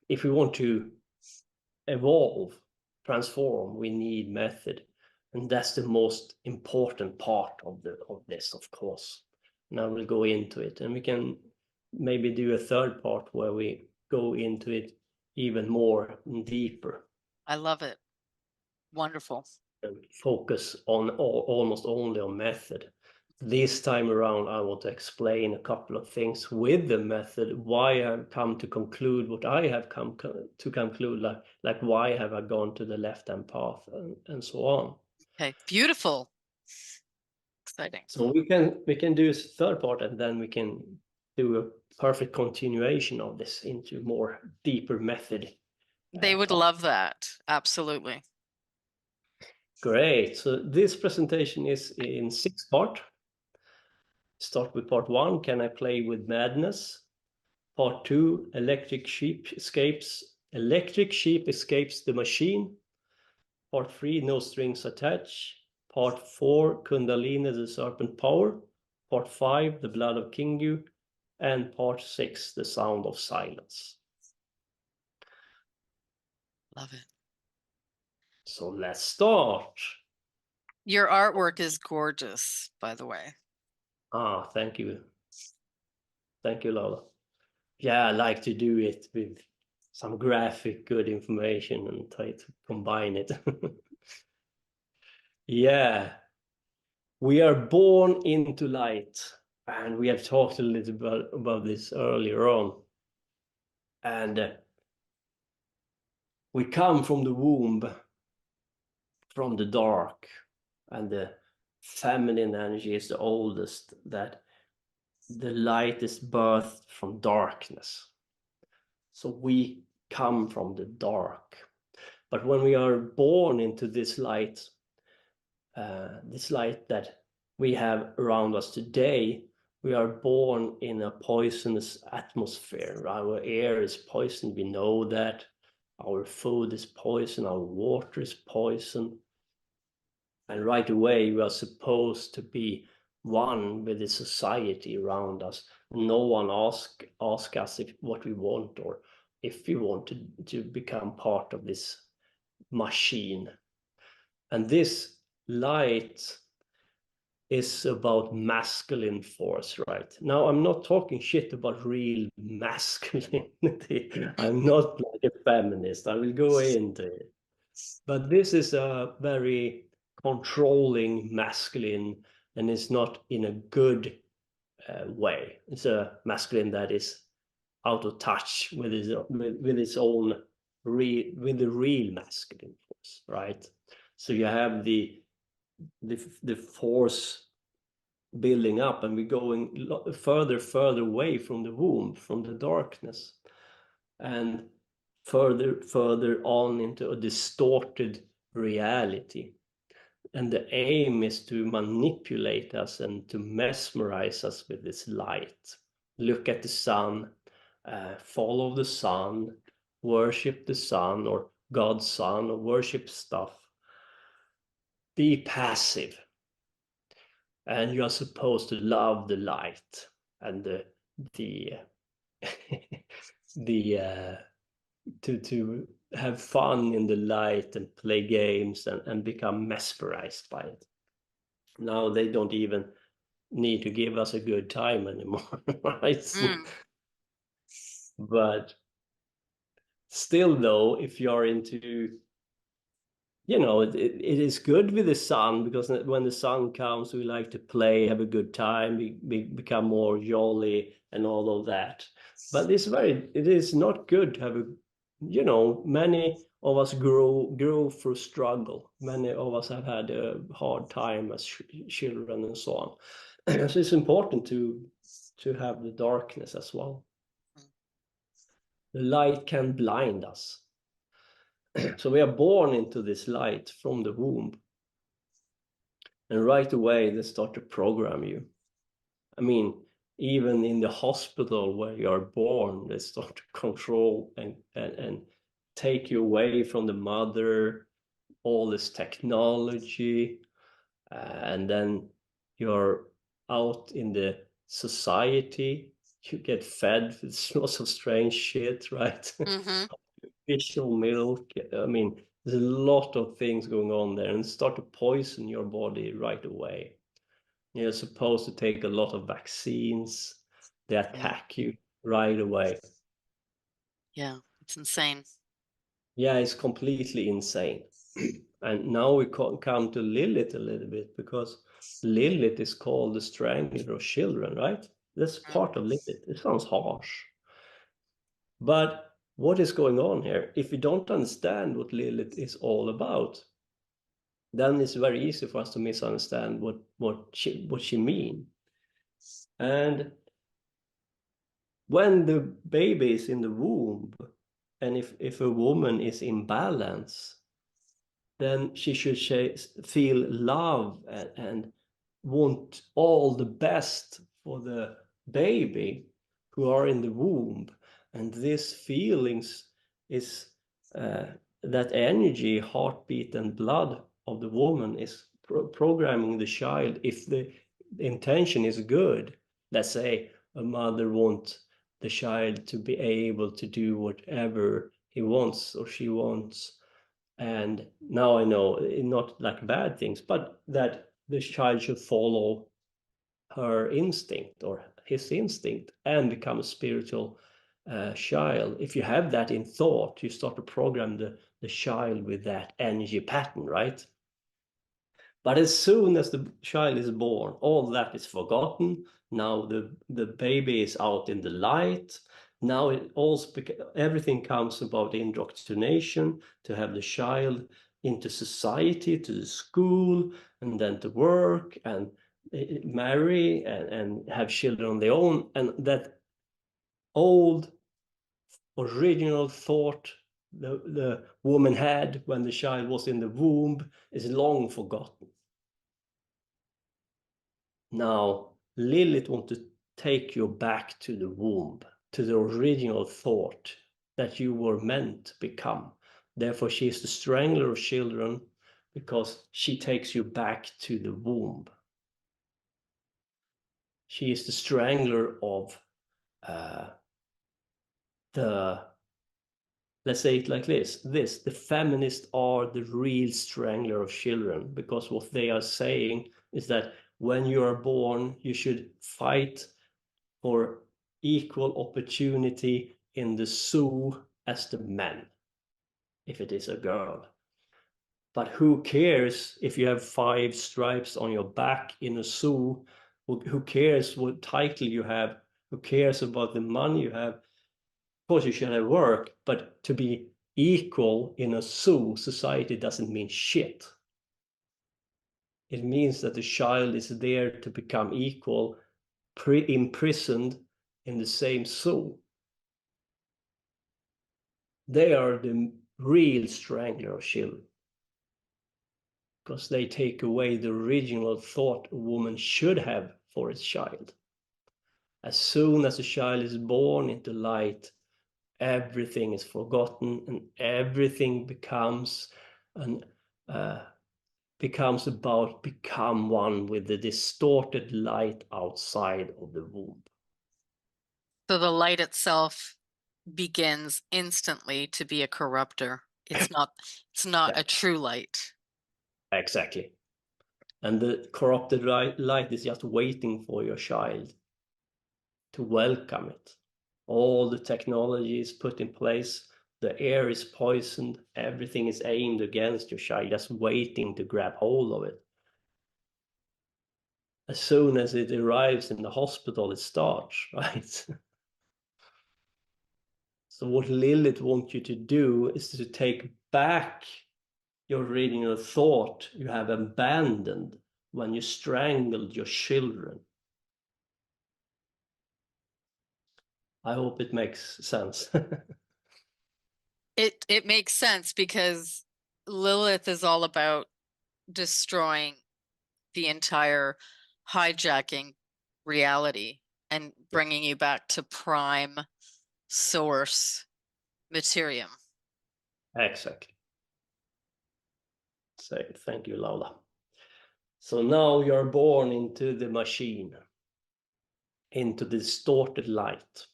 if we want to evolve, transform, we need method, and that's the most important part of this, of course. And I will go into it, and we can maybe do a third part where we go into it even more and deeper. I love it. Wonderful. And focus on almost only on method. This time around, I want to explain a couple of things with the method, why I've come to conclude what I have come to conclude, like why have I gone to the left-hand path, and so on. Okay, beautiful. Exciting. So we can do a third part, and then we can do a perfect continuation of this into more deeper method. They would Part. love that. Absolutely. Great. So this presentation is in 6 parts. Start with part 1, can I play with madness? Part 2, electric sheep escapes the machine. Part 3, no strings attached. Part 4, Kundalini, the serpent power. Part 5, the blood of Kingu. And part 6, the sound of silence. Love it. So let's start. Your artwork is gorgeous, by the way. Thank you. Thank you, Lola. Yeah, I like to do it with some graphic good information and try to combine it. Yeah, we are born into light, and we have talked a little bit about this earlier on. And we come from the womb, from the dark, and the feminine energy is the oldest, that the light is birthed from darkness. So we come from the dark. But when we are born into this light that we have around us today, we are born in a poisonous atmosphere. Our air is poisoned, we know that. Our food is poison, our water is poison. And right away, we are supposed to be one with the society around us. No one ask us what we want, or if we want to become part of this machine. And this light is about masculine force, right? Now, I'm not talking shit about real masculinity. I'm not like a feminist. I will go into it. But this is a very controlling masculine, and it's not in a good way. It's a masculine that is out of touch with its own with the real masculine force, right? So you have the force building up, and we're going further away from the womb, from the darkness, and further on into a distorted reality. And the aim is to manipulate us and to mesmerize us with this light. Look at the sun, follow the sun, worship the sun or God's son, or worship stuff. Be passive. And you are supposed to love the light and the to have fun in the light and play games and become mesmerized by it. Now they don't even need to give us a good time anymore, right? But still, though, if you're into, it is good with the sun, because when the sun comes, we like to play, have a good time, we become more jolly and all of that. But it is not good to have many of us grow through struggle. Many of us have had a hard time as children and so on. So it's important to have the darkness as well. The light can blind us. So we are born into this light from the womb. And right away, they start to program you. I mean, even in the hospital where you are born, they start to control and take you away from the mother, all this technology. And then you're out in the society. You get fed with lots of strange shit, right? Artificial milk. I mean, there's a lot of things going on there, and start to poison your body right away. You're supposed to take a lot of vaccines. They attack you right away. Yeah, it's insane. Yeah, it's completely insane. And now we come to Lilith a little bit, because Lilith is called the strangler of children, right? That's part of Lilith. It sounds harsh. But what is going on here? If we don't understand what Lilith is all about, then it's very easy for us to misunderstand what she means. And when the baby is in the womb, and if a woman is in balance, then she should feel love and want all the best for the baby who are in the womb. And this feelings is that energy, heartbeat and blood of the woman is programming the child. If the intention is good, let's say a mother wants the child to be able to do whatever he wants or she wants. And now I know, not like bad things, but that the child should follow her instinct or his instinct and become a spiritual child. If you have that in thought, you start to program the child with that energy pattern, right? But as soon as the child is born, all that is forgotten. Now the baby is out in the light. Now everything comes about indoctrination, to have the child into society, to the school, and then to work and marry and have children on their own. And that old original thought the woman had when the child was in the womb is long forgotten. Now, Lilith wants to take you back to the womb, to the original thought that you were meant to become. Therefore, she is the strangler of children, because she takes you back to the womb. She is the strangler of let's say it like this, the feminists are the real strangler of children, because what they are saying is that when you are born, you should fight for equal opportunity in the zoo as the men, if it is a girl. But who cares if you have 5 stripes on your back in a zoo? Who cares what title you have? Who cares about the money you have? Of course, you should have work, but to be equal in a zoo society doesn't mean shit. It means that the child is there to become equal, imprisoned in the same soul. They are the real strangler of children, because they take away the original thought a woman should have for its child. As soon as a child is born into light, everything is forgotten and everything becomes about become one with the distorted light outside of the womb. So the light itself begins instantly to be a corrupter. It's not Yeah. a true light. Exactly. And the corrupted light is just waiting for your child to welcome it. All the technology is put in place, the air is poisoned, everything is aimed against your child, just waiting to grab hold of it. As soon as it arrives in the hospital, it starts, right? So what Lilith wants you to do is to take back your original thought you have abandoned when you strangled your children. I hope it makes sense. It makes sense because Lilith is all about destroying the entire hijacking reality and bringing you back to prime source materium. Exactly. So thank you, Lauda. So now you're born into the machine, into the distorted light.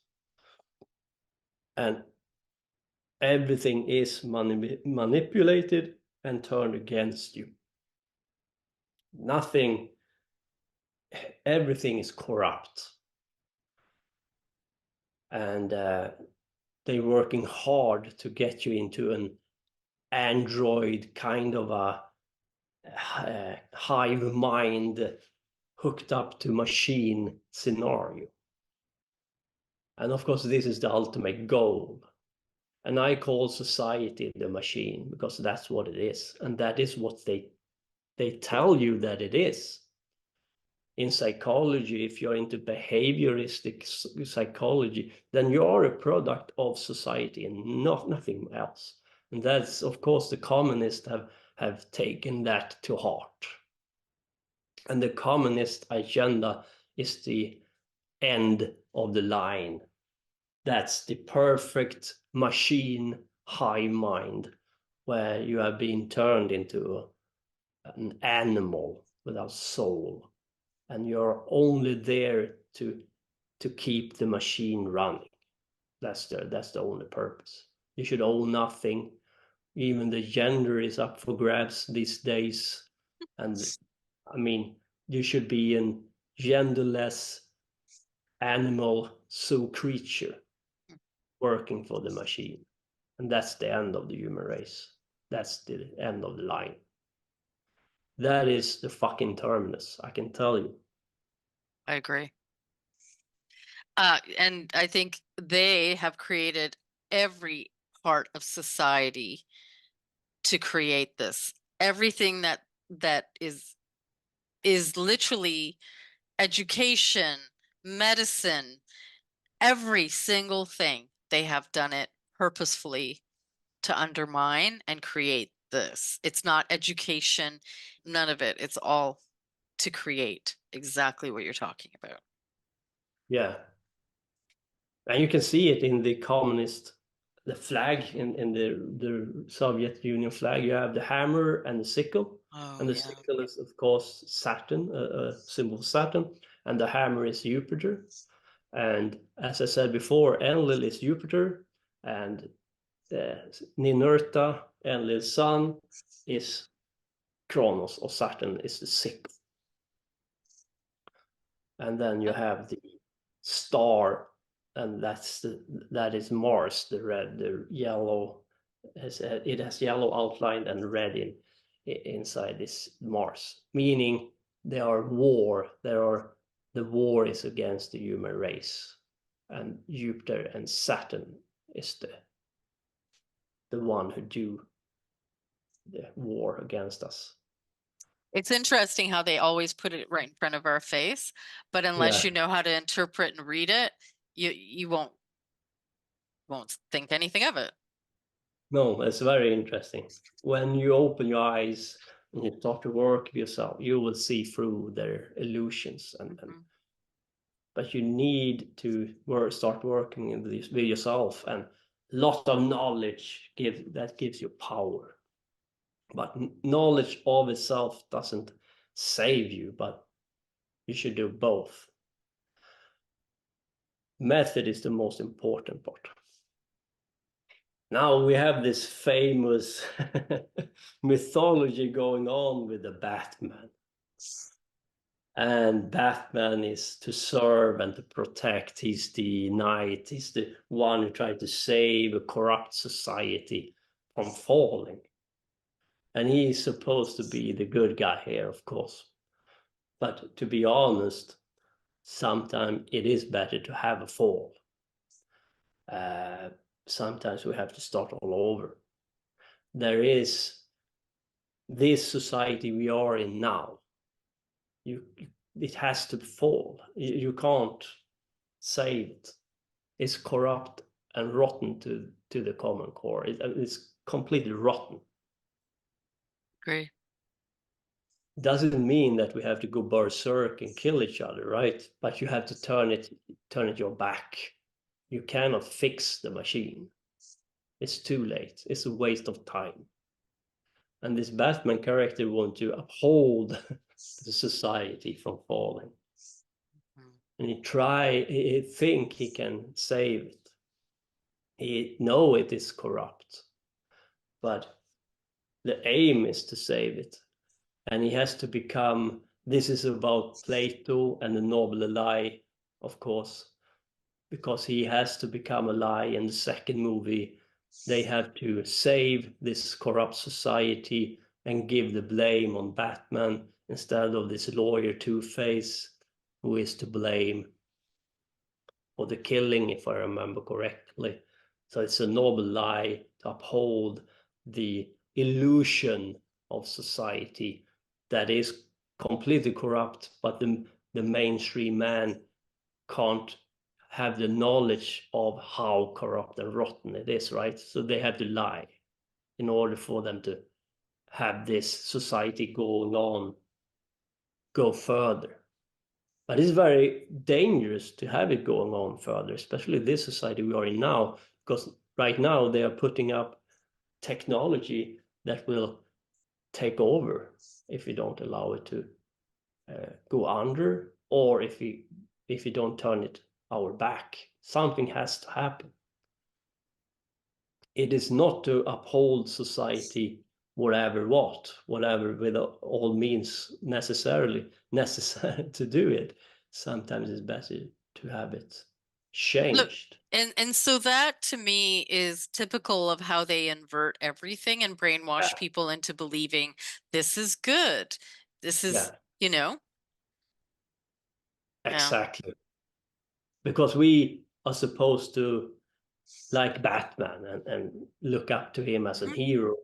And everything is manipulated and turned against you. Everything is corrupt. And they're working hard to get you into an android kind of a hive mind hooked up to machine scenario. And of course, this is the ultimate goal. And I call society the machine because that's what it is. And that is what they tell you that it is. In psychology, if you're into behavioristic psychology, then you are a product of society and nothing else. And that's, of course, the communists have taken that to heart. And the communist agenda is the end of the line. That's the perfect machine high mind, where you have been turned into an animal without soul, and you're only there to keep the machine running. That's the only purpose. You should own nothing. Even the gender is up for grabs these days. And I mean, you should be an genderless animal zoo creature working for the machine. And that's the end of the human race. That's the end of the line. That is the fucking terminus, I can tell you. I agree. And I think they have created every part of society to create this. Everything that is literally education, medicine, every single thing. They have done it purposefully to undermine and create this. It's not education, none of it. It's all to create exactly what you're talking about. Yeah. And you can see it in the communist, the flag in the Soviet Union flag. You have the hammer and the sickle. Oh, And the yeah. sickle is, of course, Saturn, a symbol of Saturn. And the hammer is Jupiter. And as I said before, Enlil is Jupiter. And Ninurta, Enlil's son, is Kronos, or Saturn is the sickle. And then you have the star, and that is Mars, the red, the yellow. It has yellow outline and red inside this Mars, meaning the war is against the human race, and Jupiter and Saturn is the one who do the war against us. It's interesting how they always put it right in front of our face, but unless Yeah. you know how to interpret and read it, you won't think anything of it. No, it's very interesting. When you open your eyes and you start to work with yourself, you will see through their illusions, Mhm. but you need to start working with yourself, and lot of knowledge gives you power. But knowledge of itself doesn't save you, but you should do both. Method is the most important part. Now we have this famous mythology going on with the Batman. And Batman is to serve and to protect. He's the knight. He's the one who tried to save a corrupt society from falling. And he's supposed to be the good guy here, of course. But to be honest, sometimes it is better to have a fall. Sometimes we have to start all over. There is this society we are in now. It has to fall. You can't save it. It's corrupt and rotten to the common core. It's completely rotten. Agree. Doesn't mean that we have to go berserk and kill each other, right? But you have to turn it your back. You cannot fix the machine. It's too late. It's a waste of time. And this Batman character wants to uphold the society from falling. Mhm. And he think he can save it. He know it is corrupt, but the aim is to save it. And he has to become, this is about Plato and the noble lie, of course, because he has to become a lie in the second movie. They have to save this corrupt society and give the blame on Batman instead of this lawyer Two-Face who is to blame for the killing, if I remember correctly. So it's a noble lie to uphold the illusion of society that is completely corrupt, but the mainstream man can't have the knowledge of how corrupt and rotten it is, right? So they have to lie in order for them to have this society going on, go further. But it's very dangerous to have it going on further, especially this society we are in now, because right now they are putting up technology that will take over if we don't allow it to go under, or if we don't turn it our back. Something has to happen. It is not to uphold society whatever with all means necessary to do it. Sometimes it's better to have it Look, changed. and so that to me is typical of how they invert everything and brainwash Yeah, people into believing this is good. This is, yeah, you know, yeah. exactly. Because we are supposed to like Batman and look up to him as a Mhm. hero.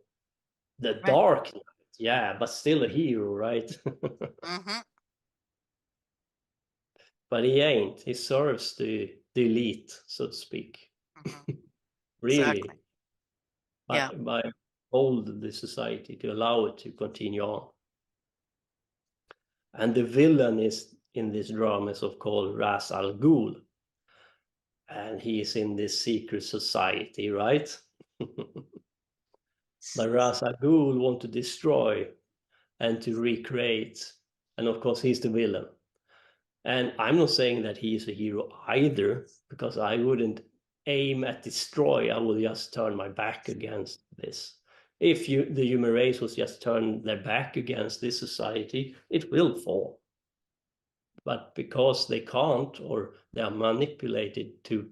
The Right. Dark Knight, yeah, but still a hero, right? Hmm. But he ain't. He serves the elite, so to speak. Hmm. Exactly. Really, Yeah. by hold the society to allow it to continue on. And the villain is in this drama is of course Ras Al Ghul, and he is in this secret society, right? But Ras Al Ghul want to destroy and to recreate, and of course he's the villain. And I'm not saying that he is a hero either, because I wouldn't aim at destroy. I will just turn my back against this. If the human race was just turn their back against this society, it will fall. But because they can't, or they are manipulated to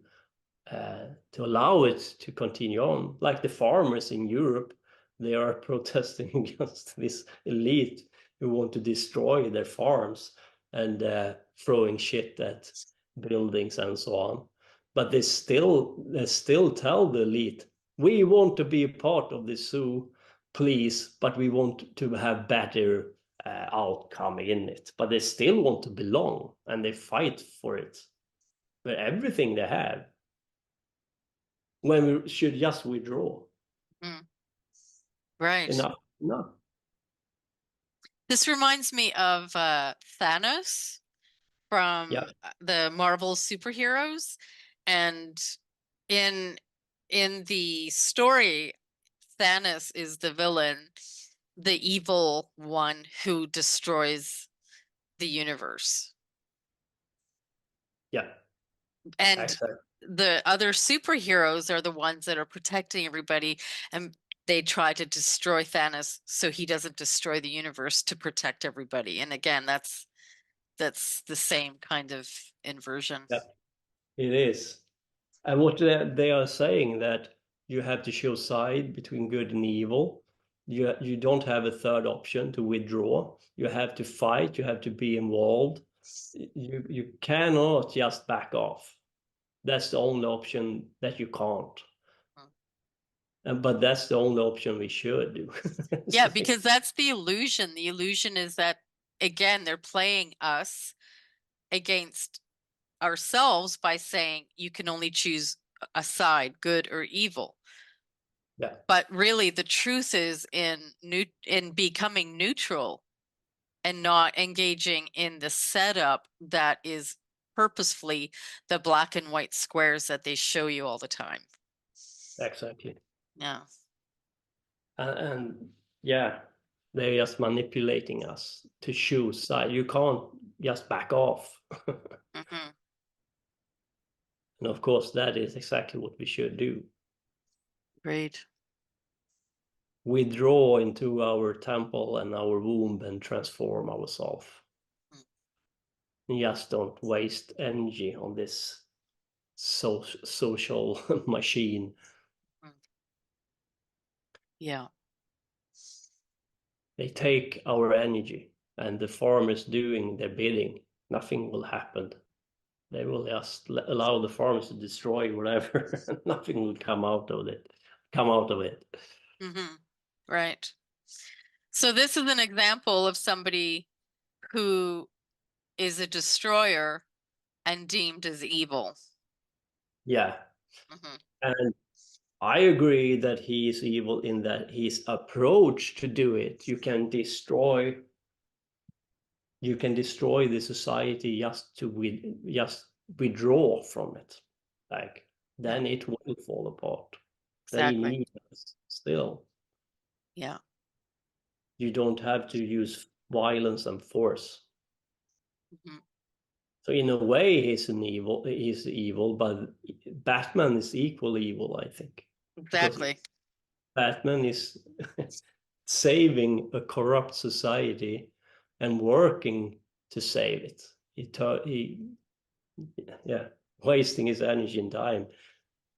allow it to continue on, like the farmers in Europe, they are protesting against this elite who want to destroy their farms and throwing shit at buildings and so on. But they still tell the elite, we want to be a part of the zoo, please, but we want to have better outcome in it, but they still want to belong and they fight for it with everything they have, when we should just withdraw. Right. Enough. No. This reminds me of Thanos Yeah. from the Marvel superheroes, and in the story, Thanos is the villain, the evil one who destroys the universe. Yeah. And Exactly. the other superheroes are the ones that are protecting everybody, and they try to destroy Thanos so he doesn't destroy the universe to protect everybody. And again, that's the same kind of inversion. Yeah, it is. And what they are saying, that you have to choose side between good and evil. You don't have a third option to withdraw. You have to fight. You have to be involved. You cannot just back off. That's the only option that you can't. But that's the only option we should do. Yeah, because that's the illusion. The illusion is that, again, they're playing us against ourselves by saying you can only choose a side, good or evil. Yeah. But really, the truth is in becoming neutral and not engaging in the setup that is purposefully the black and white squares that they show you all the time. Exactly. Yeah. And yeah, they're just manipulating us to choose side. You can't just back off. Mm-hmm. And of course, that is exactly what we should do. Great. Withdraw into our temple and our womb and transform ourselves. And just don't waste energy on this social machine. Yeah. They take our energy, and the farmers doing their bidding, nothing will happen. They will just allow the farmers to destroy whatever, and nothing will come out of it. Mm-hmm. Right. So this is an example of somebody who is a destroyer and deemed as evil. Yeah. Mm-hmm. And I agree that he is evil in that his approach to do it. You can destroy the society just withdraw from it. Like, Yeah, then it will fall apart. They exactly. need us still. Yeah. You don't have to use violence and force. Mm-hmm. So in a way, he's evil, but Batman is equally evil, I think, because Exactly. Batman is saving a corrupt society and working to save it. Yeah, wasting his energy and time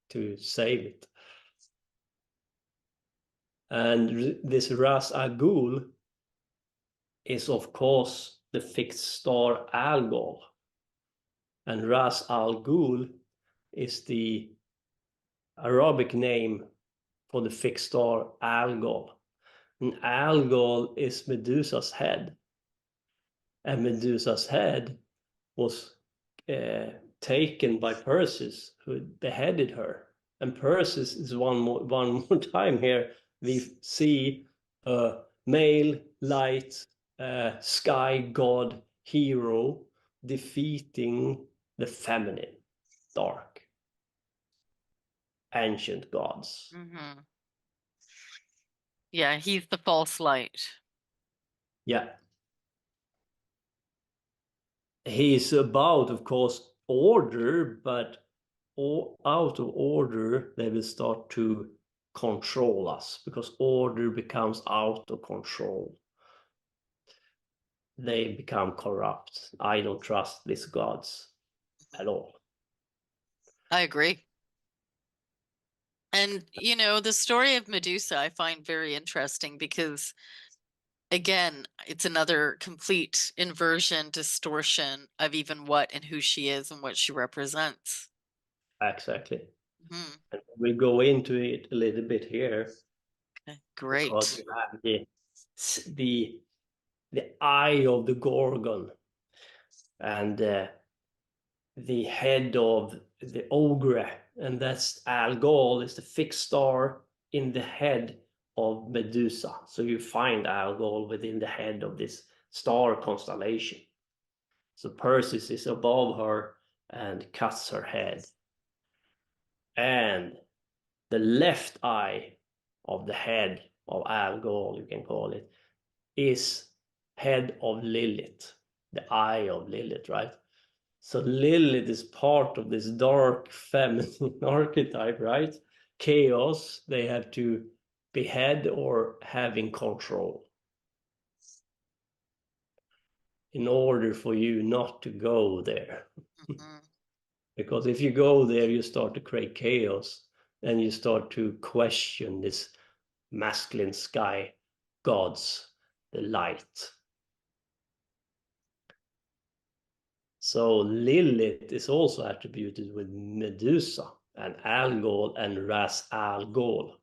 to save it. And this Ras Al Ghul is, of course, the fixed star Algol. And Ras Al Ghul is the Arabic name for the fixed star Algol. And Algol is Medusa's head. And Medusa's head was taken by Perseus, who beheaded her. And Perseus is one more time here. We see a male light sky god hero defeating the feminine dark ancient gods. Mm-hmm. Yeah, he's the false light. Yeah, he's about, of course, order, but out of order, they will start to control us because order becomes out of control. They become corrupt. I don't trust these gods at all. I agree. And, the story of Medusa I find very interesting because, again, it's another complete inversion, distortion of even what and who she is and what she represents. Exactly. Hmm. And we'll go into it a little bit here because Great. you have the the eye of the Gorgon, and the head of the ogre, and that's Algol is the fixed star in the head of Medusa. So you find Algol within the head of this star constellation. So Perseus is above her and cuts her head. And the left eye of the head of Algol, you can call it, is head of Lilith, the eye of Lilith, right? So Lilith is part of this dark feminine archetype, right? Chaos, they have to behead or having control in order for you not to go there. Mhm. Because if you go there, you start to create chaos and you start to question this masculine sky gods, the light. So Lilith is also attributed with Medusa and Algol and Ras Al Ghul,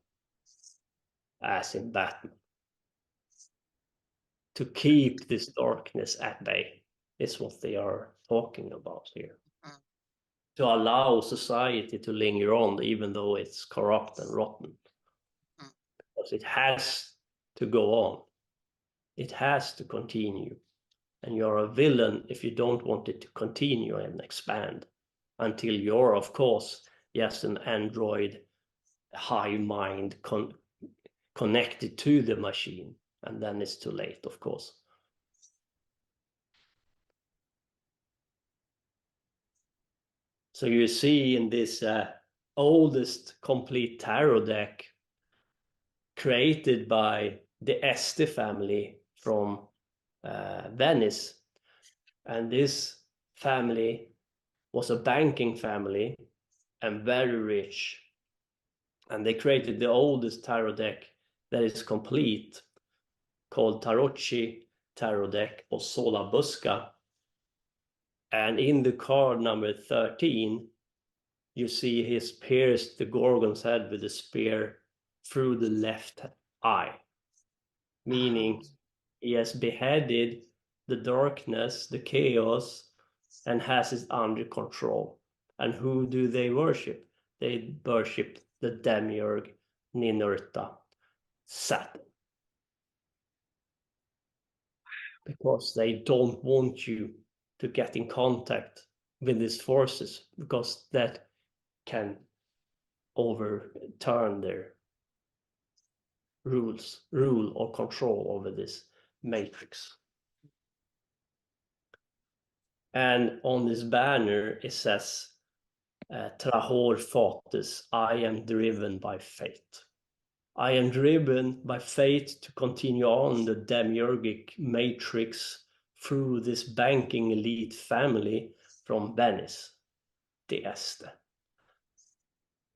as in Batman. To keep this darkness at bay is what they are talking about here. Mhm. To allow society to linger on, even though it's corrupt and rotten. Mhm. Because it has to go on. It has to continue. And you're a villain if you don't want it to continue and expand. Until you're, of course, just an android, high mind connected to the machine. And then it's too late, of course. So you see in this oldest complete tarot deck created by the Este family from Venice. And this family was a banking family and very rich. And they created the oldest tarot deck that is complete, called Tarocchi Tarot Deck or Sola-Busca. And in the card number 13, you see he's pierced the Gorgon's head with a spear through the left eye, meaning he has beheaded the darkness, the chaos, and has it under control. And who do they worship? They worship the demiurge Ninurta, Saturn. Because they don't want you to get in contact with these forces, because that can overturn their rule or control over this matrix. And on this banner it says Trahor Fates, I am driven by fate. I am driven by fate to continue on the demiurgic matrix through this banking elite family from Venice, the Este.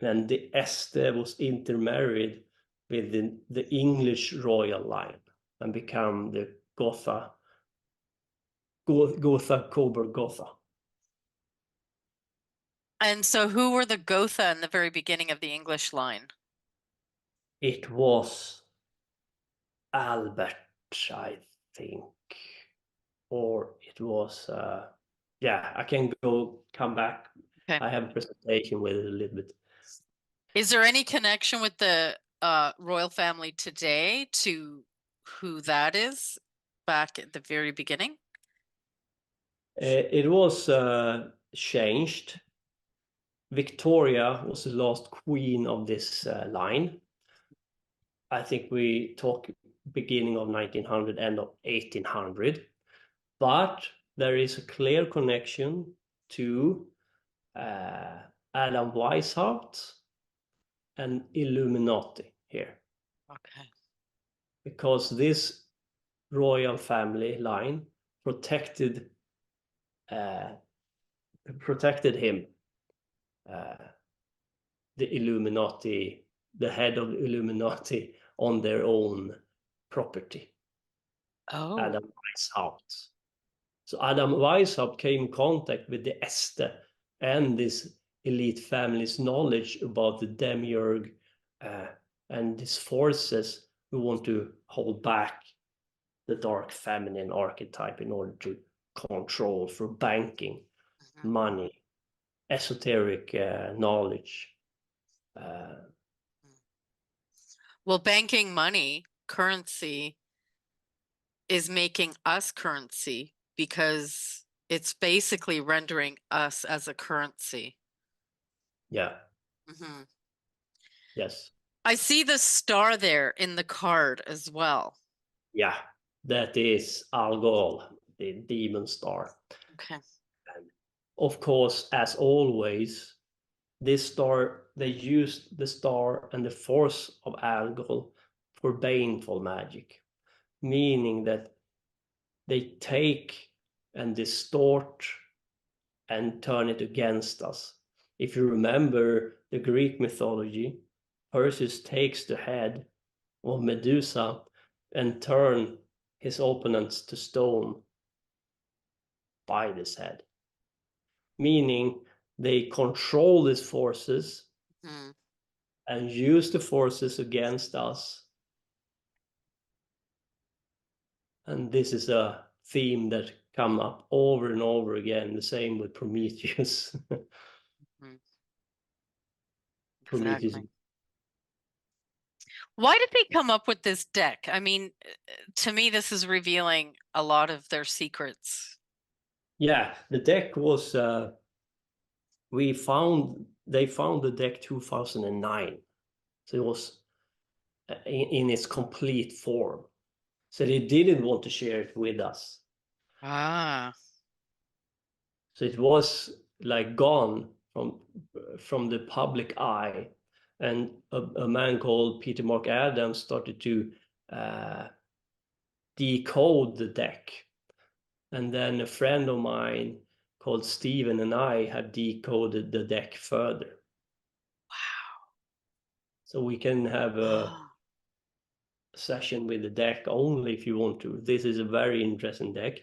And the Este was intermarried with the English royal line and become the Gotha Coburg Gotha. And so who were the Gotha in the very beginning of the English line? It was Albert, I think, or it was yeah, I can come back. Okay. I have a presentation with it a little bit. Is there any connection with the royal family today to who that is back at the very beginning? It was changed. Victoria was the last queen of this line. I think we talk beginning of 1900, end of 1800. But there is a clear connection to Adam Weishaupt and Illuminati here. Okay. Because this royal family line protected him, the Illuminati, the head of the Illuminati, on their own property. Oh. Adam Weishaupt. So Adam Weishaupt came in contact with the Este and this elite family's knowledge about the demiurge and these forces who want to hold back the dark feminine archetype in order to control through banking, money, esoteric knowledge. Well, banking money, currency, is making us currency because it's basically rendering us as a currency. Yeah. Mm-hmm. Yes. I see the star there in the card as well. Yeah. That is Algol, the demon star. Okay. And of course, as always, this star, they used the star and the force of Algol for baneful magic, meaning that they take and distort and turn it against us. If you remember the Greek mythology, Perseus takes the head of Medusa and turn his opponents to stone by this head, meaning they control these forces and use the forces against us. And this is a theme that come up over and over again, the same with Prometheus. Prometheus. Exactly. Why did they come up with this deck? I mean, to me, this is revealing a lot of their secrets. Yeah, the deck was they found the deck 2009, so it was in its complete form. So they didn't want to share it with us. Ah. So it was like gone from the public eye, and a man called Peter Mark Adams started to decode the deck, and then a friend of mine called Steven and I have decoded the deck further. Wow. So we can have a session with the deck only if you want to. This is a very interesting deck.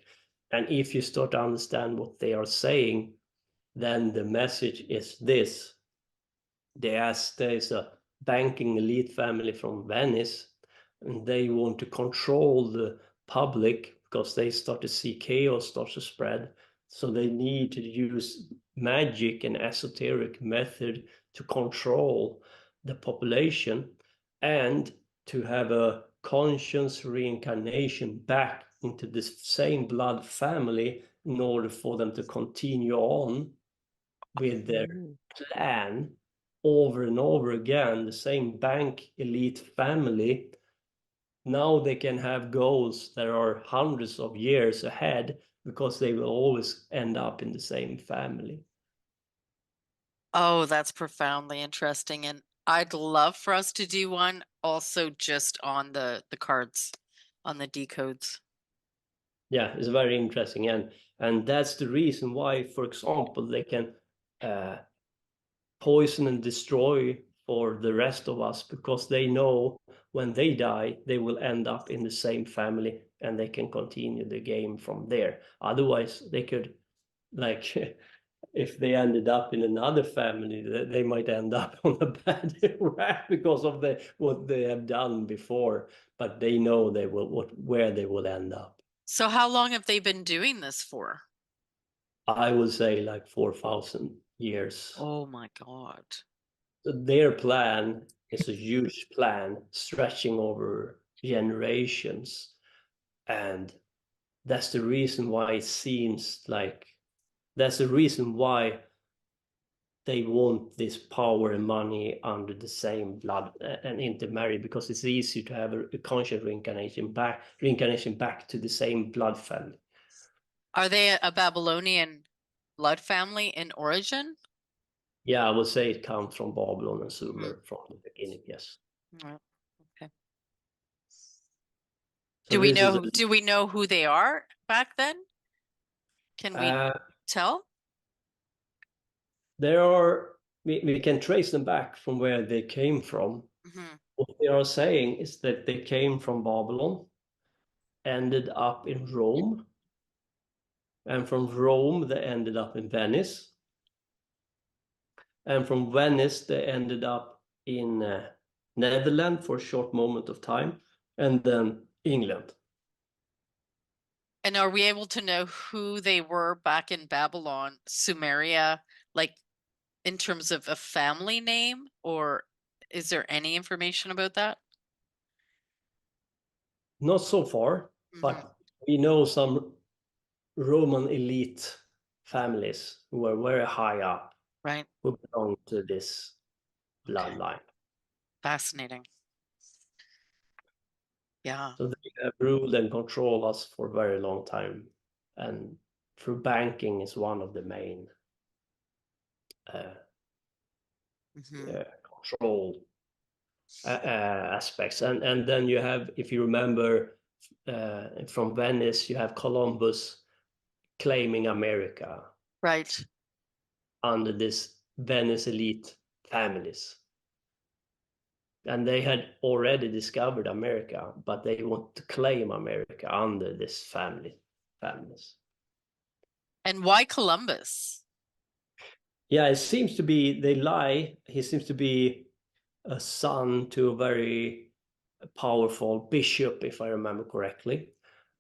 And if you start to understand what they are saying, then the message is this. There's a banking elite family from Venice, and they want to control the public because they start to see chaos start to spread. So they need to use magic and esoteric method to control the population and to have a conscious reincarnation back into this same blood family in order for them to continue on with their plan over and over again, the same bank elite family. Now they can have goals that are hundreds of years ahead because they will always end up in the same family. Oh, that's profoundly interesting. And I'd love for us to do one also just on the cards, on the decodes. Yeah, it's very interesting. And that's the reason why, for example, they can poison and destroy for the rest of us, because they know when they die, they will end up in the same family and they can continue the game from there. Otherwise, they could, like, if they ended up in another family, they might end up on a bad track because of what they have done before, but they know they will where they will end up. So how long have they been doing this for? I would say like 4,000 years. Oh my God. So their plan is a huge plan stretching over generations, and that's the reason why it seems like that's the reason why they want this power and money under the same blood and intermarry, because it's easy to have a conscious reincarnation back to the same blood family. Are they a Babylonian blood family in origin? Yeah, I would say it comes from Babylon and Sumer from the beginning. Yes. Okay. So Do we know who they are back then? Can we tell? there are we can trace them back from where they came from. What they are saying is that they came from Babylon, ended up in Rome, and from Rome they ended up in Venice, and from Venice they ended up in Netherlands for a short moment of time, and then England. And are we able to know who they were back in Babylon, Sumeria, like in terms of a family name, or is there any information about that? Not so far, but we know some Roman elite families who were very high up, Right. who belong to this Okay. bloodline. Fascinating. Yeah. So they have ruled and controlled us for a very long time. And through banking is one of the main control aspects. And then you have, if you remember from Venice, you have Columbus claiming America Right. under this Venice elite families. And they had already discovered America, but they want to claim America under this families. And why Columbus? Yeah, it seems to be they lie. He seems to be a son to a very powerful bishop, if I remember correctly.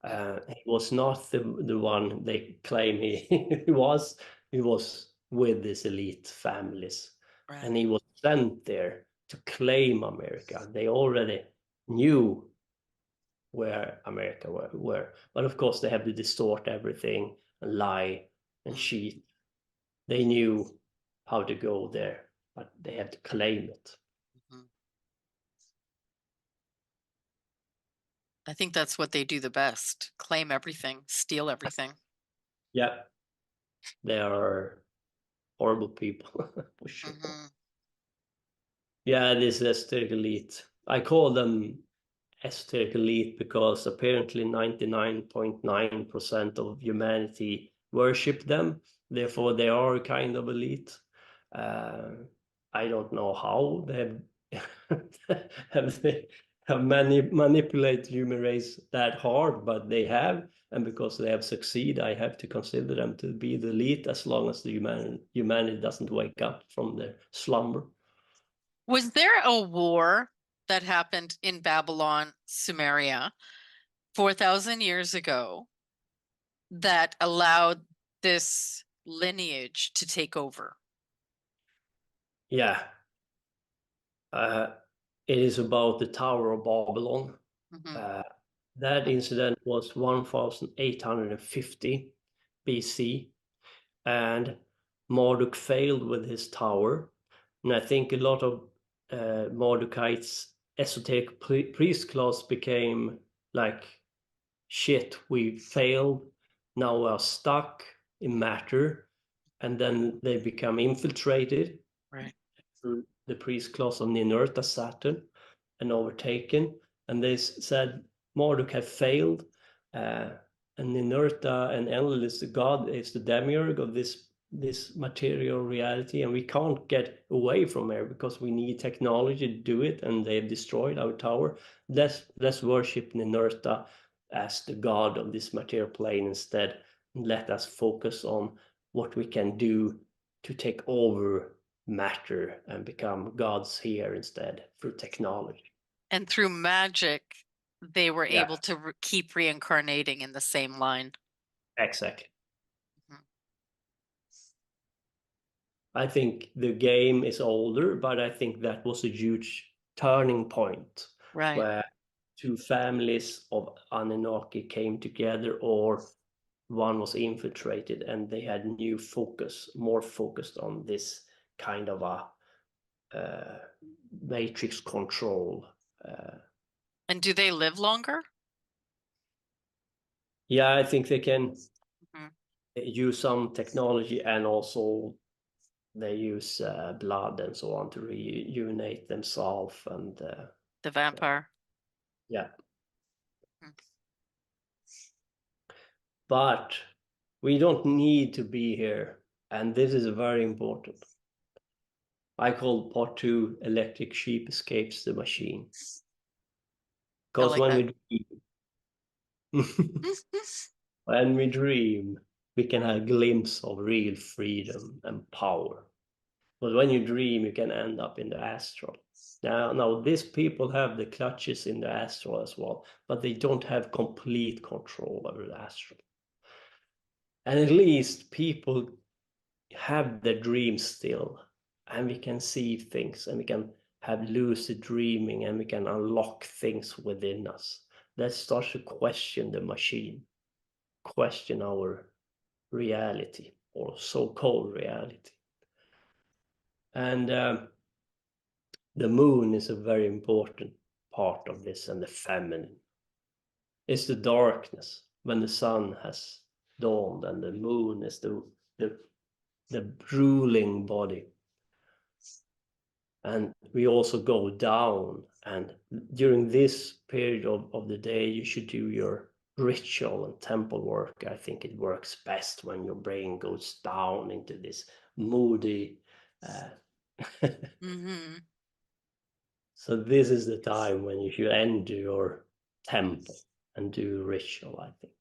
He was not the one they claim he was. He was with these elite families, and Right. he was sent there to claim America. They already knew where America were. But of course, they have to distort everything and lie and cheat. They knew how to go there, but they had to claim it. I think that's what they do the best. Claim everything, steal everything. Yeah, they are horrible people for sure. Yeah, this esoteric elite. I call them esoteric elite because apparently 99.9% of humanity worship them. Therefore, they are kind of elite. I don't know how they have manipulated human race that hard, but they have, and because they have succeeded, I have to consider them to be the elite as long as the humanity doesn't wake up from their slumber. Was there a war that happened in Babylon, Sumeria, 4,000 years ago that allowed this lineage to take over? Yeah. It is about the Tower of Babylon. That incident was 1850 BC, and Marduk failed with his tower. And I think a lot of Mardukite's esoteric priest class became like, shit, we failed, now we are stuck in matter, and then they become infiltrated through the priest class of Ninurta, Saturn, and overtaken. And they said Marduk had failed, and Ninurta and Enlil, the god, is the demiurge of this material reality, and we can't get away from here because we need technology to do it, and they've destroyed our tower. Let's worship Ninurta as the god of this material plane instead, and let us focus on what we can do to take over matter and become gods here instead through technology. And through magic, they were Yeah, able to keep reincarnating in the same line. exactly. I think the game is older, but I think that was a huge turning point where two families of Anunnaki came together, or one was infiltrated, and they had new focus, more focused on this kind of a matrix control. And do they live longer? Yeah, I think they can use some technology, and also they use blood and so on to reunite themselves. And the vampire. Yeah. But we don't need to be here, and this is very important. I call part 2 electric sheep escapes the machine. Because like when we dream, we can have a glimpse of real freedom and power. But when you dream, you can end up in the astral. Now, these people have the clutches in the astral as well, but they don't have complete control over the astral. And at least people have their dreams still, and we can see things, and we can have lucid dreaming, and we can unlock things within us. That starts to question the machine, question our reality, or so-called reality. And the moon is a very important part of this, and the feminine. It's the darkness when the sun has dawned, and the moon is the ruling body. And we also go down, and during this period of the day, you should do your ritual and temple work. I think it works best when your brain goes down into this moody Mm-hmm. So this is the time when you should enter your temple and do ritual, I think.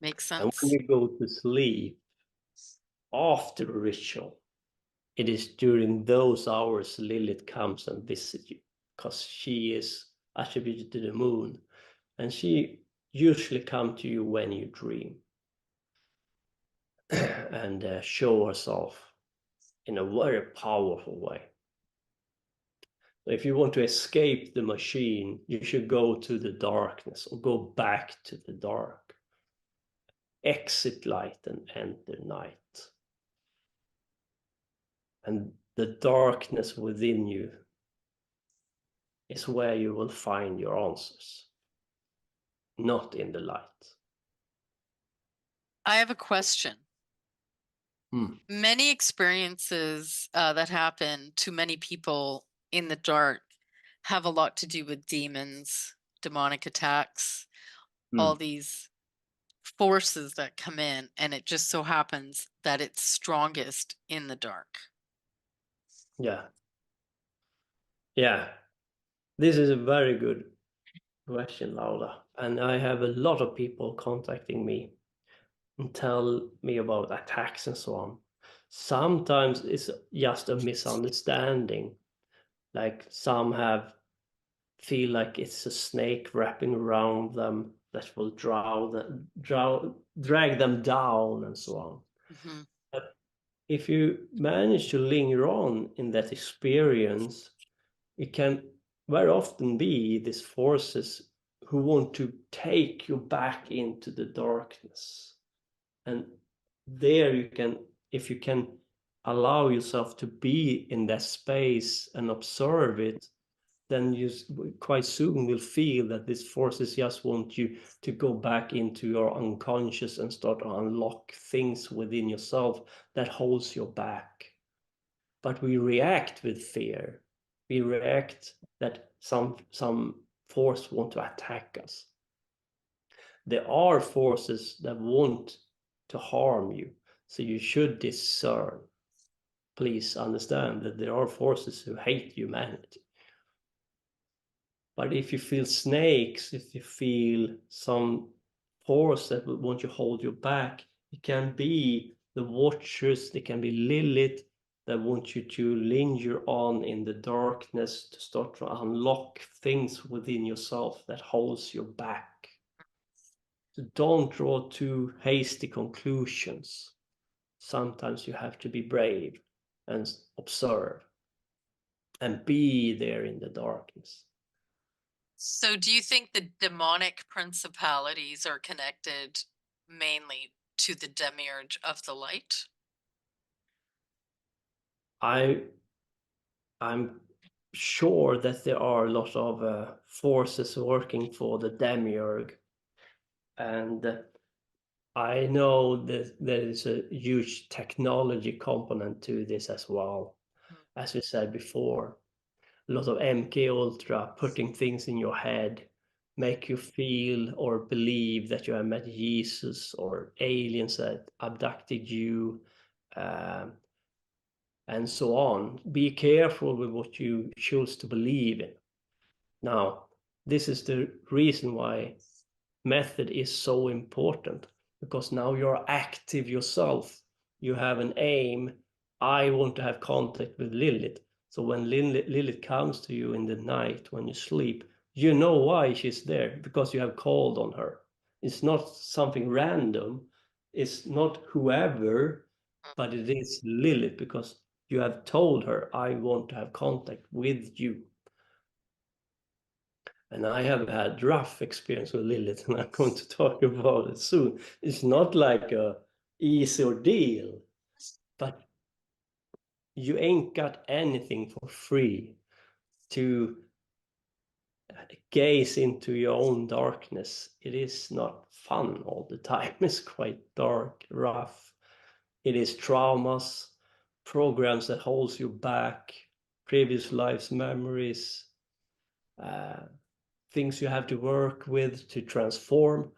Makes And when sense. you go to sleep after a ritual, it is during those hours Lilith comes and visits you, because she is attributed to the moon, and she usually comes to you when you dream and show herself in a very powerful way. If you want to escape the machine, you should go to the darkness, or go back to the dark. Exit light and enter night. And the darkness within you is where you will find your answers, not in the light. I have a question. Hmm. Many experiences that happen to many people in the dark have a lot to do with demons, demonic attacks, all these forces that come in, and it just so happens that it's strongest in the dark. Yeah. Yeah. This is a very good question, Lauda. And I have a lot of people contacting me and tell me about attacks and so on. Sometimes it's just a misunderstanding. Like some feel like it's a snake wrapping around them that will drag them down and so on. Mm-hmm. But if you manage to linger on in that experience, it can very often be these forces who want to take you back into the darkness. And there you can, if you can allow yourself to be in that space and observe it, then you quite soon will feel that these forces just want you to go back into your unconscious and start to unlock things within yourself that holds you back. But we react with fear. We react that some force want to attack us. There are forces that want to harm you, so you should discern. Please understand that there are forces who hate humanity. But if you feel snakes, if you feel some force that would want to hold you back, it can be the watchers, it can be Lilith that want you to linger on in the darkness to start to unlock things within yourself that holds you back. So don't draw too hasty conclusions. Sometimes you have to be brave and observe and be there in the darkness. So, do you think the demonic principalities are connected mainly to the demiurge of the light? I'm sure that there are a lot of forces working for the demiurge, and I know that there is a huge technology component to this as well. As we said before, a lot of MK Ultra putting things in your head, make you feel or believe that you have met Jesus or aliens that abducted you, and so on. Be careful with what you choose to believe in. Now, this is the reason why method is so important, because now you're active yourself. You have an aim. I want to have contact with Lilith. So when Lilith comes to you in the night when you sleep, you know why she's there, because you have called on her. It's not something random. It's not whoever, but it is Lilith, because you have told her, I want to have contact with you. And I have had rough experience with Lilith, and I'm going to talk about it soon. It's not like a easy ordeal, but you ain't got anything for free. To gaze into your own darkness, it is not fun all the time. It's quite dark, rough. It is traumas, programs that holds you back, previous lives memories, things you have to work with to transform,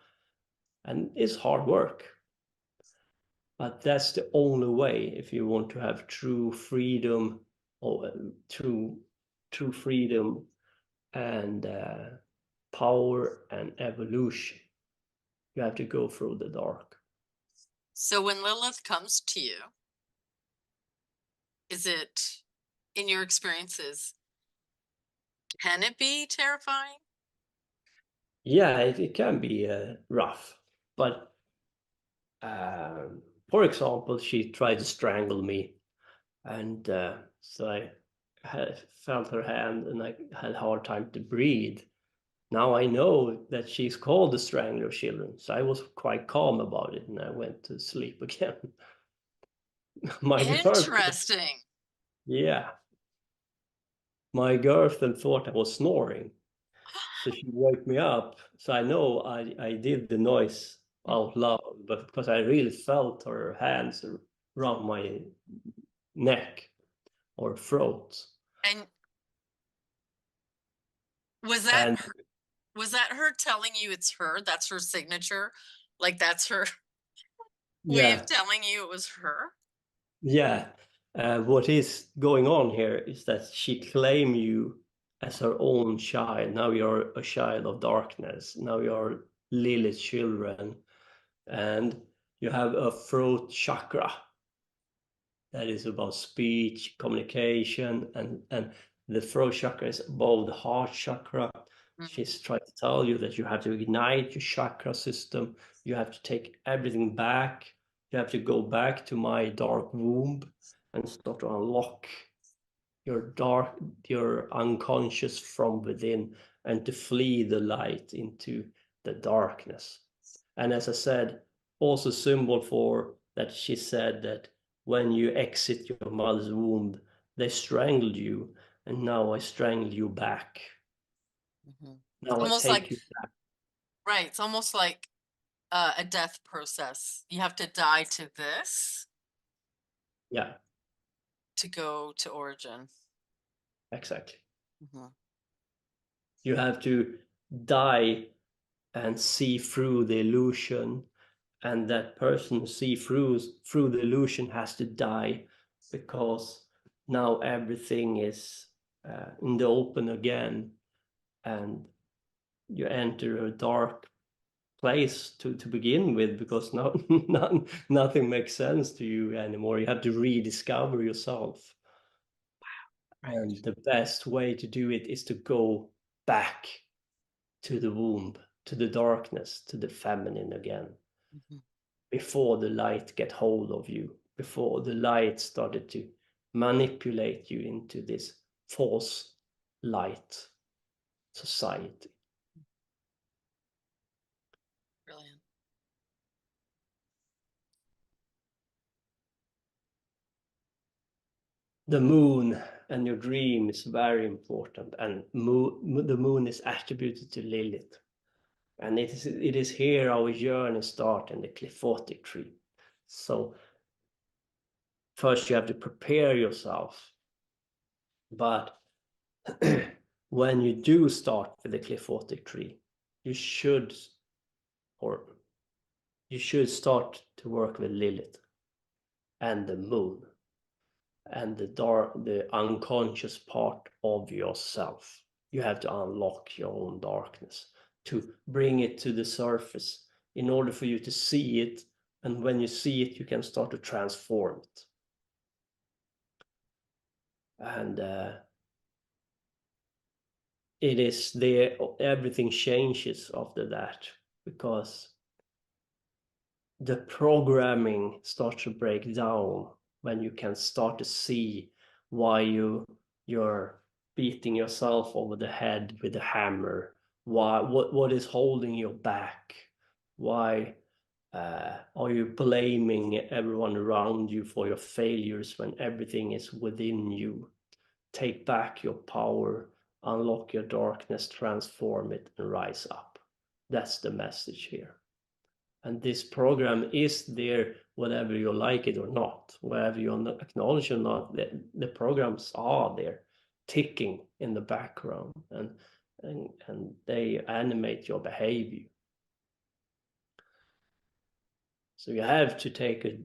and it's hard work. But that's the only way if you want to have true freedom, or true freedom and power and evolution. You have to go through the dark. So when Lilith comes to you, is it, in your experiences, can it be terrifying? Yeah, it can be rough, but for example, she tried to strangle me, and so I felt her hand, and I had a hard time to breathe. Now I know that she's called the Strangler of Children, so I was quite calm about it, and I went to sleep again. My girlfriend, Interesting. yeah, my girlfriend thought I was snoring, so she woke me up. So I know I did the noise out loud, but because I really felt her hands around my neck or throat. And was that And her, was that her telling you it's her? That's her signature? Like that's her way of yeah, telling you it was her? yeah. What is going on here is that she claimed you as her own child. Now you're a child of darkness. Now you're Lilith's children, and you have a throat chakra that is about speech, communication, and the throat chakra is above the heart chakra. She's trying to tell you that you have to ignite your chakra system. You have to take everything back. You have to go back to my dark womb and start to unlock your unconscious from within, and to flee the light into the darkness. And as I said, also symbol for that, she said that when you exit your mother's womb, they strangled you, and now I strangle you back. Now I Almost take like, you back. right, it's almost like a death process. You have to die to this Yeah, to go to origin. exactly. Mhm. You have to die and see through the illusion, and that person who see through the illusion has to die, because now everything is in the open again, and you enter a dark place to begin with, because now nothing makes sense to you anymore. You have to rediscover yourself. Right. And the best way to do it is to go back to the womb, to the darkness, to the feminine again, before the light get hold of you, before the light started to manipulate you into this false light society. Brilliant. The moon and your dream is very important, and the moon is attributed to Lilith, and it is here our journey starts in the Cliffotic tree. So first you have to prepare yourself, but when you do start with the Cliffotic tree, you should or you should start to work with Lilith and the moon and the unconscious part of yourself. You have to unlock your own darkness to bring it to the surface in order for you to see it, and when you see it, you can start to transform it. And it is there, everything changes after that, because the programming starts to break down when you can start to see why you're beating yourself over the head with a hammer, what is holding you back, why are you blaming everyone around you for your failures when everything is within you? Take back your power, unlock your darkness, transform it, and rise up. That's the message here. And this program is there whether you like it or not, whether you acknowledge or not. The programs are there, ticking in the background, and they animate your behavior. So you have to take a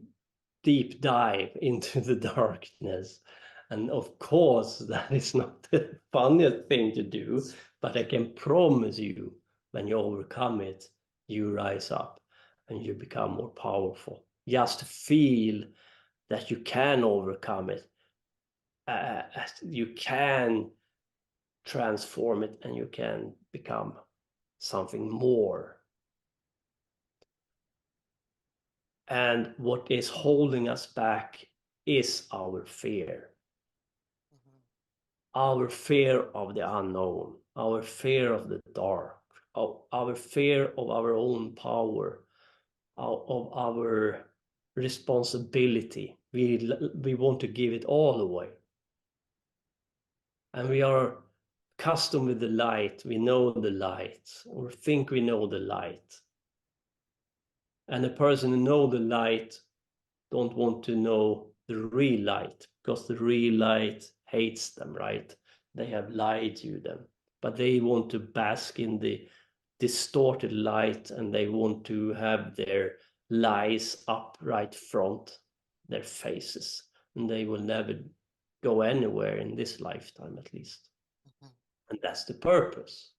deep dive into the darkness. And of course, that is not the funniest thing to do, but I can promise you, when you overcome it, you rise up and you become more powerful. Just feel that you can overcome it. You can transform it, and you can become something more. And what is holding us back is our fear. Our fear of the unknown, our fear of the dark, our fear of our own power, of our responsibility. We want to give it all away. And we are accustomed with the light. We know the light, or think we know the light. And the person who knows the light don't want to know the real light, because the real light hates them, right? They have lied to them, but they want to bask in the distorted light, and they want to have their lies up right front their faces, and they will never go anywhere in this lifetime, at least. And that's the purpose.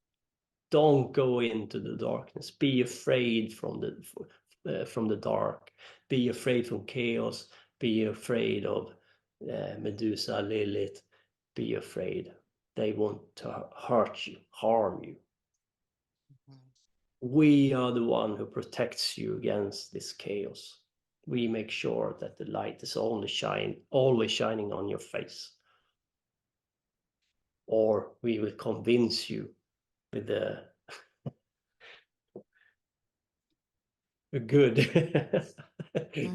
Don't go into the darkness. Be afraid from the dark. Be afraid from chaos. Be afraid of Medusa, Lilith. Be afraid. They want to hurt you, harm you. We are the one who protects you against this chaos. We make sure that the light is always shining on your face. Or we will convince you with a good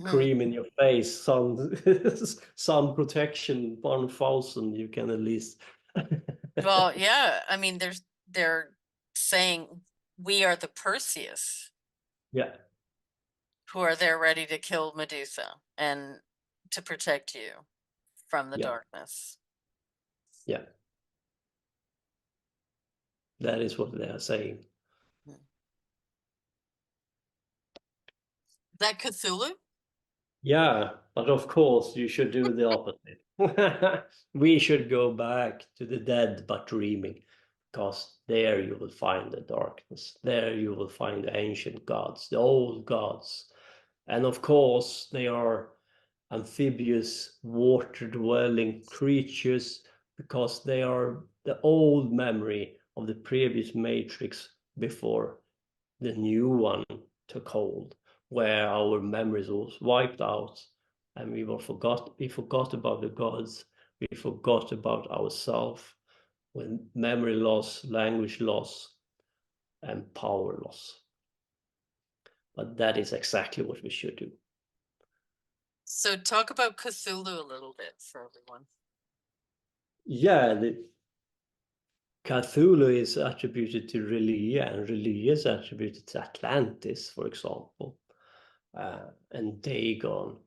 cream in your face, sun protection 1000, you can at least. Well, yeah, I mean, they're saying we are the Perseus Yeah, who are there ready to kill Medusa and to protect you from the yeah, darkness. yeah. That is what they are saying. Is that Cthulhu? Yeah, but of course you should do the opposite. We should go back to the dead but dreaming, because there you will find the darkness. There you will find the ancient gods, the old gods. And of course, they are amphibious, water-dwelling creatures, because they are the old memory of the previous matrix before the new one took hold, where our memories was wiped out, and we forgot about the gods, we forgot about ourselves, with memory loss, language loss, and power loss. But that is exactly what we should do. So talk about Cthulhu a little bit for everyone. Yeah, the Cthulhu is attributed to R'lyeh, and R'lyeh is attributed to Atlantis, for example, and Dagon.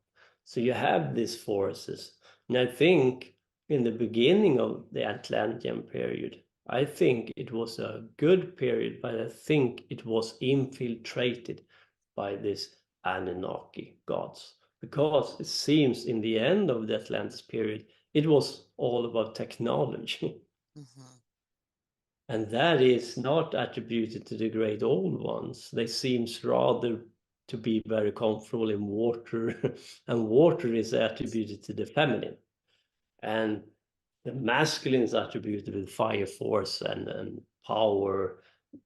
So you have these forces. And I think in the beginning of the Atlantean period, I think it was a good period, but I think it was infiltrated by these Anunnaki gods. Because it seems in the end of the Atlantis period, it was all about technology. And that is not attributed to the great old ones. They seems rather to be very comfortable in water, and water is attributed to the feminine. And The masculine is attributed with fire force and power,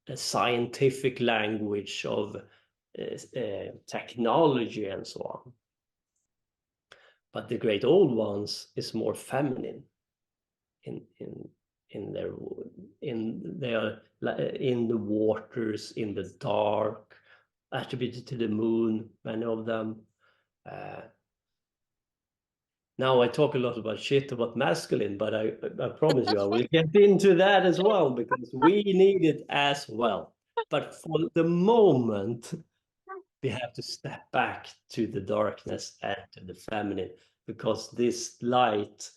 a scientific language of technology and so on. But the great old ones is more feminine in their in the waters, in the dark, attributed to the moon, many of them. Now I talk a lot about shit about masculine, but I promise you I will get into that as well, because we need it as well. But for the moment, we have to step back to the darkness and to the feminine, because this light,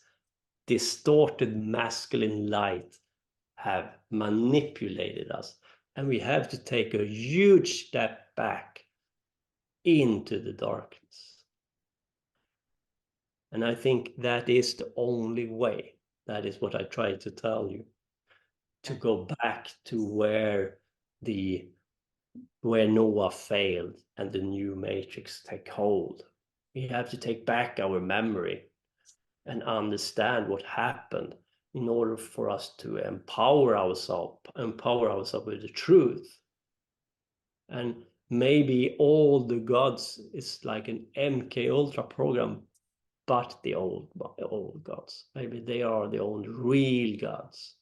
distorted masculine light, have manipulated us, and we have to take a huge step back into the darkness. And I think that is the only way. That is what I try to tell you, to go back to where Noah failed and the new matrix take hold. We have to take back our memory and understand what happened in order for us to empower ourselves with the truth. And maybe all the gods is like an MK Ultra program, but the old gods. Maybe they are the old real gods.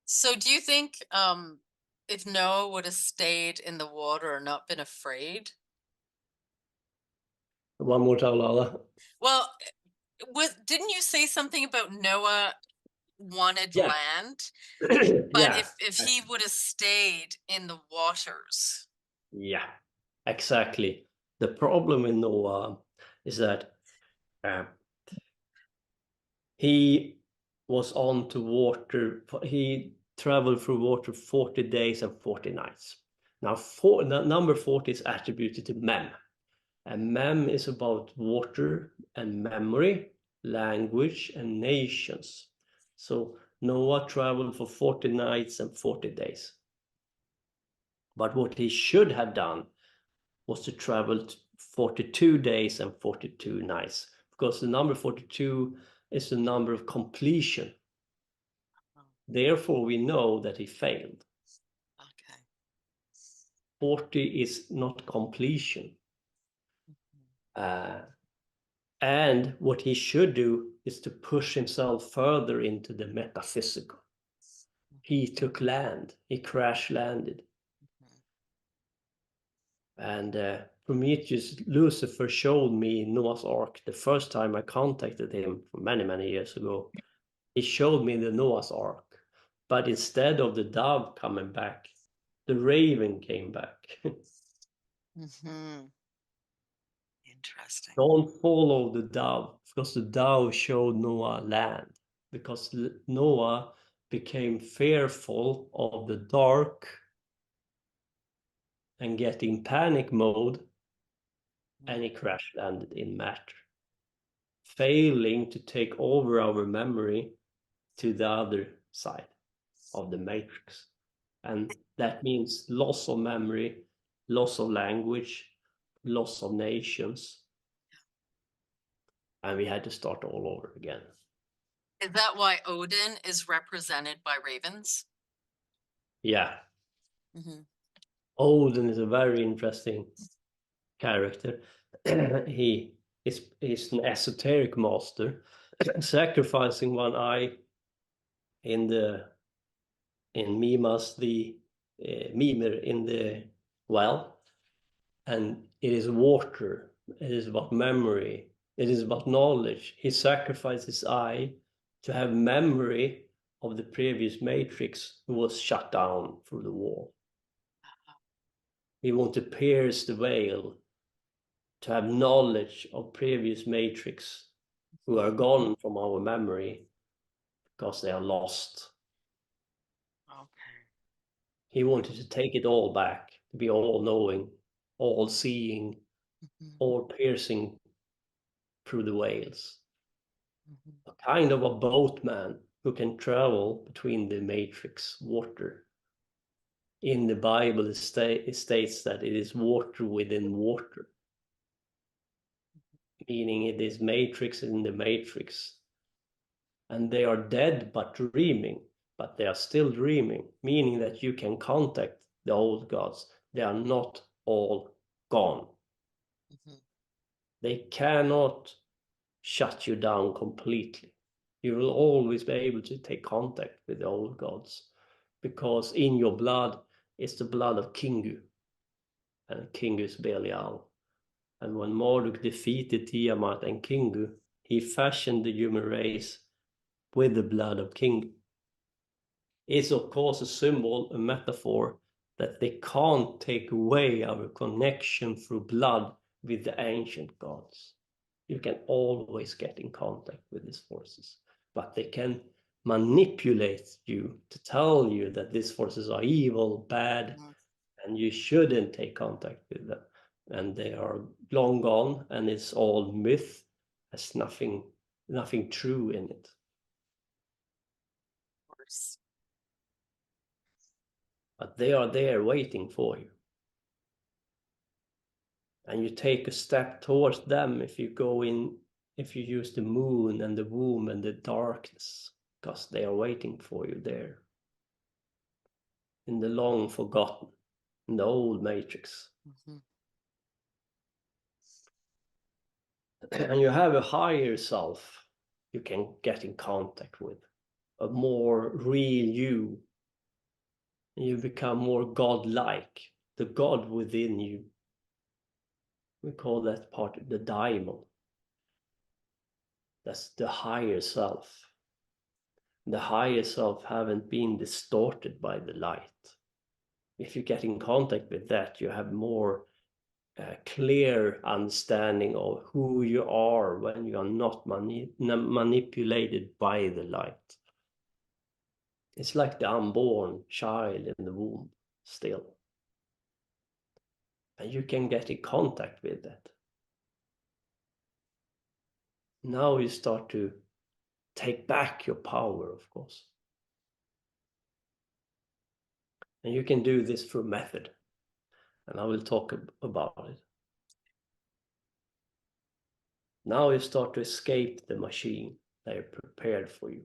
So do you think if Noah would have stayed in the water and not been afraid? One more time, Lala. Well, didn't you say something about Noah wanted Yeah. land? But Yeah. if he would have stayed in the waters. Yeah, exactly. The problem with Noah is that he was on to water. He traveled through water 40 days and 40 nights. Now, number 40 is attributed to Mem. And Mem is about water and memory, language, and nations. So Noah traveled for 40 nights and 40 days. But what he should have done was to travel 42 days and 42 nights, because the number 42 is the number of completion. Therefore, we know that he failed. Okay. 40 is not completion. And what he should do is to push himself further into the metaphysical. He took land, he crash landed. And Prometheus, Lucifer showed me Noah's Ark the first time I contacted him many, many years ago. He showed me the Noah's Ark, but instead of the dove coming back, the raven came back. Interesting. Don't follow the dove, because the dove showed Noah land, because Noah became fearful of the dark and get in panic mode, and he crash landed in matter, failing to take over our memory to the other side of the matrix. And that means loss of memory, loss of language, loss of nations. And we had to start all over again. Is that why Odin is represented by ravens? Yeah. Odin is a very interesting character. He is an esoteric master, sacrificing one eye in Mimas, the Mimir in the well, and it is water. It is about memory. It is about knowledge. He sacrificed his eye to have memory of the previous matrix who was shut down through the wall. He wanted to pierce the veil to have knowledge of previous matrix who are gone from our memory because they are lost. Okay. He wanted to take it all back, to be all knowing, all seeing, all piercing through the veils. A kind of a boatman who can travel between the matrix water. In the Bible, it states that it is water within water, meaning it is matrix in the matrix. and they are dead but dreaming, but they are still dreaming, meaning that you can contact the old gods. They are not all gone. They cannot shut you down completely. You will always be able to take contact with the old gods, because in your blood is the blood of Kingu, and Kingu is Belial. And when Marduk defeated Tiamat and Kingu, he fashioned the human race with the blood of Kingu. It's of course a symbol, a metaphor, that they can't take away our connection through blood with the ancient gods. You can always get in contact with these forces, but they can manipulate you to tell you that these forces are evil, bad, and you shouldn't take contact with them. And they are long gone, and it's all myth. There's nothing true in it. Of course. But they are there waiting for you. And you take a step towards them if you go in, if you use the moon and the womb and the darkness, because they are waiting for you there. In the long forgotten, in the old matrix. And you have a higher self you can get in contact with, a more real you. And you become more godlike, the God within you. We call that part of the daimon. That's the higher self. The higher self haven't been distorted by the light. If you get in contact with that, you have more clear understanding of who you are when you are not manipulated by the light. It's like the unborn child in the womb still. And you can get in contact with that. Now you start to take back your power, of course. And you can do this through method. And I will talk about it. Now you start to escape the machine they prepared for you.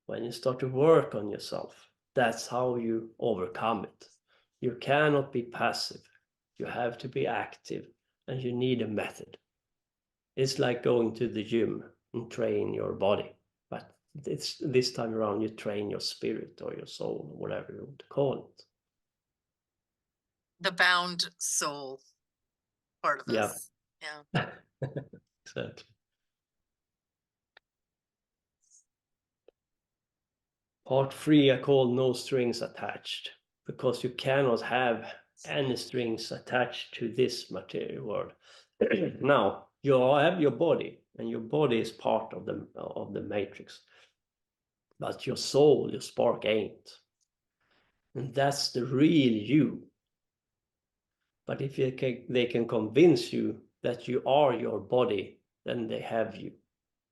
When you start to work on yourself, that's how you overcome it. You cannot be passive. You have to be active, and you need a method. It's like going to the gym and train your body, but it's this time around you train your spirit or your soul, or whatever you want to call it. The bound soul part of us. Yeah. Exactly. Part 3 I call no strings attached, because you cannot have any strings attached to this material world. Now, you have your body, and your body is part of the matrix. But your soul, your spark ain't. And that's the real you. But if they can convince you that you are your body, then they have you.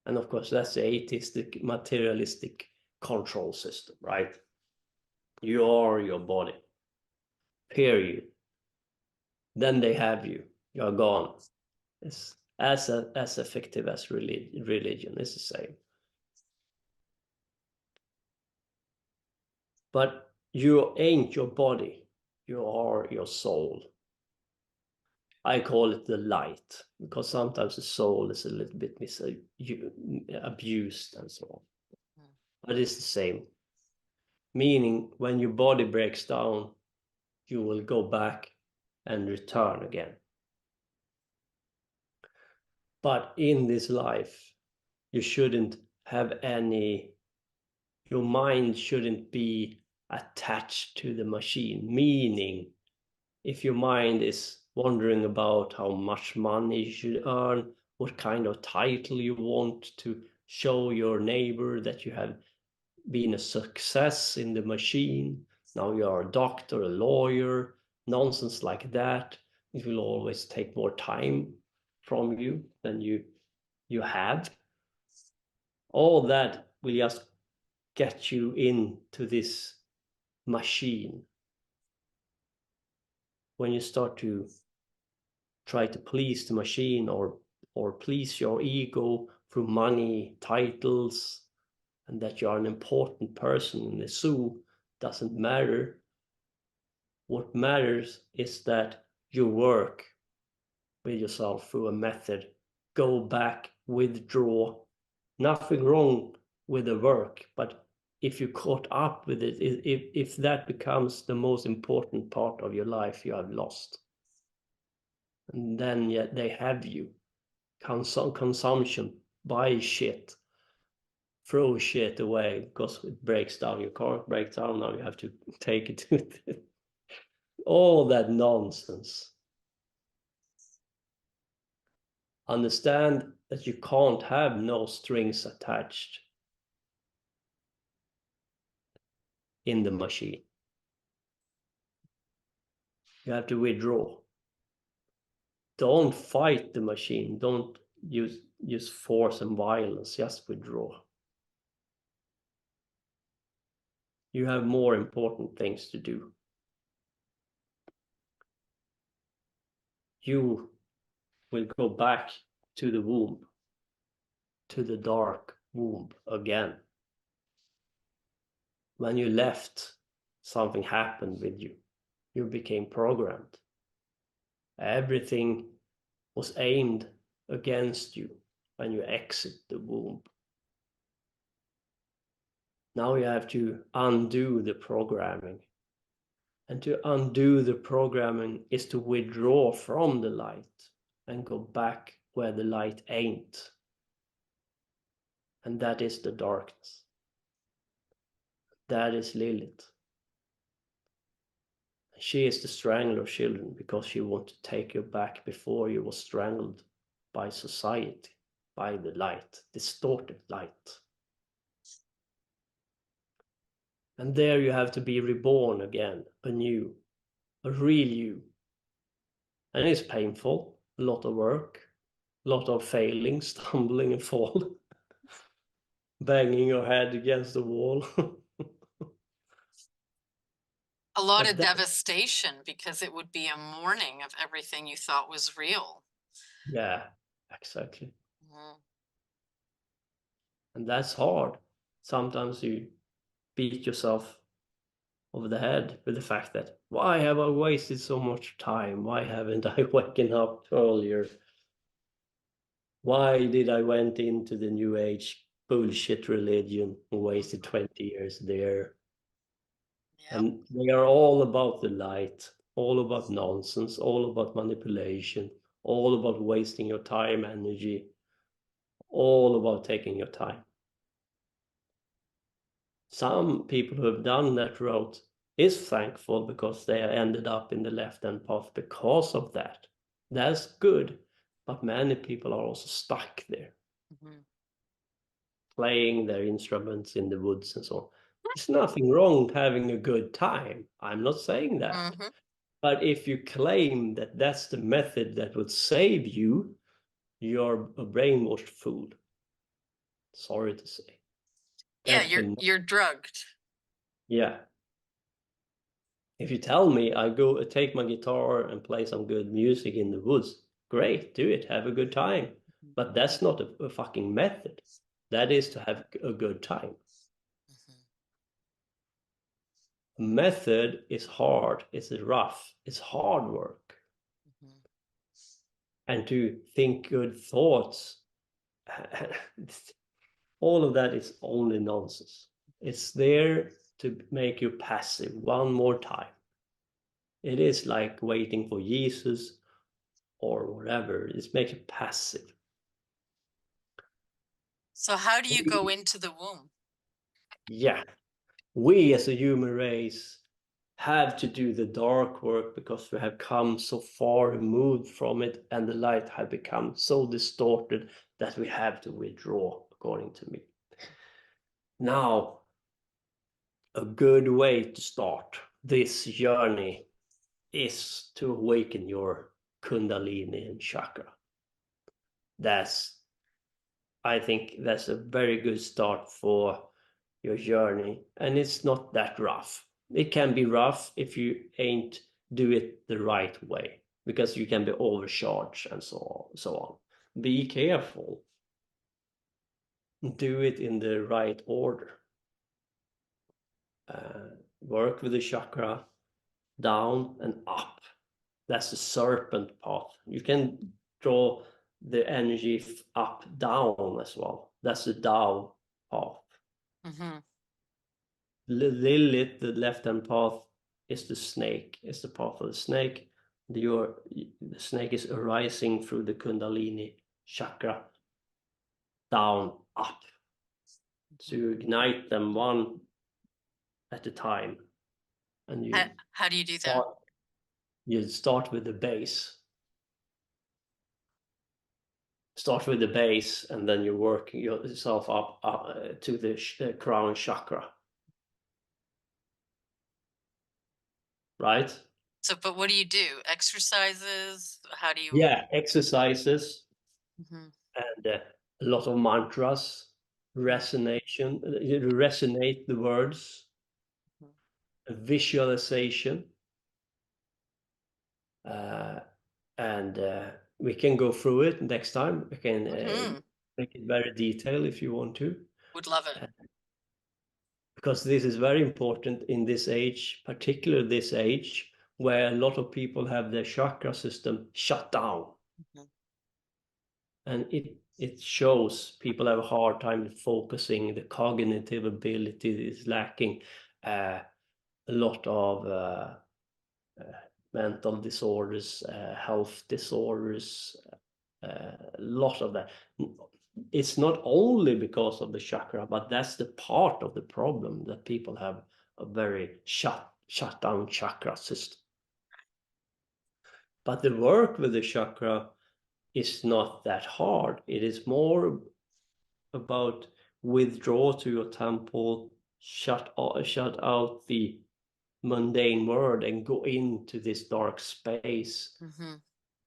And of course, that's the atheistic, materialistic control system, right? You are your body. Period. Then they have you. You're gone. It's as effective as religion. It's the same. But you ain't your body. You are your soul. I call it the light, because sometimes the soul is a little bit abused and so on. But it's the same. Meaning, when your body breaks down, you will go back and return again. But in this life, you shouldn't have your mind shouldn't be attached to the machine. Meaning, if your mind is wondering about how much money you should earn, what kind of title you want to show your neighbor that you have been a success in the machine, now you are a doctor, a lawyer, nonsense like that, it will always take more time from you than you have. All that will just get you into this machine. When you start to try to please the machine or please your ego through money, titles, and that you're an important person in the zoo doesn't matter. What matters is that you work with yourself through a method. Go back, withdraw. Nothing wrong with the work, but if you caught up with it, if that becomes the most important part of your life, you have lost. And then yet they have you. Consumption, buy shit, throw shit away because it breaks down. Your car breaks down, now you have to take it with it. All that nonsense. Understand that you can't have no strings attached in the machine. You have to withdraw. Don't fight the machine. Don't use force and violence. Just withdraw. You have more important things to do. You will go back to the womb, to the dark womb again. When you left, something happened with you. You became programmed. Everything was aimed against you when you exit the womb. Now you have to undo the programming. And to undo the programming is to withdraw from the light and go back where the light ain't. And that is the darkness. That is Lilith. She is the strangler of children because she wanted to take you back before you were strangled by society, by the light, distorted light. And there you have to be reborn again, anew, a real you. And it's painful, a lot of work, a lot of failing, stumbling and fall, banging your head against the wall. A lot of devastation, because it would be a mourning of everything you thought was real. Yeah, exactly. And that's hard. Sometimes you beat yourself over the head with the fact that, why have I wasted so much time? Why haven't I woken up earlier? Why did I went into the New Age bullshit religion and wasted 20 years there? Yep. And they are all about the light, all about nonsense, all about manipulation, all about wasting your time, energy, all about taking your time. Some people who have done that route is thankful because they ended up in the left-hand path because of that. That's good, but many people are also stuck there, playing their instruments in the woods and so on. There's nothing wrong with having a good time. I'm not saying that. But if you claim that that's the method that would save you, you're a brainwashed fool. Sorry to say. Yeah, you're drugged. Yeah. If you tell me I go take my guitar and play some good music in the woods, great, do it, have a good time. But that's not a fucking method. That is to have a good time. A method is hard, it's rough, it's hard work. And to think good thoughts, all of that is only nonsense. It's there to make you passive one more time. It is like waiting for Jesus or whatever. It makes you passive. So how do you go into the womb? Yeah, we as a human race have to do the dark work because we have come so far removed from it and the light have become so distorted that we have to withdraw, according to me. Now, a good way to start this journey is to awaken your Kundalini and chakra. I think that's a very good start for your journey, and it's not that rough. It can be rough if you ain't do it the right way, because you can be overcharged and so on. Be careful. do it in the right order. Work with the chakra down and up. That's the serpent path. You can draw the energy up, down as well. That's the Tao path. Mm-hmm. Lilith, the left-hand path, is the snake. It's the path of the snake. The snake is arising through the Kundalini chakra, down, up. So you ignite them one at a time, and you How do you do that? You start with the base. Start with the base, and then you work yourself up to the crown chakra. Right? So, but what do you do? Exercises? How do you? Yeah, exercises Mm-hmm. and a lot of mantras, resonation, resonate the words, visualization, and we can go through it next time. We can make it very detailed if you want to. Would love it. Because this is very important in this age, particularly this age, where a lot of people have their chakra system shut down. And it shows people have a hard time focusing, the cognitive ability is lacking, a lot of mental disorders, health disorders, a lot of that. It's not only because of the chakra, but that's the part of the problem, that people have a very shut down chakra system. But the work with the chakra is not that hard. It is more about withdraw to your temple, shut out the mundane world, and go into this dark space,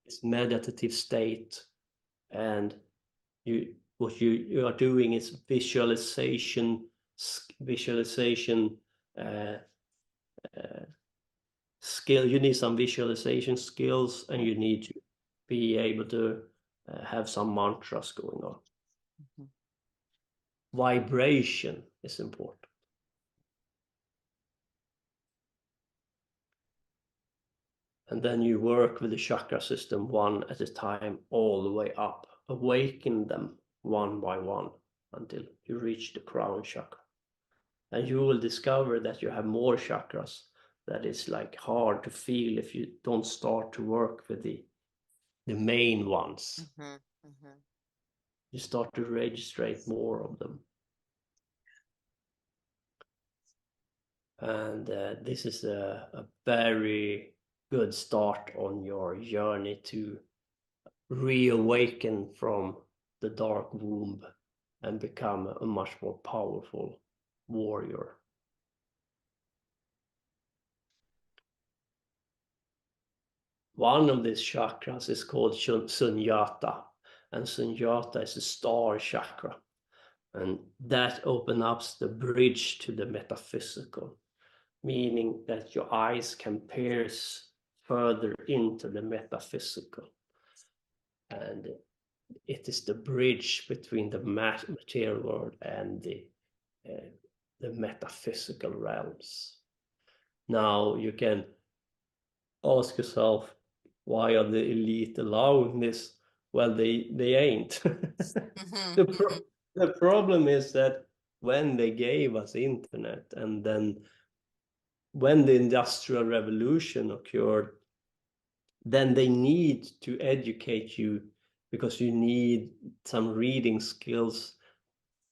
this meditative state. And what you are doing is visualization skill. You need some visualization skills, and you need to be able to have some mantras going on. Vibration is important. And then you work with the chakra system one at a time, all the way up. Awaken them one by one until you reach the crown chakra. And you will discover that you have more chakras that is like hard to feel if you don't start to work with the main ones. You start to registrate more of them. And this is a very good start on your journey to reawaken from the dark womb and become a much more powerful warrior. One of these chakras is called Sunyata, and Sunyata is a star chakra, and that opens up the bridge to the metaphysical, meaning that your eyes can pierce further into the metaphysical. And it is the bridge between the material world and the metaphysical realms. Now you can ask yourself, why are the elite allowing this? Well, they ain't. The problem is that when they gave us internet, and then when the Industrial Revolution occurred, then they need to educate you, because you need some reading skills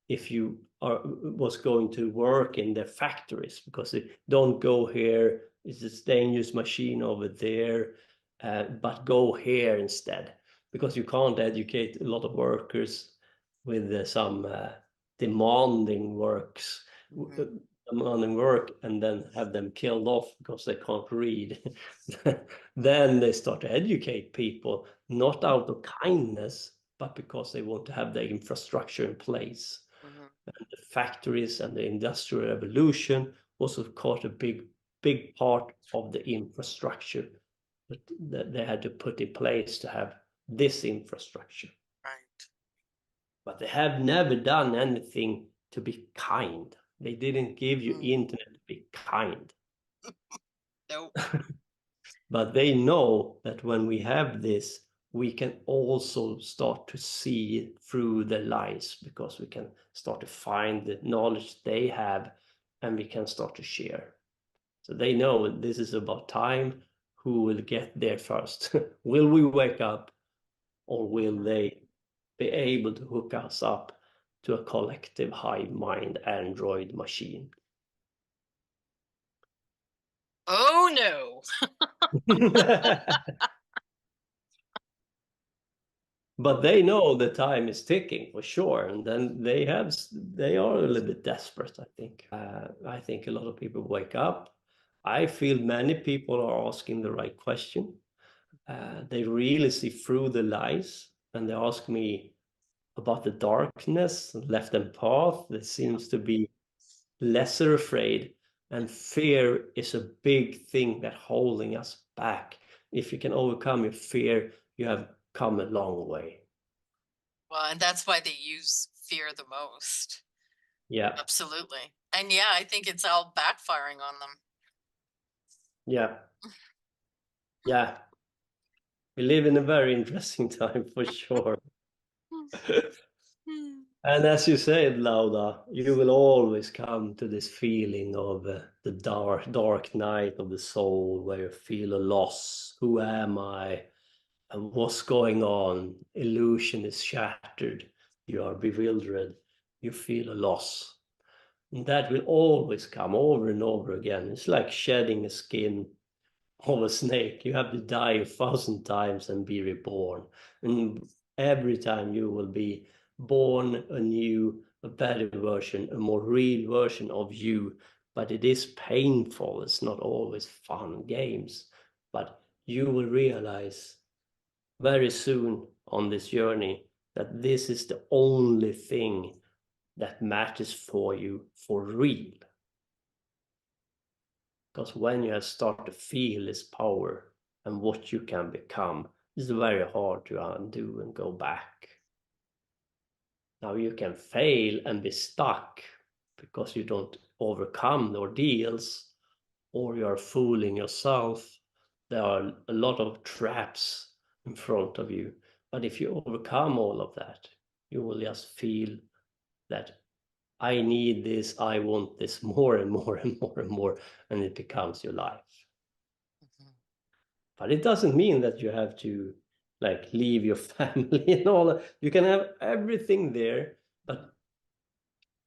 if you was going to work in the factories, because they don't go here, it's a dangerous machine over there, but go here instead, because you can't educate a lot of workers with some demanding work and then have them killed off because they can't read. Then they start to educate people, not out of kindness, but because they want to have the infrastructure in place. And the factories and the Industrial Revolution also caught a big part of the infrastructure that they had to put in place to have this infrastructure. Right. but they have never done anything to be kind. They didn't give you internet to be kind. Nope. But they know that when we have this, we can also start to see through the lies, because we can start to find the knowledge they have, and we can start to share. So they know this is about time. Who will get there first? Will we wake up, or will they be able to hook us up to a collective hive mind android machine? Oh no. But they know the time is ticking for sure, and then they are a little bit desperate, I think. I think a lot of people wake up. I feel many people are asking the right question. They really see through the lies, and they ask me about the darkness, left them path. They seems to be lesser afraid, and fear is a big thing that holding us back. If you can overcome your fear, you have come a long way. Well, and that's why they use fear the most. Yeah. Absolutely. And yeah, I think it's all backfiring on them. Yeah. Yeah. We live in a very interesting time for sure. And as you said, Lauda, you will always come to this feeling of the dark night of the soul, where you feel a loss. Who am I? And what's going on? Illusion is shattered. You are bewildered. You feel a loss. And that will always come over and over again. It's like shedding a skin of a snake. You have to die 1,000 times and be reborn. And every time you will be born anew, a better version, a more real version of you. But it is painful. It's not always fun games. But you will realize very soon on this journey that this is the only thing that matters for you for real. Because when you start to feel this power and what you can become, it's very hard to undo and go back. Now you can fail and be stuck because you don't overcome the ordeals, or you are fooling yourself. There are a lot of traps in front of you. But if you overcome all of that, you will just feel that I need this, I want this more and more and more and more, and it becomes your life. But it doesn't mean that you have to like leave your family and all that. You can have everything there, but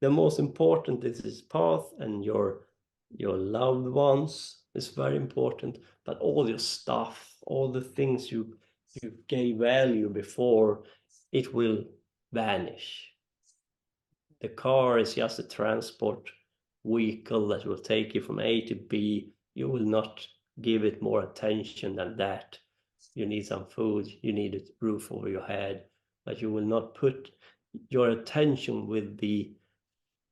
the most important is this path, and your loved ones is very important, but all your stuff, all the things you gave value before, it will vanish. The car is just a transport vehicle that will take you from A to B. You will not give it more attention than that. You need some food, you need a roof over your head, but you will not put your attention will be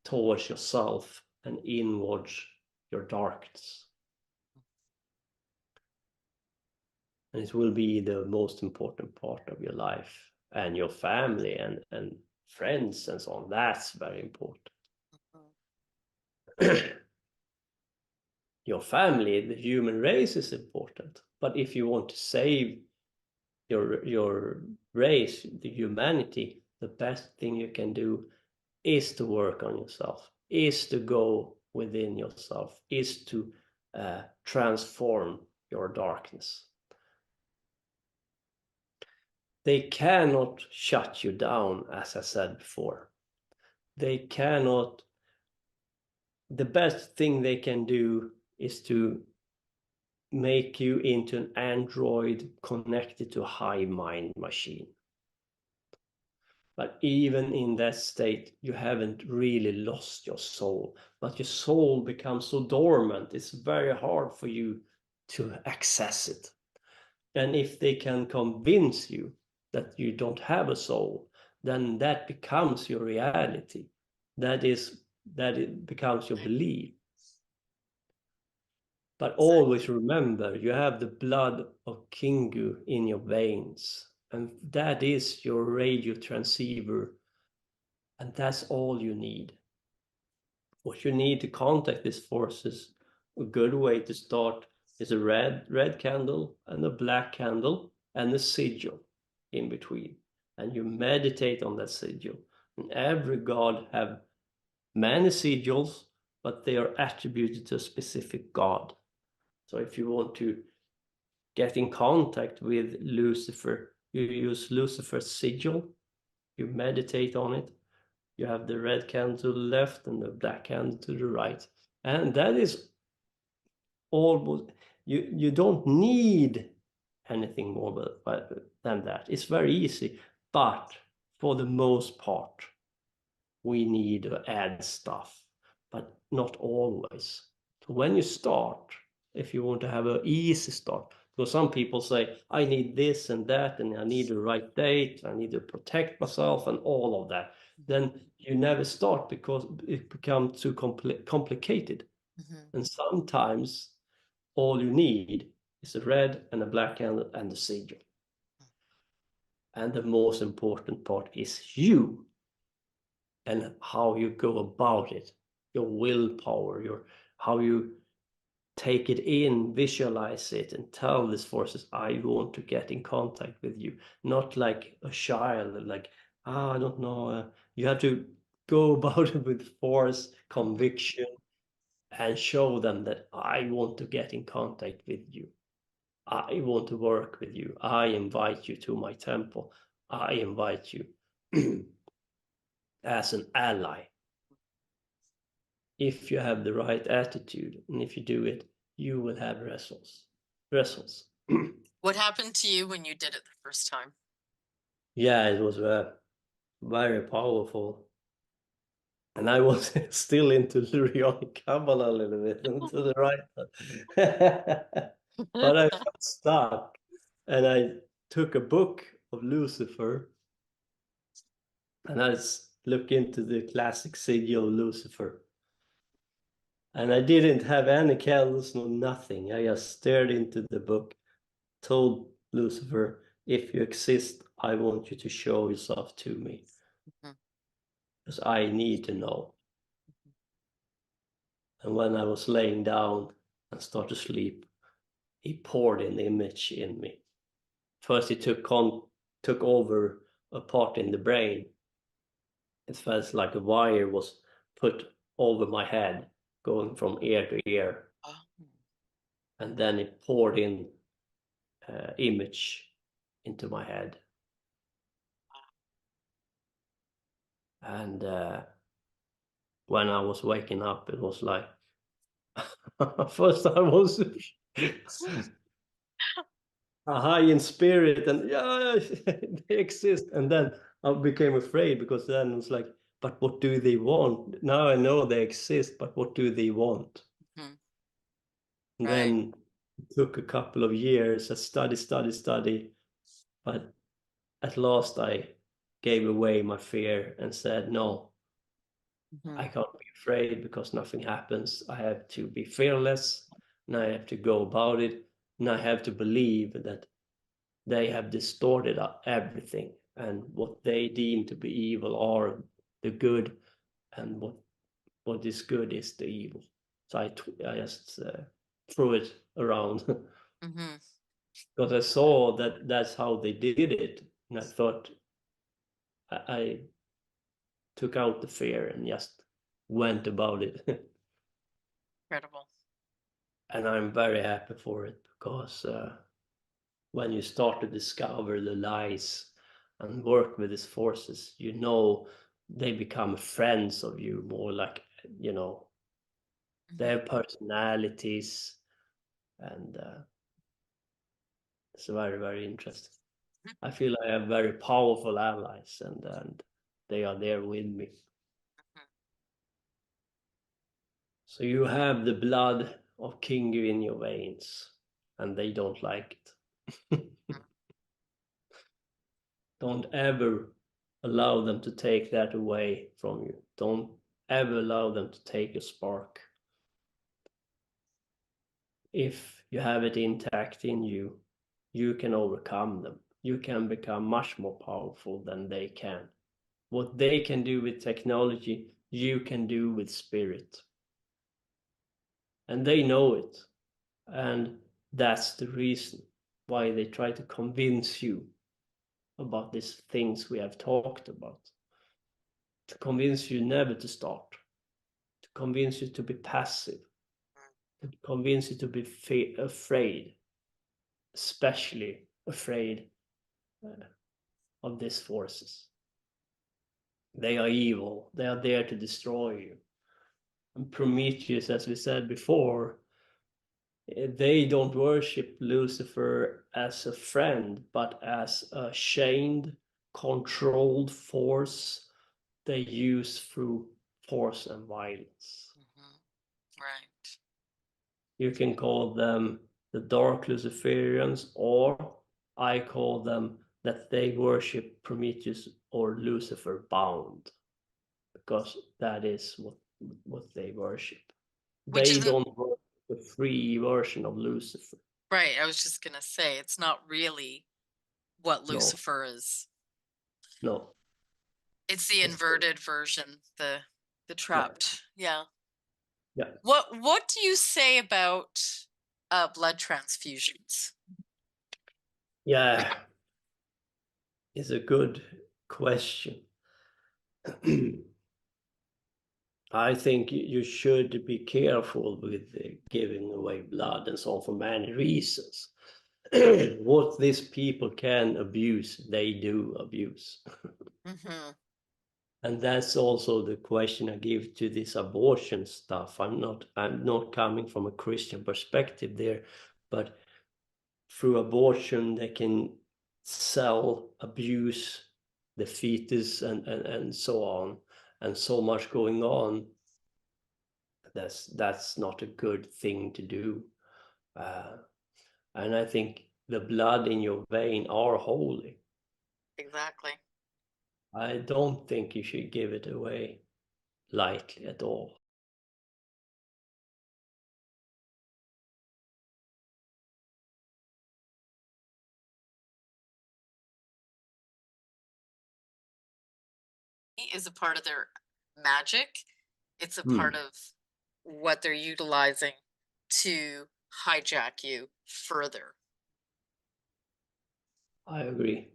towards yourself and inwards your darkness. And it will be the most important part of your life, and your family and friends and so on. That's very important. Your family, the human race is important. But if you want to save your race, the humanity, the best thing you can do is to work on yourself, is to go within yourself, is to transform your darkness. They cannot shut you down, as I said before. They cannot. The best thing they can do is to make you into an android connected to a high mind machine. But even in that state, you haven't really lost your soul, but your soul becomes so dormant, it's very hard for you to access it. And if they can convince you that you don't have a soul, then that becomes your reality. That it becomes your belief. But always remember, you have the blood of Kingu in your veins, and that is your radio transceiver And that's all you need. What you need to contact these forces, a good way to start is a red candle and a black candle and a sigil in between. And you meditate on that sigil. And every god have many sigils, but they are attributed to a specific god. So if you want to get in contact with Lucifer, you use Lucifer's sigil, you meditate on it. You have the red candle to the left and the black candle to the right. And that is almost, you don't need anything more than that. It's very easy, but for the most part, we need to add stuff, but not always. So when you start, if you want to have an easy start, because some people say, I need this and that, and I need the right date, I need to protect myself and all of that, then you never start because it becomes too complicated. And sometimes all you need is a red and a black candle and a sigil. And the most important part is you and how you go about it, your willpower, how you take it in, visualize it, and tell these forces, I want to get in contact with you. Not like a child, like, I don't know. You have to go about it with force, conviction, and show them that I want to get in contact with you. I want to work with you. I invite you to my temple. I invite you as an ally. If you have the right attitude and if you do it, you will have results. What happened to you when you did it the first time? Yeah, it was very powerful. And I was still into Lurian Kabbalah a little bit and to the right. But I felt stuck and I took a book of Lucifer and I looked into the classic sigil of Lucifer. And I didn't have any candles, no nothing. I just stared into the book, told Lucifer, if you exist, I want you to show yourself to me. Because I need to know. And when I was laying down and started to sleep, he poured an image in me. First, he took over a part in the brain. It felt like a wire was put over my head, going from ear to ear. Oh. And then it poured in image into my head. And when I was waking up, it was like, first I was high in spirit and yeah, they exist. And then I became afraid because then it was like, but what do they want? Now I know they exist, but what do they want? And right. Then it took a couple of years of study, but at last I gave away my fear and said, no, I can't be afraid because nothing happens. I have to be fearless and I have to go about it. And I have to believe that they have distorted everything and what they deem to be evil are the good and what is good is the evil. So I just threw it around because I saw that that's how they did it. And I thought I took out the fear and just went about it. Incredible. And I'm very happy for it because when you start to discover the lies and work with these forces, you know, they become friends of you more like, you know, they have personalities and it's very, very interesting. I feel I have very powerful allies and they are there with me. So you have the blood of Kingu in your veins and they don't like it. Don't ever allow them to take that away from you. Don't ever allow them to take a spark. If you have it intact in you, you can overcome them. You can become much more powerful than they can. What they can do with technology, you can do with spirit. And they know it. And that's the reason why they try to convince you about these things we have talked about. To convince you never to start. To convince you to be passive. To convince you to be afraid. Especially afraid of these forces. They are evil. They are there to destroy you. And Prometheus, as we said before, they don't worship Lucifer as a friend, but as a chained, controlled force they use through force and violence. Right. You can call them the dark Luciferians, or I call them that they worship Prometheus or Lucifer bound, because that is what they worship. Which They isn't don't worship the free version of Lucifer. right. I was just gonna say it's not really what No, Lucifer is. no. It's the inverted version, the trapped. Yeah. Yeah. What do you say about blood transfusions? Yeah, it's a good question. I think you should be careful with giving away blood and so on for many reasons. What these people can abuse, they do abuse. And that's also the question I give to this abortion stuff. I'm not coming from a Christian perspective there, but through abortion they can sell, abuse the fetus and so on, and so much going on. That's not a good thing to do. And I think the blood in your vein are holy. Exactly. I don't think you should give it away lightly at all. Is a part of their magic. It's a part of what they're utilizing to hijack you further. I agree.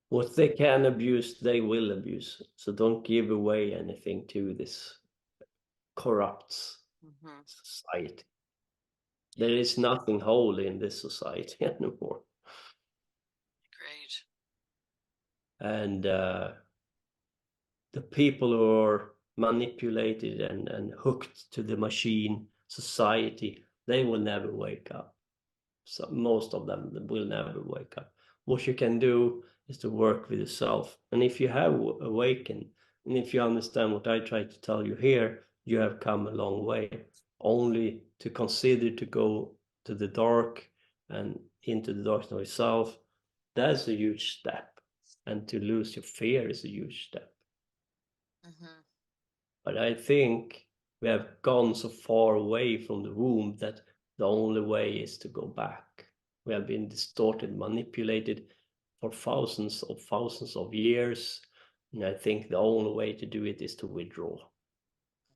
What they can abuse, they will abuse. So don't give away anything to this corrupts society. There is nothing holy in this society anymore. Great. And the people who are manipulated and hooked to the machine society, they will never wake up. So most of them will never wake up. What you can do is to work with yourself. And if you have awakened, and if you understand what I try to tell you here, you have come a long way. Only to consider to go to the dark and into the darkness of yourself, that's a huge step. And to lose your fear is a huge step. But I think we have gone so far away from the womb that the only way is to go back. We have been distorted, manipulated for thousands of years. And I think the only way to do it is to withdraw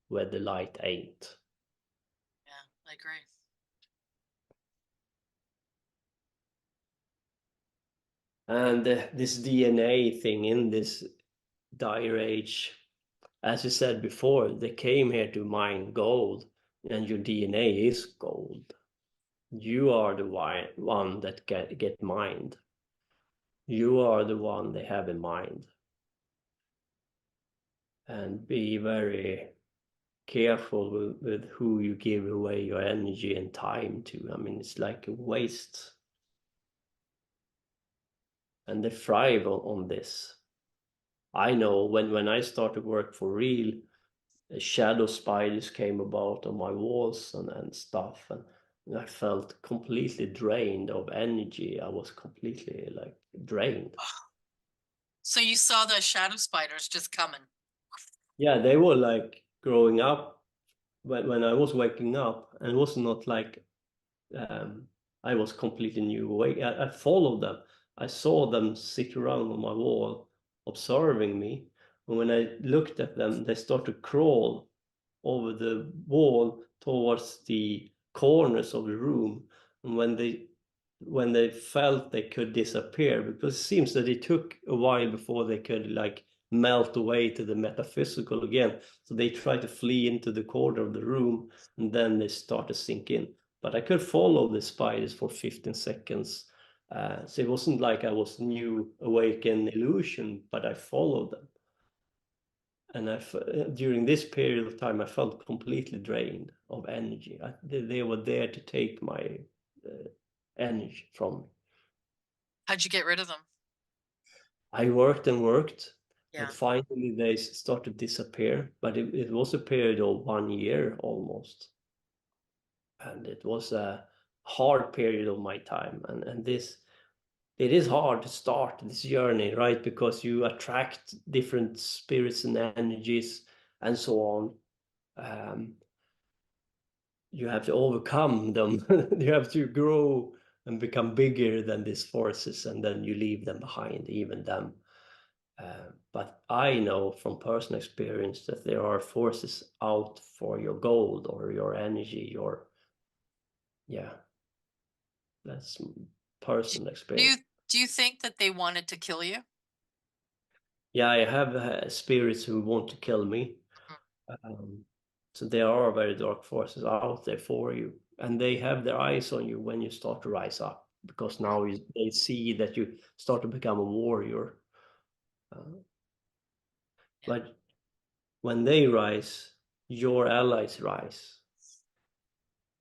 where the light ain't. Yeah, I agree. And this DNA thing in this dire age, as you said before, they came here to mine gold, and your DNA is gold. You are the one that get mined. You are the one they have in mind. And be very careful with who you give away your energy and time to. I mean, it's like a waste. And they thrive on this. I know when I started work for real, shadow spiders came about on my walls and stuff, and I felt completely drained of energy. I was completely like drained. So you saw the shadow spiders just coming. Yeah, they were like growing up when I was waking up, and it was not like I was completely new awake. I followed them. I saw them sit around on my wall, observing me. And when I looked at them, they started to crawl over the wall towards the corners of the room. And when they felt they could disappear, because it seems that it took a while before they could like melt away to the metaphysical again. So they tried to flee into the corner of the room, and then they start to sink in. But I could follow the spiders for 15 seconds. So it wasn't like I was new awakened illusion, but I followed them. And during this period of time, I felt completely drained of energy. They were there to take my energy from me. How'd you get rid of them? I worked and worked, Yeah. and finally they started to disappear. But it was a period of 1 year almost. And it was a hard period of my time. And it is hard to start this journey, right? Because you attract different spirits and energies and so on. You have to overcome them. You have to grow and become bigger than these forces, and then you leave them behind, even them. But I know from personal experience that there are forces out for your gold or your energy, yeah, that's personal Do you experience. do you think that they wanted to kill you? Yeah, I have spirits who want to kill me. Um, so there are very dark forces out there for you, and they have their eyes on you when you start to rise up, because now they see that you start to become a warrior. Uh, but when they rise, your allies rise,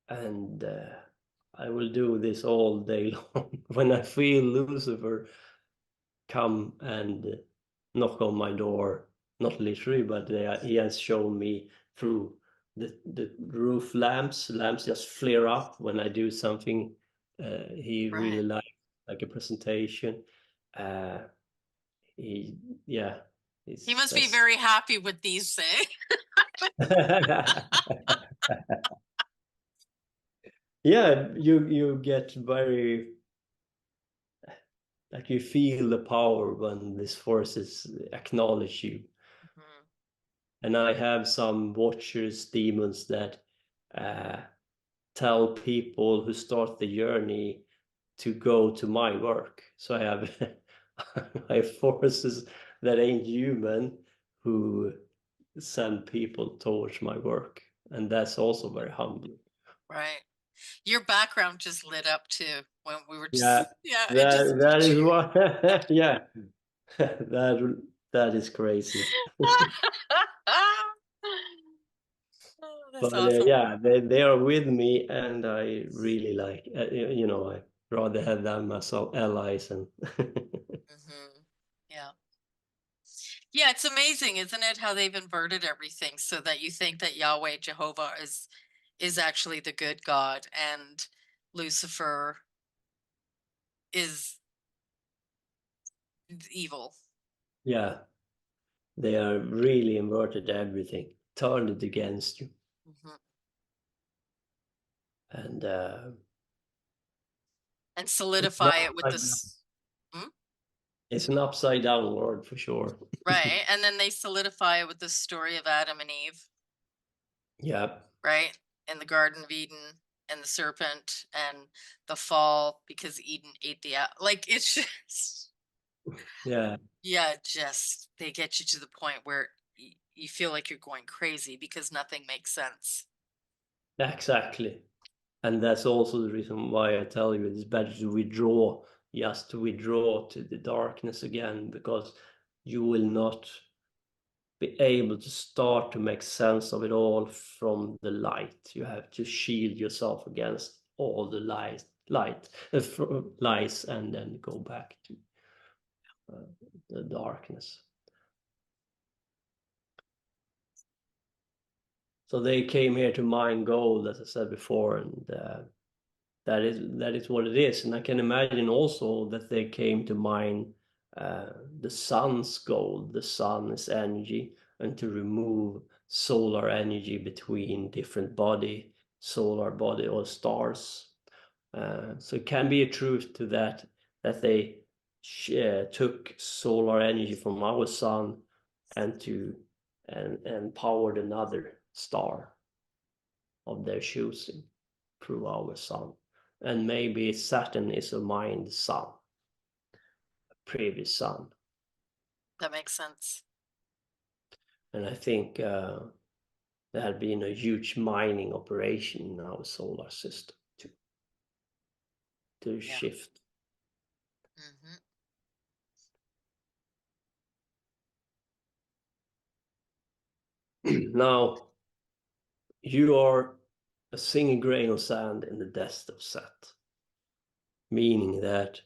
and I will do this all day long. When I feel Lucifer come and knock on my door, not literally, but he has shown me through the roof lamps. Lamps just flare up when I do something he really Right. likes, like a presentation. Uh, he, yeah, He it's must be just. very happy with these things. Yeah, you get very, like, you feel the power when these forces acknowledge you. Mhm. And I have some watchers, demons that uh, tell people who start the journey to go to my work. So I have I have forces that ain't human who send people towards my work, and that's also very humbling. Right. Your background just lit up too when we were Yeah, just, yeah, it just. that is what. Yeah, that is crazy. Oh, that's But awesome. yeah, they are with me, and I really like, I rather have them as allies. And Yeah. Yeah, it's amazing, isn't it, how they've inverted everything so that you think that Yahweh Jehovah is actually the good God and Lucifer is evil. yeah, they are really inverted everything, turned it against you, Mhm. and And it's an solidify it with upside down, this. Hmm? it's an upside down world for sure. Right. And then they solidify it with the story of Adam and Eve, Yeah, right? In the Garden of Eden and the serpent and the fall because Eden ate the apple. Like it's just, yeah, yeah, just they get you to the point where you feel like you're going crazy because nothing makes sense. exactly. And that's also the reason why I tell you it's better to withdraw, just to withdraw to the darkness again, because you will not be able to start to make sense of it all from the light. You have to shield yourself against all the lies, and then go back to the darkness. So they came here to mine gold, as I said before, and that is what it is. And I can imagine also that they came to mine the sun's gold. The sun is energy, and to remove solar energy between different solar body or stars. So it can be a truth to that they took solar energy from our sun and powered another star of their choosing through our sun. And maybe Saturn is a mind sun, a previous sun. That makes sense. And I think there had been a huge mining operation in our solar system to shift. Now, you are a single grain of sand in the desert of Set, meaning that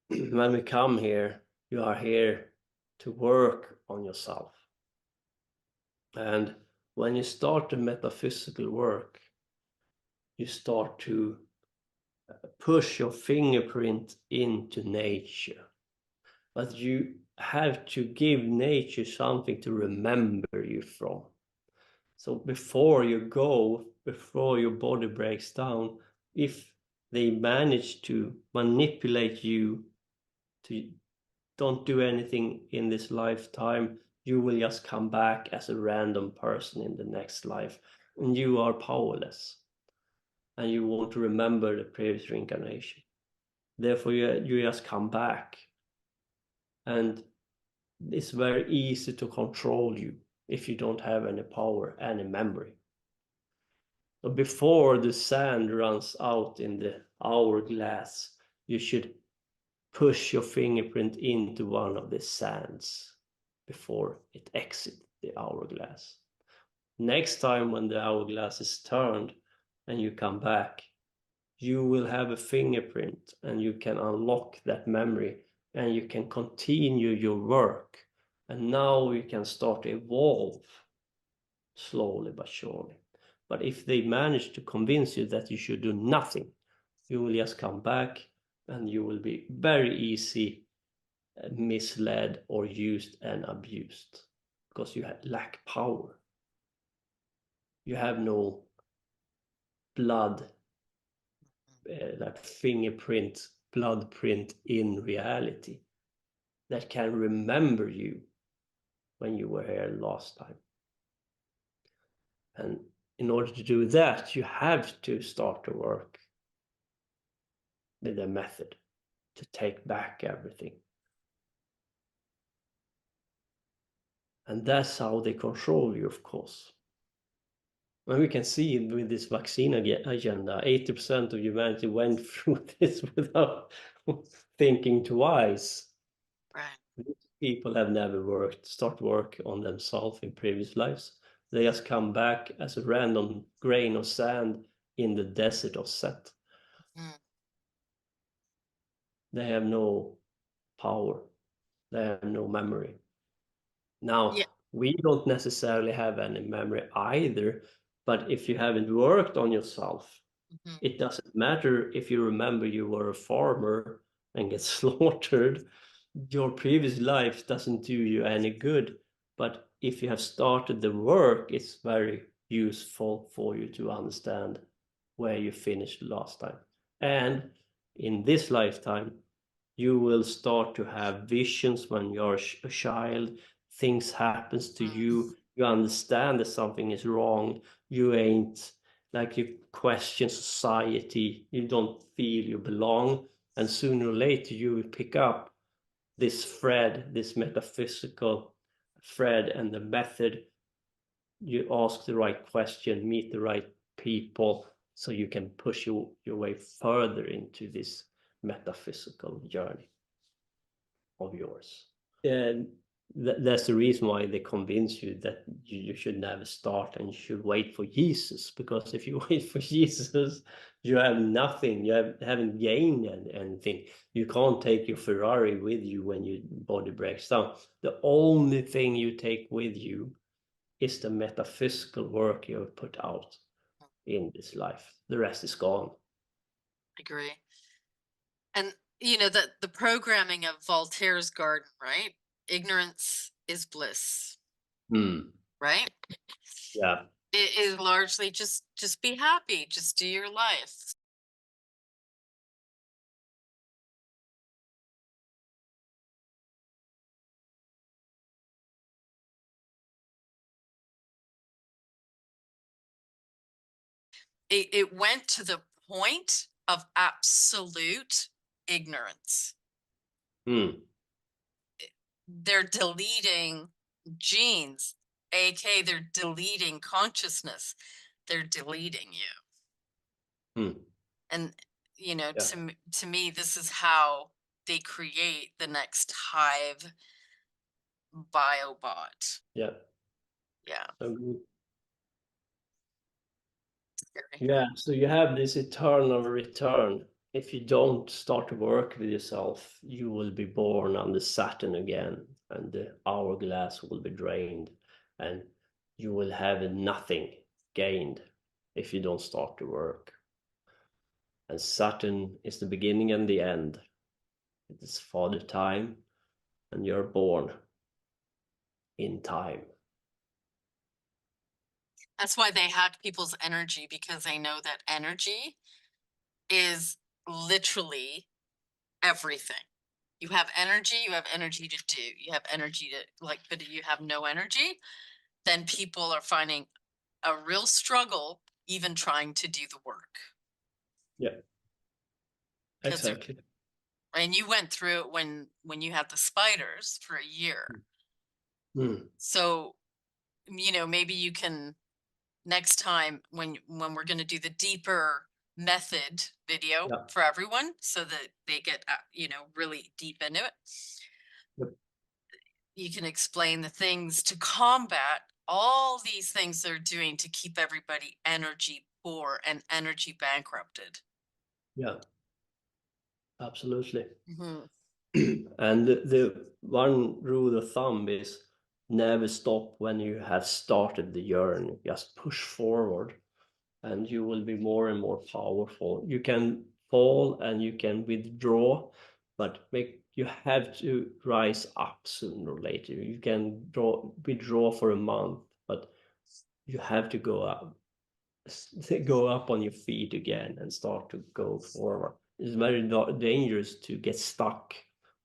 when we come here, you are here to work on yourself. And when you start the metaphysical work, you start to push your fingerprint into nature. But you have to give nature something to remember you from. So before you go, before your body breaks down, if they manage to manipulate you to don't do anything in this lifetime, you will just come back as a random person in the next life, and you are powerless, and you won't remember the previous reincarnation. Therefore, you just come back, and it's very easy to control you if you don't have any power, any memory. So before the sand runs out in the hourglass, you should push your fingerprint into one of the sands before it exits the hourglass. Next time when the hourglass is turned and you come back, you will have a fingerprint and you can unlock that memory and you can continue your work. And now you can start to evolve slowly but surely. But if they manage to convince you that you should do nothing, you will just come back and you will be very easy misled or used and abused because you lack power. You have no blood, like fingerprint, blood print in reality that can remember you when you were here last time. And in order to do that, you have to start to work with a method to take back everything. And that's how they control you, of course. And we can see with this vaccine agenda, 80% of humanity went through this without thinking twice. Right. People have never start work on themselves in previous lives. They just come back as a random grain of sand in the desert of Set. They have no power. They have no memory. Now, we don't necessarily have any memory either, but if you haven't worked on yourself, it doesn't matter if you remember you were a farmer and get slaughtered. Your previous life doesn't do you any good. But if you have started the work, it's very useful for you to understand where you finished last time. And in this lifetime, you will start to have visions when you're a child. Things happens to you. You understand that something is wrong. You ain't like you question society. You don't feel you belong. And sooner or later you will pick up this thread, this metaphysical thread, and the method. You ask the right question, meet the right people, so you can push your way further into this metaphysical journey of yours. And that's the reason why they convince you that you should never start and you should wait for Jesus, because if you wait for Jesus, you have nothing. You haven't gained anything. You can't take your Ferrari with you when your body breaks down. The only thing you take with you is the metaphysical work you have put out in this life. The rest is gone. Agree. And you know that the programming of Voltaire's garden, right? Ignorance is bliss. Right? Yeah. It is largely just be happy, just do your life. it went to the point of absolute ignorance. They're deleting genes, aka they're deleting consciousness. They're deleting you. And you know, Yeah. to me, this is how they create the next hive biobot. Yeah. Yeah. Agreed. Scary. Yeah, so you have this eternal return. If you don't start to work with yourself, you will be born on the Saturn again, and the hourglass will be drained, and you will have nothing gained if you don't start to work. And Saturn is the beginning and the end. It is Father Time, and you're born in time. That's why they hack people's energy, because they know that energy is literally everything. You have energy to do. You have energy to like, but if you have no energy, then people are finding a real struggle even trying to do the work. Yeah, exactly. And you went through it when you had the spiders for a year. So, you know, maybe you can next time when we're going to do the deeper method video for everyone, so that they get you know, really deep into it. You can explain the things to combat all these things they're doing to keep everybody energy poor and energy bankrupted. Yeah, absolutely. Mm-hmm. And the one rule of thumb is never stop when you have started the journey. Just push forward, and you will be more and more powerful. You can fall and you can withdraw, but you have to rise up sooner or later. You can withdraw for a month, but you have to go up on your feet again and start to go forward. It's very dangerous to get stuck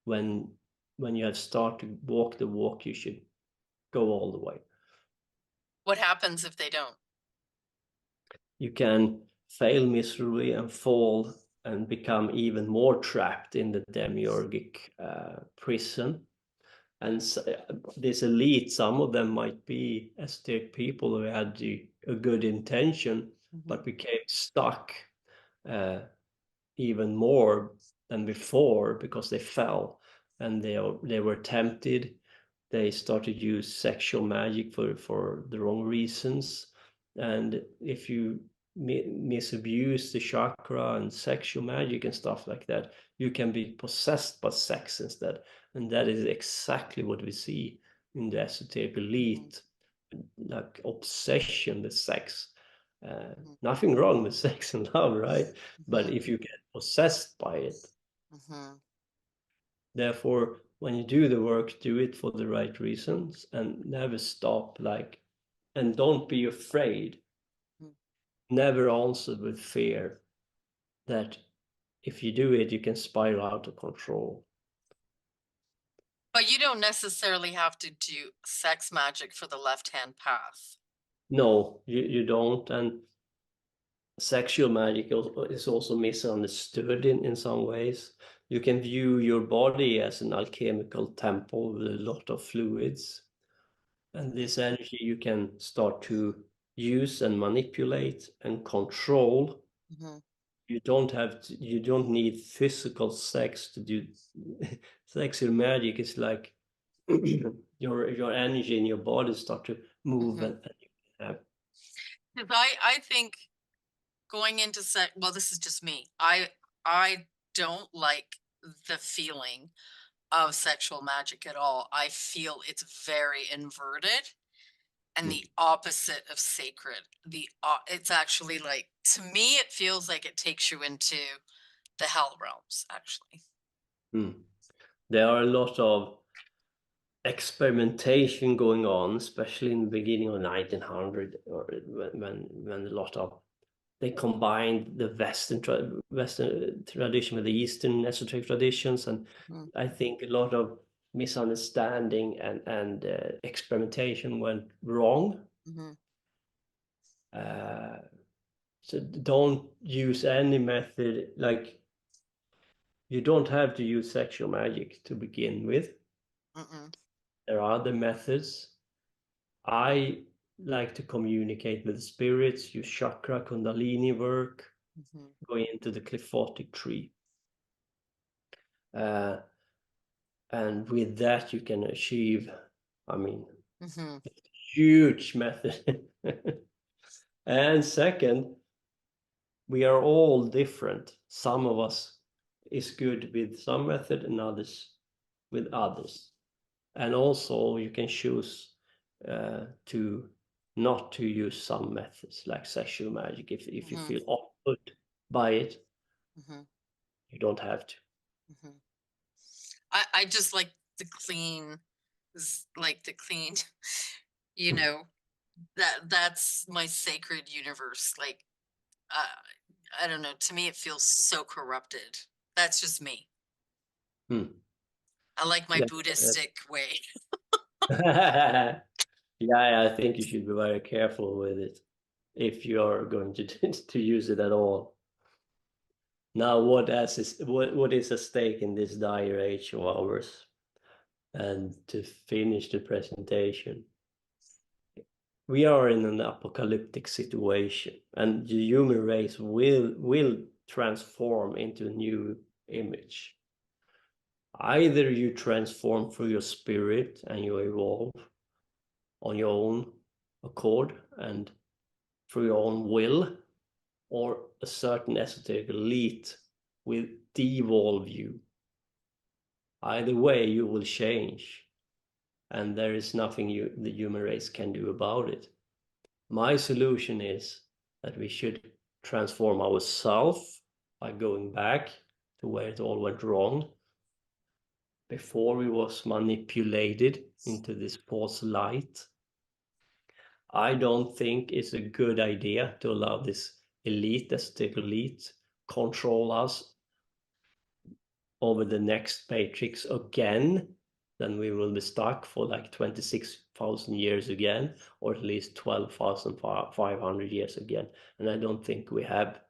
when you have started to walk the walk. You should go all the way. What happens if they don't? You can fail miserably and fall and become even more trapped in the demiurgic prison. And this elite, some of them might be esoteric people who had a good intention, but became stuck even more than before because they fell, and they were tempted. They started to use sexual magic for the wrong reasons, and if you misabuse the chakra and sexual magic and stuff like that, you can be possessed by sex instead. And that is exactly what we see in the esoteric elite, like obsession with sex. Nothing wrong with sex and love, right? But if you get possessed by it, therefore, when you do the work, do it for the right reasons and never stop. And don't be afraid. Never answer with fear that if you do it, you can spiral out of control. But you don't necessarily have to do sex magic for the left-hand path. No, you don't. And sexual magic is also misunderstood in some ways. You can view your body as an alchemical temple with a lot of fluids. And this energy you can start to use and manipulate and control. You don't need physical sex to do sexual magic. Is like your energy in your body start to move and you have. Because I think going into sex, well, this is just me. I don't like the feeling of sexual magic at all. I feel it's very inverted and the opposite of sacred. It's actually like, to me, it feels like it takes you into the hell realms, actually. There are a lot of experimentation going on, especially in the beginning of 1900, or when a lot of they combined the Western tradition with the Eastern esoteric traditions, and I think a lot of misunderstanding and experimentation went wrong. So don't use any method, like you don't have to use sexual magic to begin with. Mm-mm. There are other methods. I like to communicate with spirits, use chakra, kundalini work, Mm-hmm. going into the cliphotic tree. And with that, you can achieve, I mean, Mm-hmm. huge method. And second, we are all different. Some of us is good with some method and others with others. And also you can choose to not to use some methods like sexual magic if you Mm-hmm. feel off-put by it. Mm-hmm. You don't have to. Mm-hmm. I just like the clean, you know, that's my sacred universe. Like, I don't know. To me, it feels so corrupted. That's just me. Hmm. I like my Yeah. Buddhistic way. Yeah, I think you should be very careful with it if you are going to to use it at all. Now, what is at stake in this dire age of ours? And to finish the presentation, we are in an apocalyptic situation, and the human race will transform into a new image. Either you transform through your spirit and you evolve on your own accord and through your own will, or a certain esoteric elite will devolve you. Either way, you will change, and there is nothing the human race can do about it. My solution is that we should transform ourselves by going back to where it all went wrong, before we was manipulated into this false light. I don't think it's a good idea to allow this elite, esoteric elite, control us over the next matrix again. Then we will be stuck for like 26,000 years again, or at least 12,500 years again. And I don't think we have.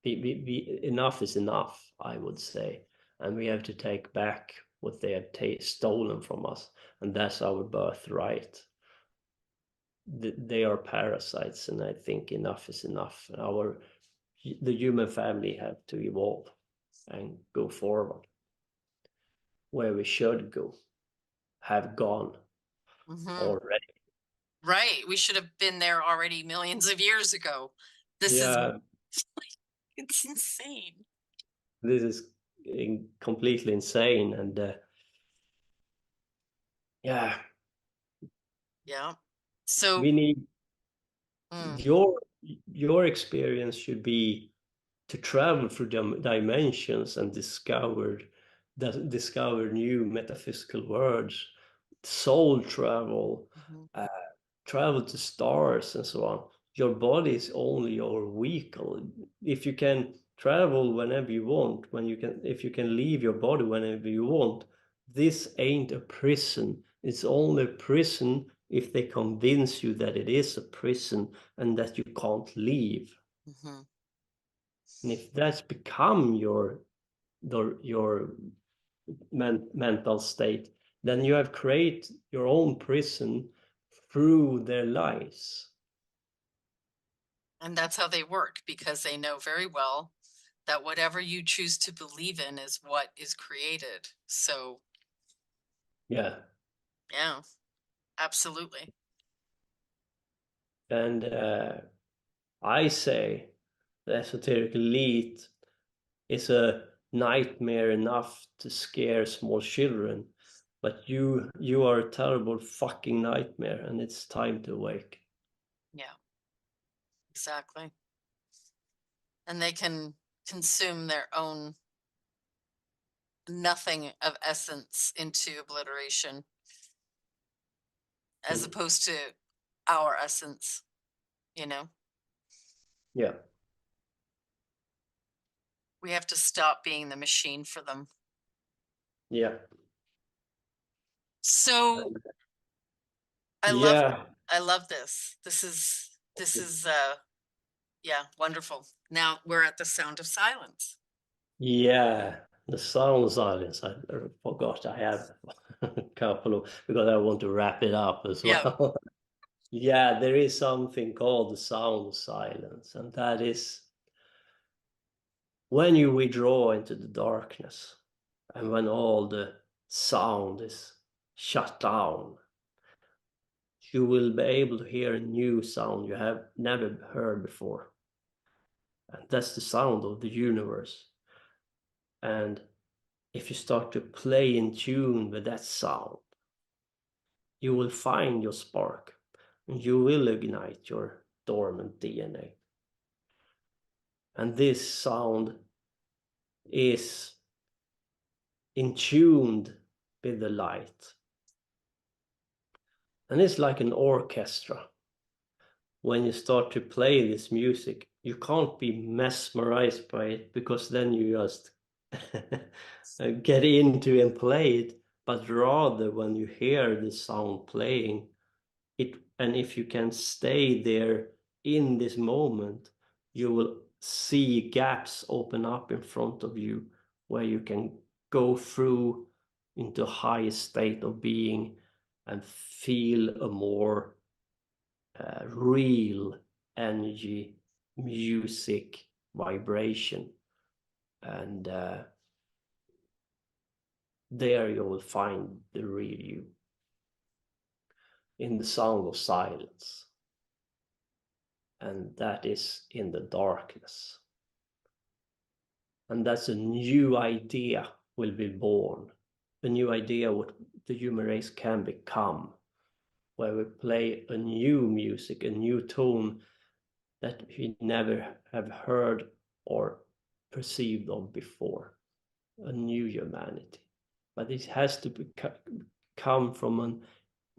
Enough is enough, I would say. And we have to take back what they have stolen from us. And that's our birthright. They are parasites, and I think enough is enough. The human family have to evolve and go forward where we should go, have gone Mm-hmm. already. Right. We should have been there already millions of years ago. This is, Yeah, it's insane. this is completely insane, and yeah, Yeah. So, we need mm, your experience should be to travel through dimensions and discover new metaphysical worlds, soul travel, mhm, uh, travel to stars and so on. Your body is only your vehicle. If you can travel whenever you want, if you can leave your body whenever you want, this ain't a prison. It's only a prison if they convince you that it is a prison and that you can't leave. mhm. And if that's become your mental state, then you have created your own prison through their lies. And that's how they work, because they know very well that whatever you choose to believe in is what is created. So, Yeah. yeah, absolutely. And I say the esoteric elite is a nightmare enough to scare small children, but you are a terrible fucking nightmare, and it's time to wake. Yeah, exactly. And they can consume their own nothing of essence into obliteration, as Mm. opposed to our essence, you know? Yeah. We have to stop being the machine for them. Yeah. So I love Yeah. I love this. This is Yeah, wonderful. Now we're at the sound of silence. Yeah, the sound silence. I forgot I have a couple of, because I want to wrap it up as Yeah. well. Yeah, there is something called the sound of silence, and that is when you withdraw into the darkness and when all the sound is shut down, you will be able to hear a new sound you have never heard before. And that's the sound of the universe. And if you start to play in tune with that sound, you will find your spark and you will ignite your dormant DNA. And this sound is in tuned with the light. And it's like an orchestra. When you start to play this music, you can't be mesmerized by it, because then you just get into and play it, but rather when you hear the sound playing it, and if you can stay there in this moment, you will see gaps open up in front of you where you can go through into a higher state of being and feel a more real energy, music, vibration. And there you will find the real you in the sound of silence. And that is in the darkness. And that's a new idea will be born. A new idea what the human race can become, where we play a new music, a new tone that we never have heard or perceived of before, a new humanity. But it has to come from a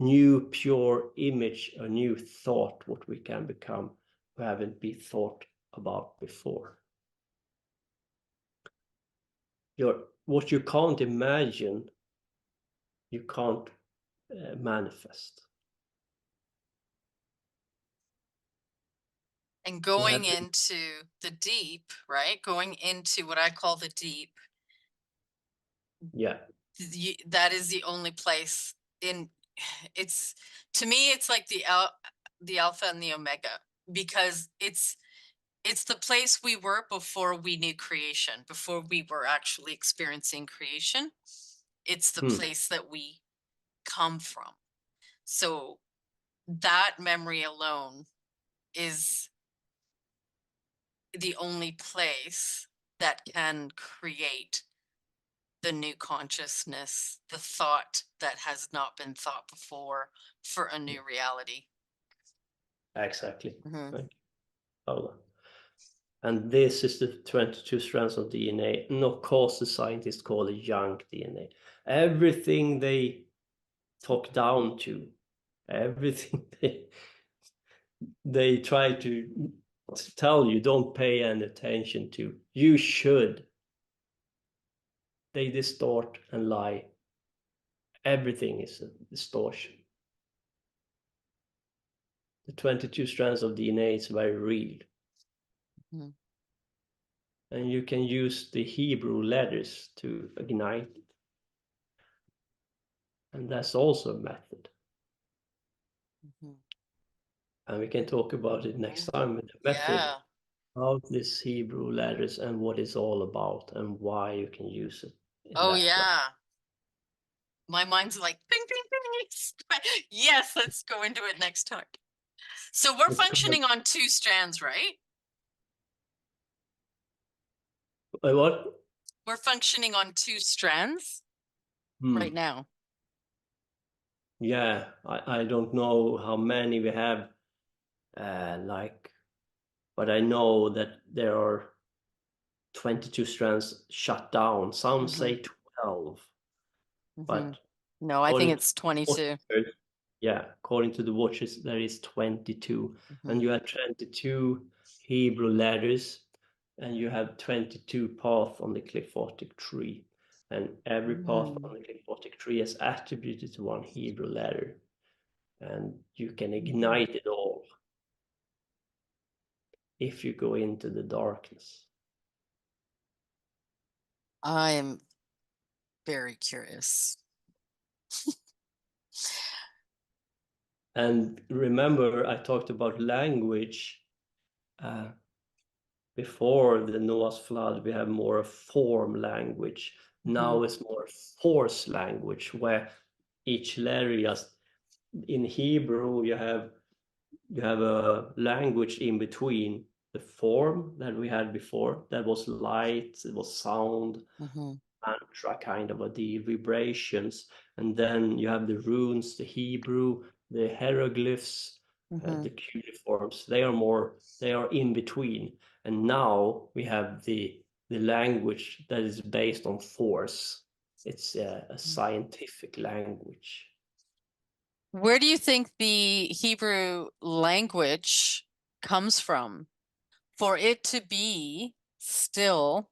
new pure image, a new thought, what we can become, who haven't been thought about before. What you can't imagine, you can't manifest. And going into the deep, right? Going into what I call the deep. Yeah. That is the only place in it's, to me, it's like the alpha and the omega, because it's the place we were before we knew creation, before we were actually experiencing creation. It's the place that we come from. So that memory alone is the only place that can create the new consciousness, the thought that has not been thought before for a new reality. Exactly. Mm-hmm. Thank you, Paula. And this is the 22 strands of DNA, and of course the scientists call it junk DNA. Everything they talk down to, everything they try to tell you don't pay any attention to, you should. They distort and lie. Everything is a distortion. The 22 strands of DNA is very real. Mm-hmm. And you can use the Hebrew letters to ignite it. And that's also a method. Mm-hmm. And we can talk about it next time with the method. Yeah. About this Hebrew letters and what it's all about and why you can use it in Oh, that way. yeah. My mind's like, ping, ping, ping. Yes, let's go into it next time. So we're functioning on 2 strands, right? What? We're functioning on 2 strands right now. Yeah, I don't know how many we have, but I know that there are 22 strands shut down. Some say 12, but no, I think it's 22. Yeah, according to the watches, there is 22, and you have 22 Hebrew letters, and you have 22 paths on the cliphotic tree, and every path on the cliphotic tree is attributed to one Hebrew letter, and you can ignite it all. if you go into the darkness? I'm very curious. And remember, I talked about language. Before the Noah's flood, we have more of form language. Now it's more force language, where each letter just, in Hebrew, you have a language in between the form that we had before, that was light, it was sound, mantra kind of, the vibrations, and then you have the runes, the Hebrew, the hieroglyphs, the cuneiforms. They are in between, and now we have the language that is based on force. It's a scientific language. Where do you think the Hebrew language comes from for it to be still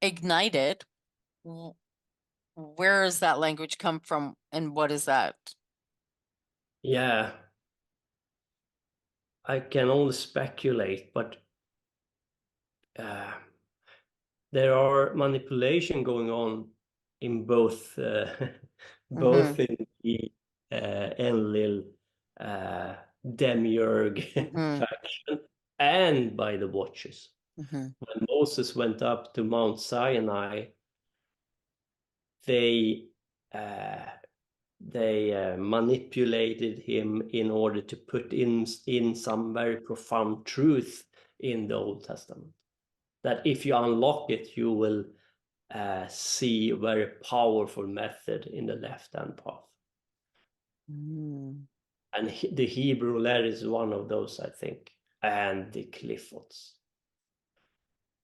ignited? Where does that language come from, and what is that? Yeah, I can only speculate, but there are manipulation going on in both both in the Enlil demiurge faction and by the Watchers. When Moses went up to Mount Sinai, they manipulated him in order to put in some very profound truth in the Old Testament, that if you unlock it, you will see a very powerful method in the left-hand path. And the Hebrew letter is one of those, I think, and the Cliffords.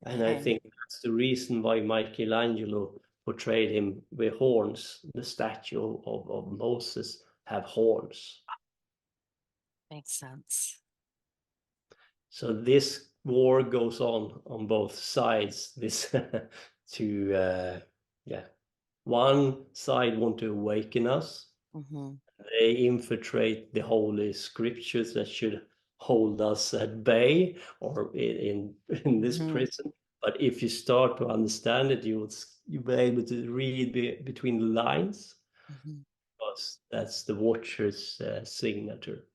And I think that's the reason why Michelangelo portrayed him with horns. The statue of Moses have horns. Makes sense. So this war goes on both sides. This one side want to awaken us. They infiltrate the holy scriptures that should hold us at bay or in this prison. But if you start to understand it, you'll be able to read between the lines, because that's the Watcher's signature.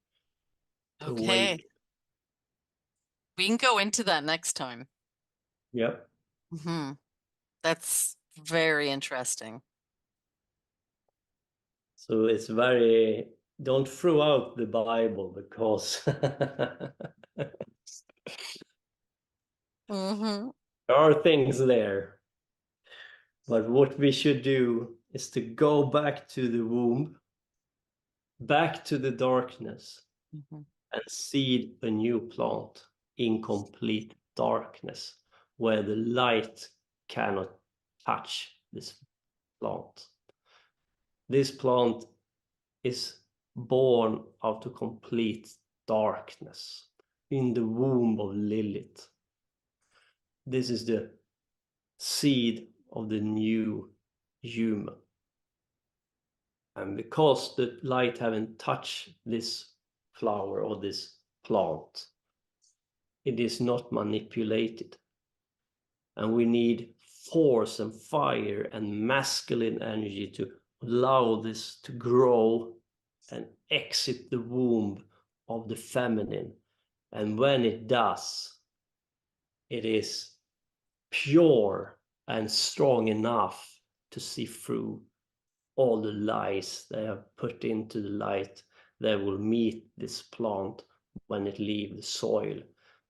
To Okay. awake. We can go into that next time. Yep. That's very interesting. So it's very, don't throw out the Bible, because there are things there. But what we should do is to go back to the womb, back to the darkness, and seed a new plant in complete darkness, where the light cannot touch this plant. This plant is born out of complete darkness in the womb of Lilith. This is the seed of the new human. And because the light haven't touched this flower or this plant, it is not manipulated. And we need force and fire and masculine energy to allow this to grow and exit the womb of the feminine. And when it does, it is pure and strong enough to see through all the lies they have put into the light. They will meet this plant when it leaves the soil,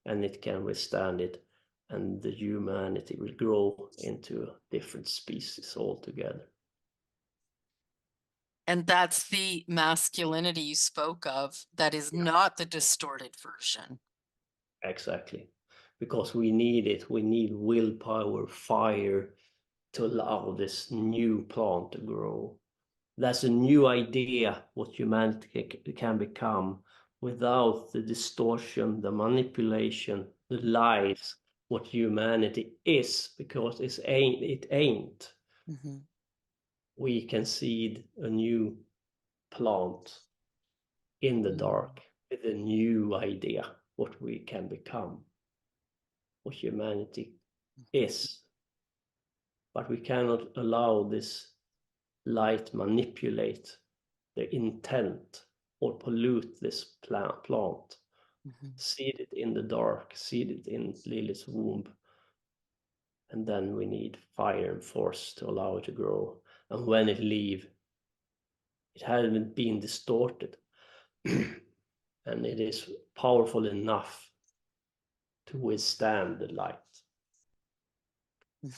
and it can withstand it, and the humanity will grow into a different species altogether. And that's the masculinity you spoke of, that is not the distorted version. Exactly. Because we need it. We need willpower, fire, to allow this new plant to grow. That's a new idea what humanity can become, without the distortion, the manipulation, the lies, what humanity is, because it ain't. We can seed a new plant in the dark with a new idea what we can become. what humanity is. But we cannot allow this light manipulate the intent or pollute this plant. Seed it in the dark, seed it in Lilith's womb. And then we need fire and force to allow it to grow. And when it leaves, it hasn't been distorted. And it is powerful enough to withstand the light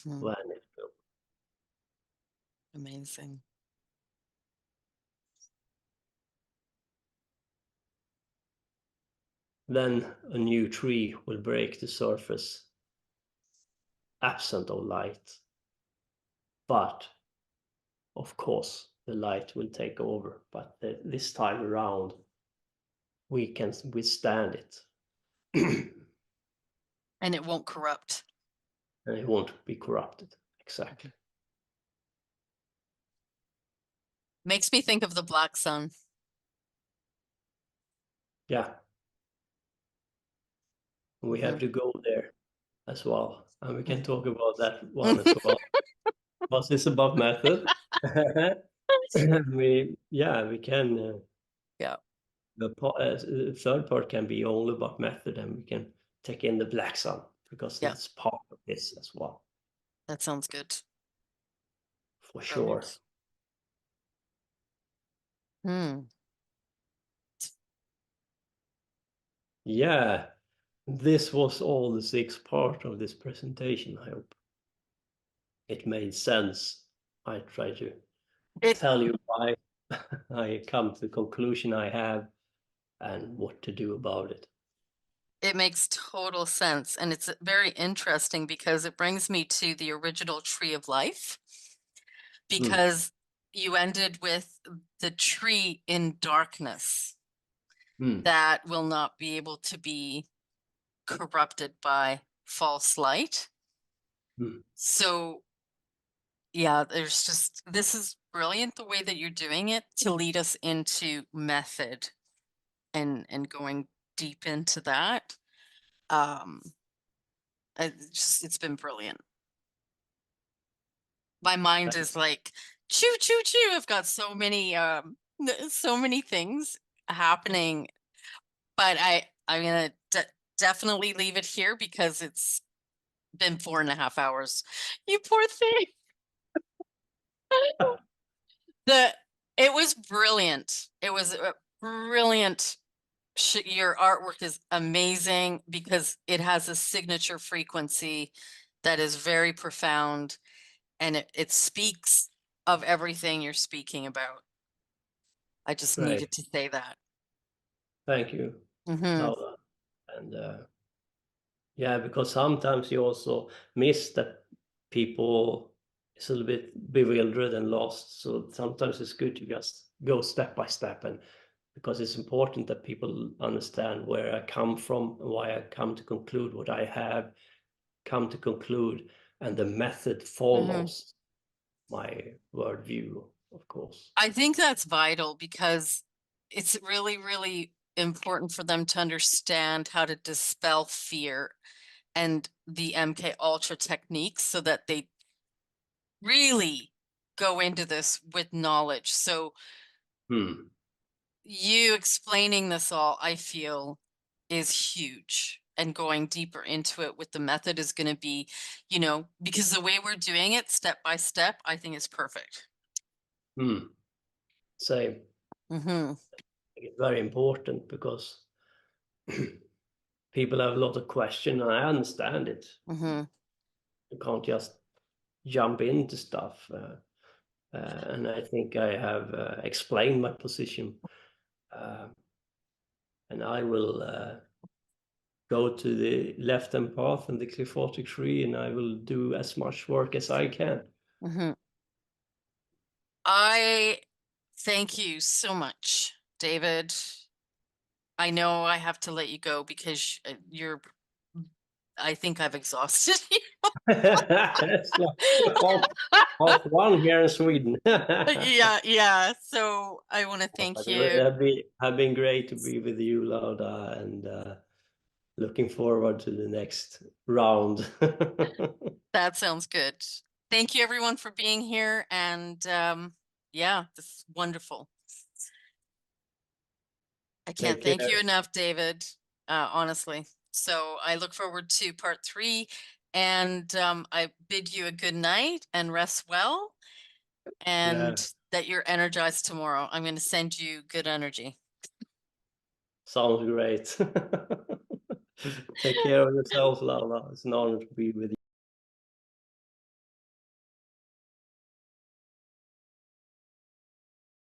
when it will. Amazing. Then a new tree will break the surface, absent of light. But, of course, the light will take over. But this time around, we can withstand it. And it won't corrupt. And it won't be corrupted. Exactly. Makes me think of the black sun. Yeah. We have to go there as well. And we can talk about that one as well. Because it's about method. we can. Yeah. The third part can be all about method, and we can take in the black sun because it's part of this as well. That sounds good. For sure. Yeah, this was all the 6 part of this presentation. I hope it made sense. I try to tell you why I come to the conclusion I have and what to do about it. It makes total sense. And it's very interesting because it brings me to the original tree of life. Because you ended with the tree in darkness that will not be able to be corrupted by false light. So, yeah, there's just, this is brilliant the way that you're doing it to lead us into method and going deep into that. It's been brilliant. My mind is like choo choo choo. I've got so many things happening, but I'm gonna definitely leave it here because it's been 4.5 hours. You poor thing. It was brilliant. It was brilliant. Your artwork is amazing because it has a signature frequency that is very profound, and it speaks of everything you're speaking about. I just needed to say that. Thank you, Lauda. And yeah, because sometimes you also miss that people is a little bit bewildered and lost. So sometimes it's good to just go step by step, and because it's important that people understand where I come from and why I come to conclude what I have come to conclude, and the method follows my worldview, of course. I think that's vital because it's really, really important for them to understand how to dispel fear and the MK Ultra techniques so that they really go into this with knowledge. So you explaining this all, I feel, is huge. And going deeper into it with the method is going to be, because the way we're doing it step by step, I think is perfect. Same. It's very important because people have a lot of questions, and I understand it. You can't just jump into stuff. And I think I have explained my position. And I will go to the left-hand path and the cliphotic tree, and I will do as much work as I can. I thank you so much, David. I know I have to let you go because I think I've exhausted you. It's like half one here in Sweden. Yeah. So I want to thank you. Have been great to be with you, Lauda, and looking forward to the next round. That sounds good. Thank you everyone for being here, and yeah, this is wonderful. I can't Take thank you care. enough, David, honestly. So I look forward to part 3, and I bid you a good night and rest well, and Yeah, that you're energized tomorrow. I'm going to send you good energy. sounds great. Take care of yourself, Laura. It's an honor to be with you.